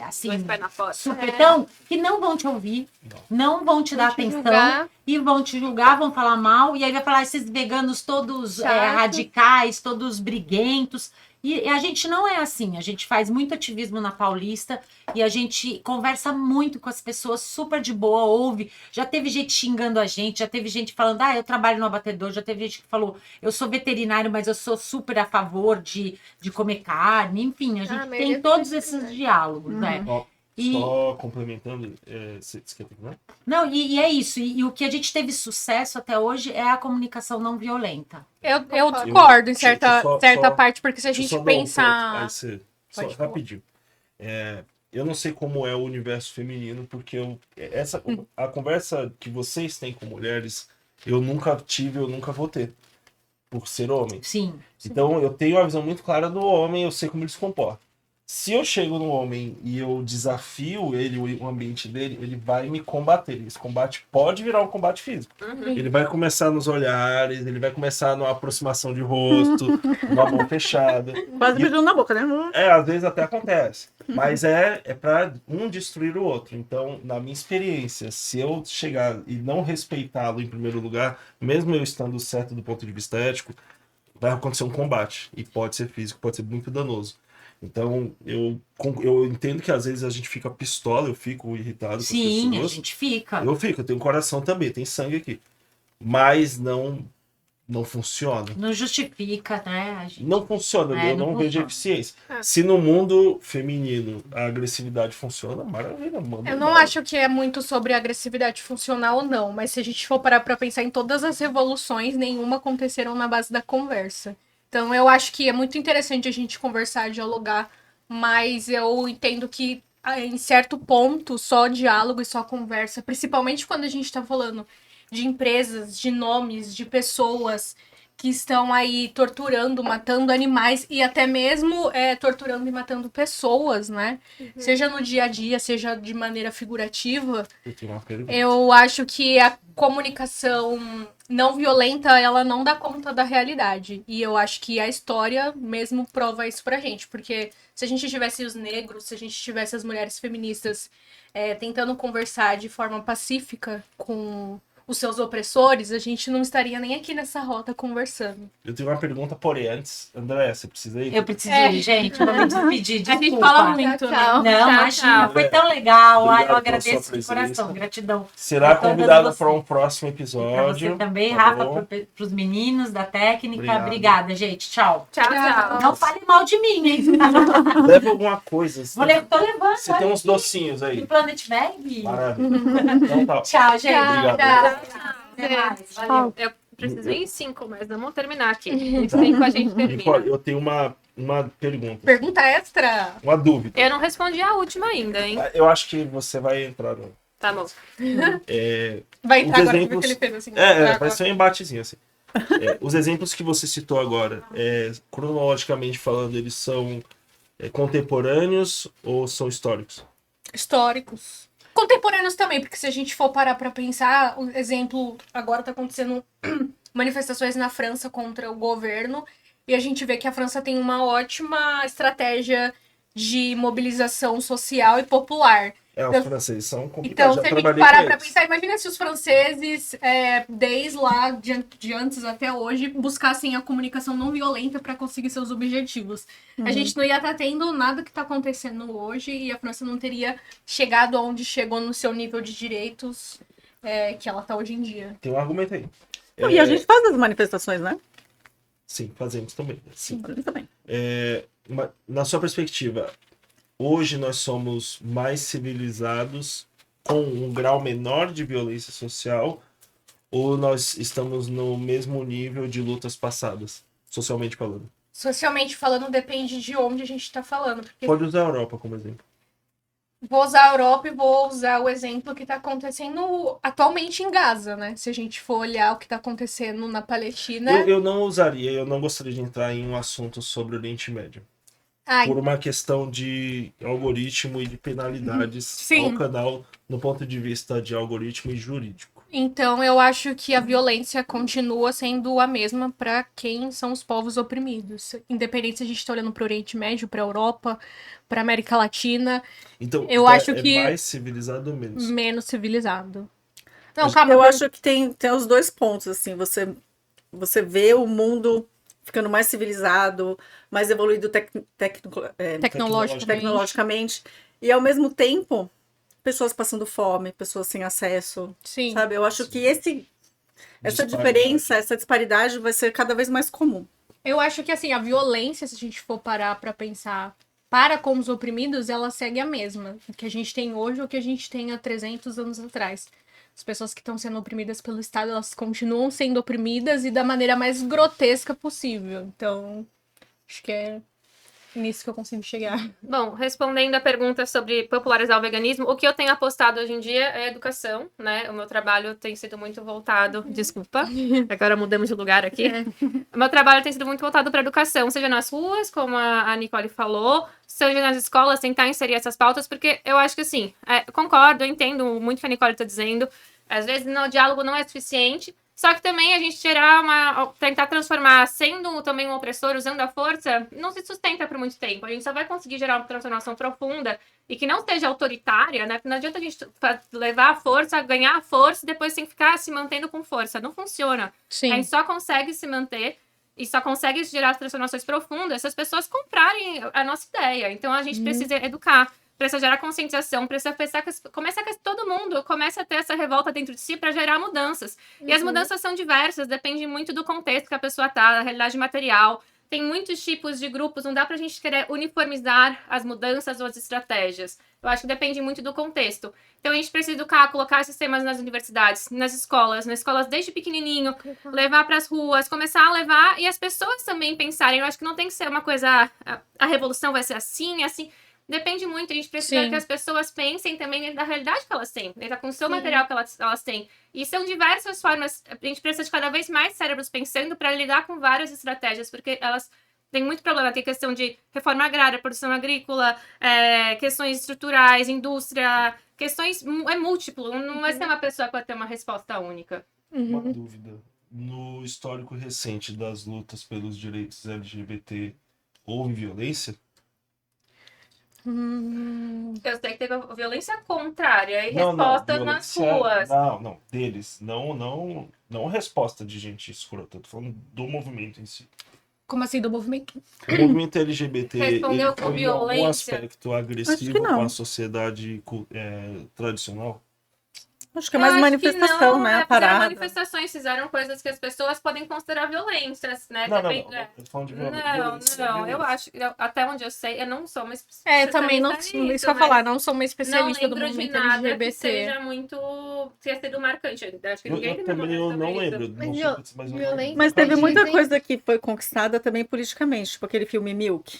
assim,
Dois pés na porta.
supetão, que não vão te ouvir, não vão te dar atenção
julgar.
e vão te julgar, vão falar mal, e aí vai falar esses veganos todos
Chato.
radicais, todos briguentos. E a gente não é assim, a gente faz muito ativismo na Paulista e a gente conversa muito com as pessoas, super de boa, ouve. Já teve gente xingando a gente, já teve gente falando, eu trabalho no abatedor, já teve gente que falou, eu sou veterinário, mas eu sou super a favor de comer carne, enfim, a gente tem todos esses diálogos, né?
Só complementando, você quer terminar?
Não, e é isso. E o que a gente teve sucesso até hoje é a comunicação não violenta.
Eu discordo em
Deixa eu
certa parte, porque se a
deixa eu
gente
só dar um
pensar...
ponto. Só
Pode falar.
rapidinho. Eu não sei como é o universo feminino, porque a conversa que vocês têm com mulheres, eu nunca tive, eu nunca vou ter, por ser homem.
Sim.
Então eu tenho uma visão muito clara do homem, eu sei como ele se comporta. Se eu chego no homem e eu desafio ele, o ambiente dele, ele vai me combater. Esse combate pode virar um combate físico. Ele vai começar nos olhares, ele vai começar numa aproximação de rosto, numa mão fechada.
Quase beijando na boca, né?
Às vezes até acontece. Mas é pra um destruir o outro. Então, na minha experiência, se eu chegar e não respeitá-lo em primeiro lugar, mesmo eu estando certo do ponto de vista ético, vai acontecer um combate. E pode ser físico, pode ser muito danoso. Então, eu entendo que às vezes a gente fica pistola, eu fico irritado com as pessoas.
Sim, a gente fica.
Eu tenho coração também, tem sangue aqui. Mas não funciona.
Não justifica, né?
Não funciona, eu não vejo eficiência.
É.
Se no mundo feminino a agressividade funciona, maravilha, mano.
Eu não acho que é muito sobre agressividade funcional ou não, mas se a gente for parar pra pensar em todas as revoluções, nenhuma aconteceram na base da conversa. Então, eu acho que é muito interessante a gente conversar, dialogar, mas eu entendo que, em certo ponto, só diálogo e só conversa, principalmente quando a gente está falando de empresas, de nomes, de pessoas que estão aí torturando, matando animais e até mesmo torturando e matando pessoas, né? Seja no dia a dia, seja de maneira figurativa. Eu acho que a comunicação não violenta, ela não dá conta da realidade. E eu acho que a história mesmo prova isso pra gente. Porque se a gente tivesse os negros, se a gente tivesse as mulheres feministas tentando conversar de forma pacífica com os seus opressores, a gente não estaria nem aqui nessa rota conversando.
Eu tenho uma pergunta, porém, antes. André, você precisa ir?
Eu preciso ir, gente. Eu vou me despedir. Desculpa.
A gente fala muito,
Tchau.
né?
Não, imagina. Foi tão legal.
Obrigado
Eu
pela
agradeço
sua
de coração.
presença.
Gratidão.
Será
a todas
convidado
vocês.
para um próximo
Pra
episódio.
você também,
tá
Rafa,
bom?
pros meninos da técnica.
Obrigado.
Obrigada, gente. Tchau.
Tchau, tchau.
Não fale mal de mim, hein?
Leva alguma coisa.
Tô levando.
Você tem uns docinhos
Do
aí.
Planet Bag.
Maravilha. Então tá.
Tchau, gente.
Obrigado.
Até mais. Valeu.
Eu preciso ir em 5, mas vamos terminar aqui. Em 5 a gente termina.
Nicole, eu tenho uma pergunta.
Pergunta extra.
Uma dúvida.
Eu não respondi a última ainda, hein?
Eu acho que você vai entrar no...
Tá bom.
Vai
Os
entrar agora,
exemplos-
que ele fez assim.
vai ser um embatezinho assim. Os exemplos que você citou agora, cronologicamente falando, eles são contemporâneos ou são históricos?
Históricos. Contemporâneos também, porque se a gente for parar pra pensar, o exemplo, agora tá acontecendo manifestações na França contra o governo, e a gente vê que a França tem uma ótima estratégia de mobilização social e popular.
Os franceses são complicados.
Então, se a gente parar para pensar, imagina se os franceses, desde lá, de antes até hoje, buscassem a comunicação não violenta para conseguir seus objetivos. A gente não ia estar tendo nada que está acontecendo hoje e a França não teria chegado aonde chegou no seu nível de direitos que ela está hoje em dia.
Tem um argumento aí.
E a gente faz as manifestações, né?
Sim, fazemos também.
Sim, também.
Na sua perspectiva, hoje nós somos mais civilizados com um grau menor de violência social ou nós estamos no mesmo nível de lutas passadas, socialmente falando?
Socialmente falando, depende de onde a gente está falando. Porque
Pode usar a Europa como exemplo.
vou usar a Europa e vou usar o exemplo que está acontecendo atualmente em Gaza, né? Se a gente for olhar o que está acontecendo na Palestina...
Eu não usaria, eu não gostaria de entrar em um assunto sobre o Oriente Médio. Por uma questão de algoritmo e de penalidades ao canal no ponto de vista de algoritmo e jurídico.
Então, eu acho que a violência continua sendo a mesma para quem são os povos oprimidos. Independente se a gente está olhando para o Oriente Médio, para a Europa, para a América Latina.
Então,
eu acho que
mais civilizado ou menos?
Menos civilizado.
Não, calma, eu acho que tem os dois pontos, assim. Você vê o mundo ficando mais civilizado, mais evoluído tecnologicamente. E, ao mesmo tempo, pessoas passando fome, pessoas sem acesso.
Sim.
Sabe? Eu acho que essa diferença, essa disparidade vai ser cada vez mais comum.
Eu acho que, assim, a violência, se a gente for parar para pensar para com os oprimidos, ela segue a mesma. O que a gente tem hoje ou o que a gente tem há 300 anos atrás. As pessoas que estão sendo oprimidas pelo Estado, elas continuam sendo oprimidas e da maneira mais grotesca possível. Então, acho que é nisso que eu consigo chegar.
Bom, respondendo a pergunta sobre popularizar o veganismo, o que eu tenho apostado hoje em dia é educação, né? O meu trabalho tem sido muito voltado... Desculpa, agora mudamos de lugar aqui. O meu trabalho tem sido muito voltado para educação, seja nas ruas, como a Nicole falou, seja nas escolas, tentar inserir essas pautas, porque eu acho que, assim, concordo, eu entendo muito o que a Nicole está dizendo, às vezes o diálogo não é suficiente, só que também a gente tentar transformar, sendo também um opressor, usando a força, não se sustenta por muito tempo. A gente só vai conseguir gerar uma transformação profunda e que não seja autoritária, né? Porque não adianta a gente levar a força, ganhar a força e depois tem que ficar se mantendo com força. Não funciona.
Sim.
A gente só consegue se manter e só consegue gerar transformações profundas se as pessoas comprarem a nossa ideia. Então a gente precisa educar, precisa gerar conscientização, precisa pensar que todo mundo começa a ter essa revolta dentro de si para gerar mudanças. E as mudanças são diversas, depende muito do contexto que a pessoa tá, da realidade material. Tem muitos tipos de grupos, não dá pra gente querer uniformizar as mudanças ou as estratégias. Eu acho que depende muito do contexto. Então a gente precisa educar, colocar esses temas nas universidades, nas escolas desde pequenininho, levar pras ruas, começar a levar e as pessoas também pensarem. Eu acho que não tem que ser uma coisa, a revolução vai ser assim, assim. Depende muito, a gente precisa que as pessoas pensem também dentro da realidade que elas têm, dentro do seu material que elas têm. E são diversas formas, a gente precisa de cada vez mais cérebros pensando para lidar com várias estratégias, porque elas têm muito problema. Tem questão de reforma agrária, produção agrícola, questões estruturais, indústria, questões, é múltiplo, não vai ser uma pessoa que vai ter uma resposta única.
Uma dúvida, no histórico recente das lutas pelos direitos LGBT, houve violência?
Eu sei que teve violência contrária e resposta nas ruas.
Não, deles. Não resposta de gente escrota. Eu tô falando do movimento em si.
Como assim, do movimento?
O movimento LGBT
respondeu com violência?
Um aspecto agressivo com a sociedade tradicional?
Acho que é mais manifestação,
não,
né?
Fizeram manifestações, fizeram coisas que as pessoas podem considerar violências, né?
Não, eu tô falando de violência.
Não, eu acho, até onde eu sei, eu não sou uma especialista.
Eu também não, isso que eu falar, não sou uma especialista do movimento LGBT.
Que seja muito, tenha sido marcante. Acho que ninguém
eu não lembro.
Mas teve muita coisa que foi conquistada também politicamente, tipo aquele filme Milk.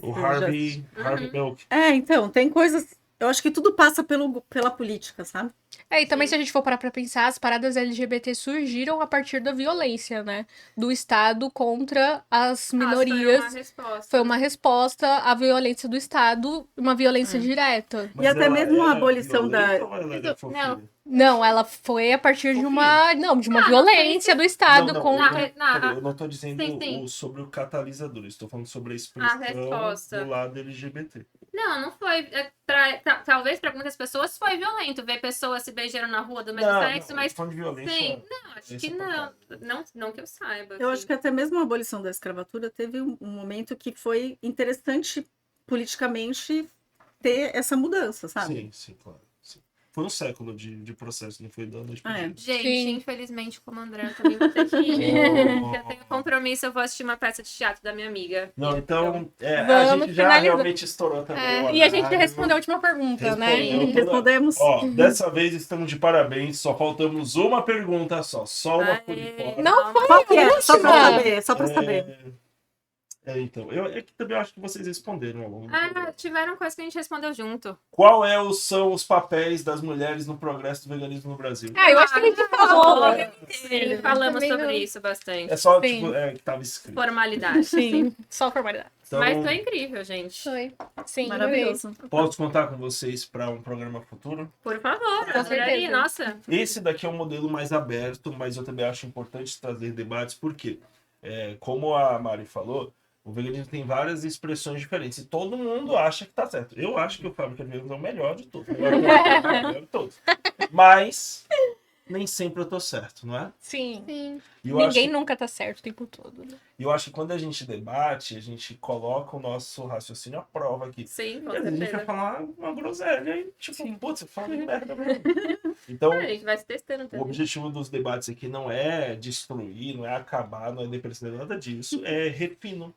O Harvey Milk.
Então, tem coisas... Eu acho que tudo passa pela política, sabe?
E também se a gente for parar pra pensar, as paradas LGBT surgiram a partir da violência, né? Do Estado contra as minorias. Foi uma resposta à violência do Estado, uma violência direta.
E até mesmo a abolição da...
Não, ela foi a partir de uma violência do Estado
Não,
contra...
eu não tô dizendo
Sim.
sobre o catalisador, eu estou falando sobre a
A
expressão
resposta.
do lado LGBT.
Não foi. Talvez para muitas pessoas foi violento ver pessoas se beijando na rua do mesmo sexo, mas.
Falando de violência.
Sim, não, acho que não que eu saiba.
Eu
assim.
acho que até mesmo a abolição da escravatura teve um momento que foi interessante politicamente ter essa mudança, sabe?
Sim, claro. Sim. Foi um século de processo, não foi da noite pro dia.
Gente,
Sim.
infelizmente, como André, eu também vou ter que ir. Porque eu tenho compromisso, eu vou assistir uma peça de teatro da minha amiga.
Não, então, a
Vamos
gente já
finalizar.
realmente estourou também.
E a gente respondeu a última pergunta, né?
Respondemos.
Ó, dessa vez estamos de parabéns, só faltamos uma pergunta só uma por fora.
Não foi
Qual que é?
a
Só pra
última.
saber, só pra saber.
Então, é que também acho que vocês responderam ao longo do programa.
Tiveram coisas que a gente respondeu junto.
Qual são os papéis das mulheres no progresso do veganismo no Brasil?
Eu acho que a gente falou.
Sim, falamos
também
sobre
não.
isso bastante.
É só,
Sim.
tipo, que tava escrito.
Formalidade.
Sim, só formalidade.
Então,
Mas foi incrível, gente.
Foi.
Sim,
Maravilhoso.
posso contar com vocês para um programa futuro?
Por favor,
Com
adoraria.
certeza.
Nossa.
Esse daqui é um modelo mais aberto, mas eu também acho importante trazer debates, porque, como a Mari falou, o veganismo tem várias expressões diferentes e todo mundo acha que tá certo. Eu acho que o Fábrica de Veganos é o melhor de todos. O melhor de todos. Mas nem sempre eu tô certo, não é?
Sim.
Sim.
E eu
Ninguém
acho,
nunca tá certo o tempo todo. Né?
e eu acho que quando a gente debate, a gente coloca o nosso raciocínio à prova aqui.
Sim, com
E às vezes a gente
certeza.
vai falar uma groselha e, tipo, putz, você fala de merda mesmo. Então,
A gente vai se testando
o
também.
objetivo dos debates aqui não é destruir, não é acabar, não é depressão, nada disso. É refino.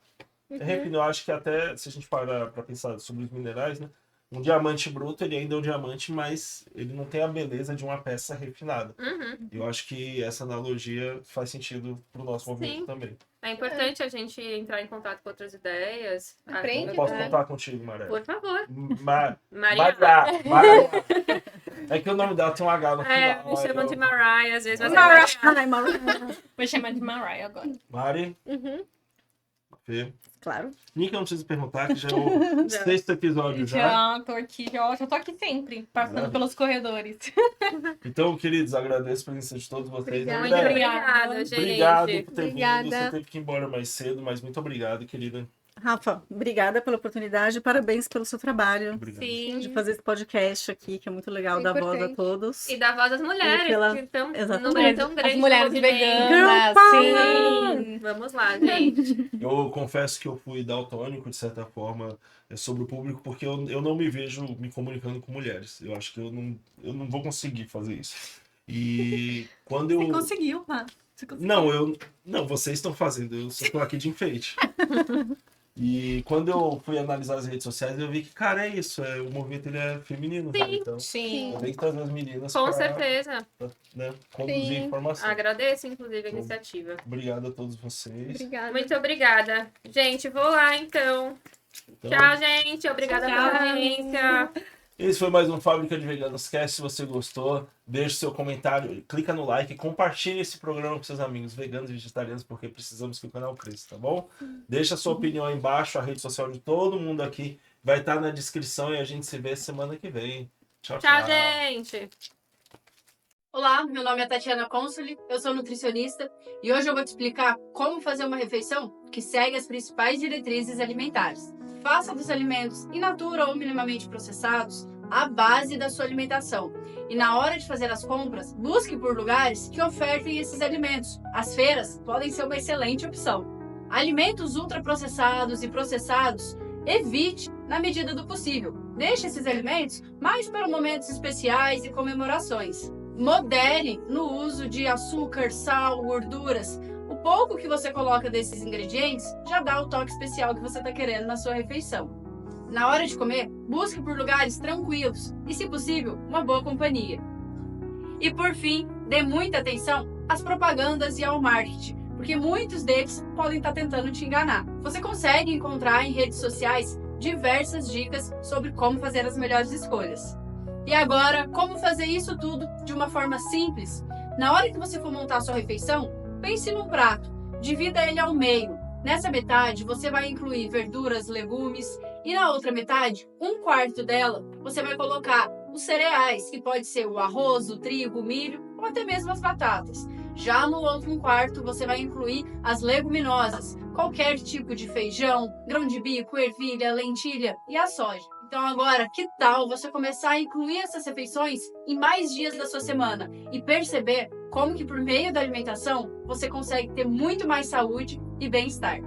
É refino. Eu acho que até, se a gente parar pra pensar sobre os minerais, né? Um diamante bruto, ele ainda é um diamante, mas ele não tem a beleza de uma peça refinada.
Uhum.
Eu acho que essa analogia faz sentido pro nosso movimento
Sim.
também.
É importante a gente entrar em contato com outras ideias.
Aprende,
Eu posso
né?
contar contigo, Maré?
Por favor.
Maria.
Maria.
É que o nome dela tem um H no final.
Me chamam de
então-
Mariah, às vezes. Mas
Mariah.
é Mariah.
Vou chamar de Mariah agora.
Mari,
Uhum.
Fê.
Claro.
Nica, eu não preciso perguntar, que já é o 6º episódio já.
Já tô aqui sempre, passando pelos corredores.
Então, queridos, agradeço a presença de todos vocês.
Obrigada.
Muito
André,
obrigada, gente.
obrigado por ter vindo.
Obrigada.
Você teve que ir embora mais cedo, mas muito obrigado, querida.
Rafa, obrigada pela oportunidade, parabéns pelo seu trabalho
Obrigado.
Sim.
de fazer esse podcast aqui, que é muito legal,
É
dar voz a
importante.
todos.
E da voz das mulheres,
E pela-
que estão
Exatamente.
num número tão grande.
As mulheres
no movimento.
veganas, sim.
Vamos lá, gente.
Eu confesso que eu fui daltônico, de certa forma, sobre o público, porque eu não me vejo me comunicando com mulheres. Eu acho que eu não vou conseguir fazer isso. E quando eu...
Você conseguiu, tá? Você conseguiu.
Não, vocês estão fazendo, eu só tô aqui de enfeite. E quando eu fui analisar as redes sociais, eu vi que, cara, é isso, o movimento ele é feminino, sabe? Então,
Sim.
eu tenho que trazer as meninas
Com
pra,
certeza.
né, conduzir
Sim.
a informação.
Agradeço, inclusive, a iniciativa.
Obrigado a todos vocês.
Obrigada.
Muito obrigada. Gente, vou lá, então.
Então,
Tchau, gente. Obrigada pela audiência.
esse foi mais um Fábrica de Veganos Cast. Se você gostou, deixe seu comentário, clica no like, compartilhe esse programa com seus amigos veganos e vegetarianos, porque precisamos que o canal cresça, tá bom? Deixa a sua opinião aí embaixo, a rede social de todo mundo aqui vai estar na descrição e a gente se vê semana que vem. Tchau,
Tchau, gente.
Olá, meu nome é Tatiana Consoli, eu sou nutricionista e hoje eu vou te explicar como fazer uma refeição que segue as principais diretrizes alimentares. Faça dos alimentos in natura ou minimamente processados a base da sua alimentação. E na hora de fazer as compras, busque por lugares que ofertem esses alimentos. As feiras podem ser uma excelente opção. Alimentos ultraprocessados e processados, evite na medida do possível. Deixe esses alimentos mais para momentos especiais e comemorações. Modere no uso de açúcar, sal, gorduras. O pouco que você coloca desses ingredientes já dá o toque especial que você está querendo na sua refeição. Na hora de comer, busque por lugares tranquilos e, se possível, uma boa companhia. E por fim, dê muita atenção às propagandas e ao marketing, porque muitos deles podem estar tentando te enganar. Você consegue encontrar em redes sociais diversas dicas sobre como fazer as melhores escolhas. E agora, como fazer isso tudo de uma forma simples? Na hora que você for montar a sua refeição, pense num prato, divida ele ao meio. Nessa metade, você vai incluir verduras, legumes, e na outra metade, 1/4 dela, você vai colocar os cereais, que pode ser o arroz, o trigo, o milho ou até mesmo as batatas. Já no outro quarto, você vai incluir as leguminosas, qualquer tipo de feijão, grão de bico, ervilha, lentilha e a soja. Então agora, que tal você começar a incluir essas refeições em mais dias da sua semana e perceber como que por meio da alimentação você consegue ter muito mais saúde e bem-estar?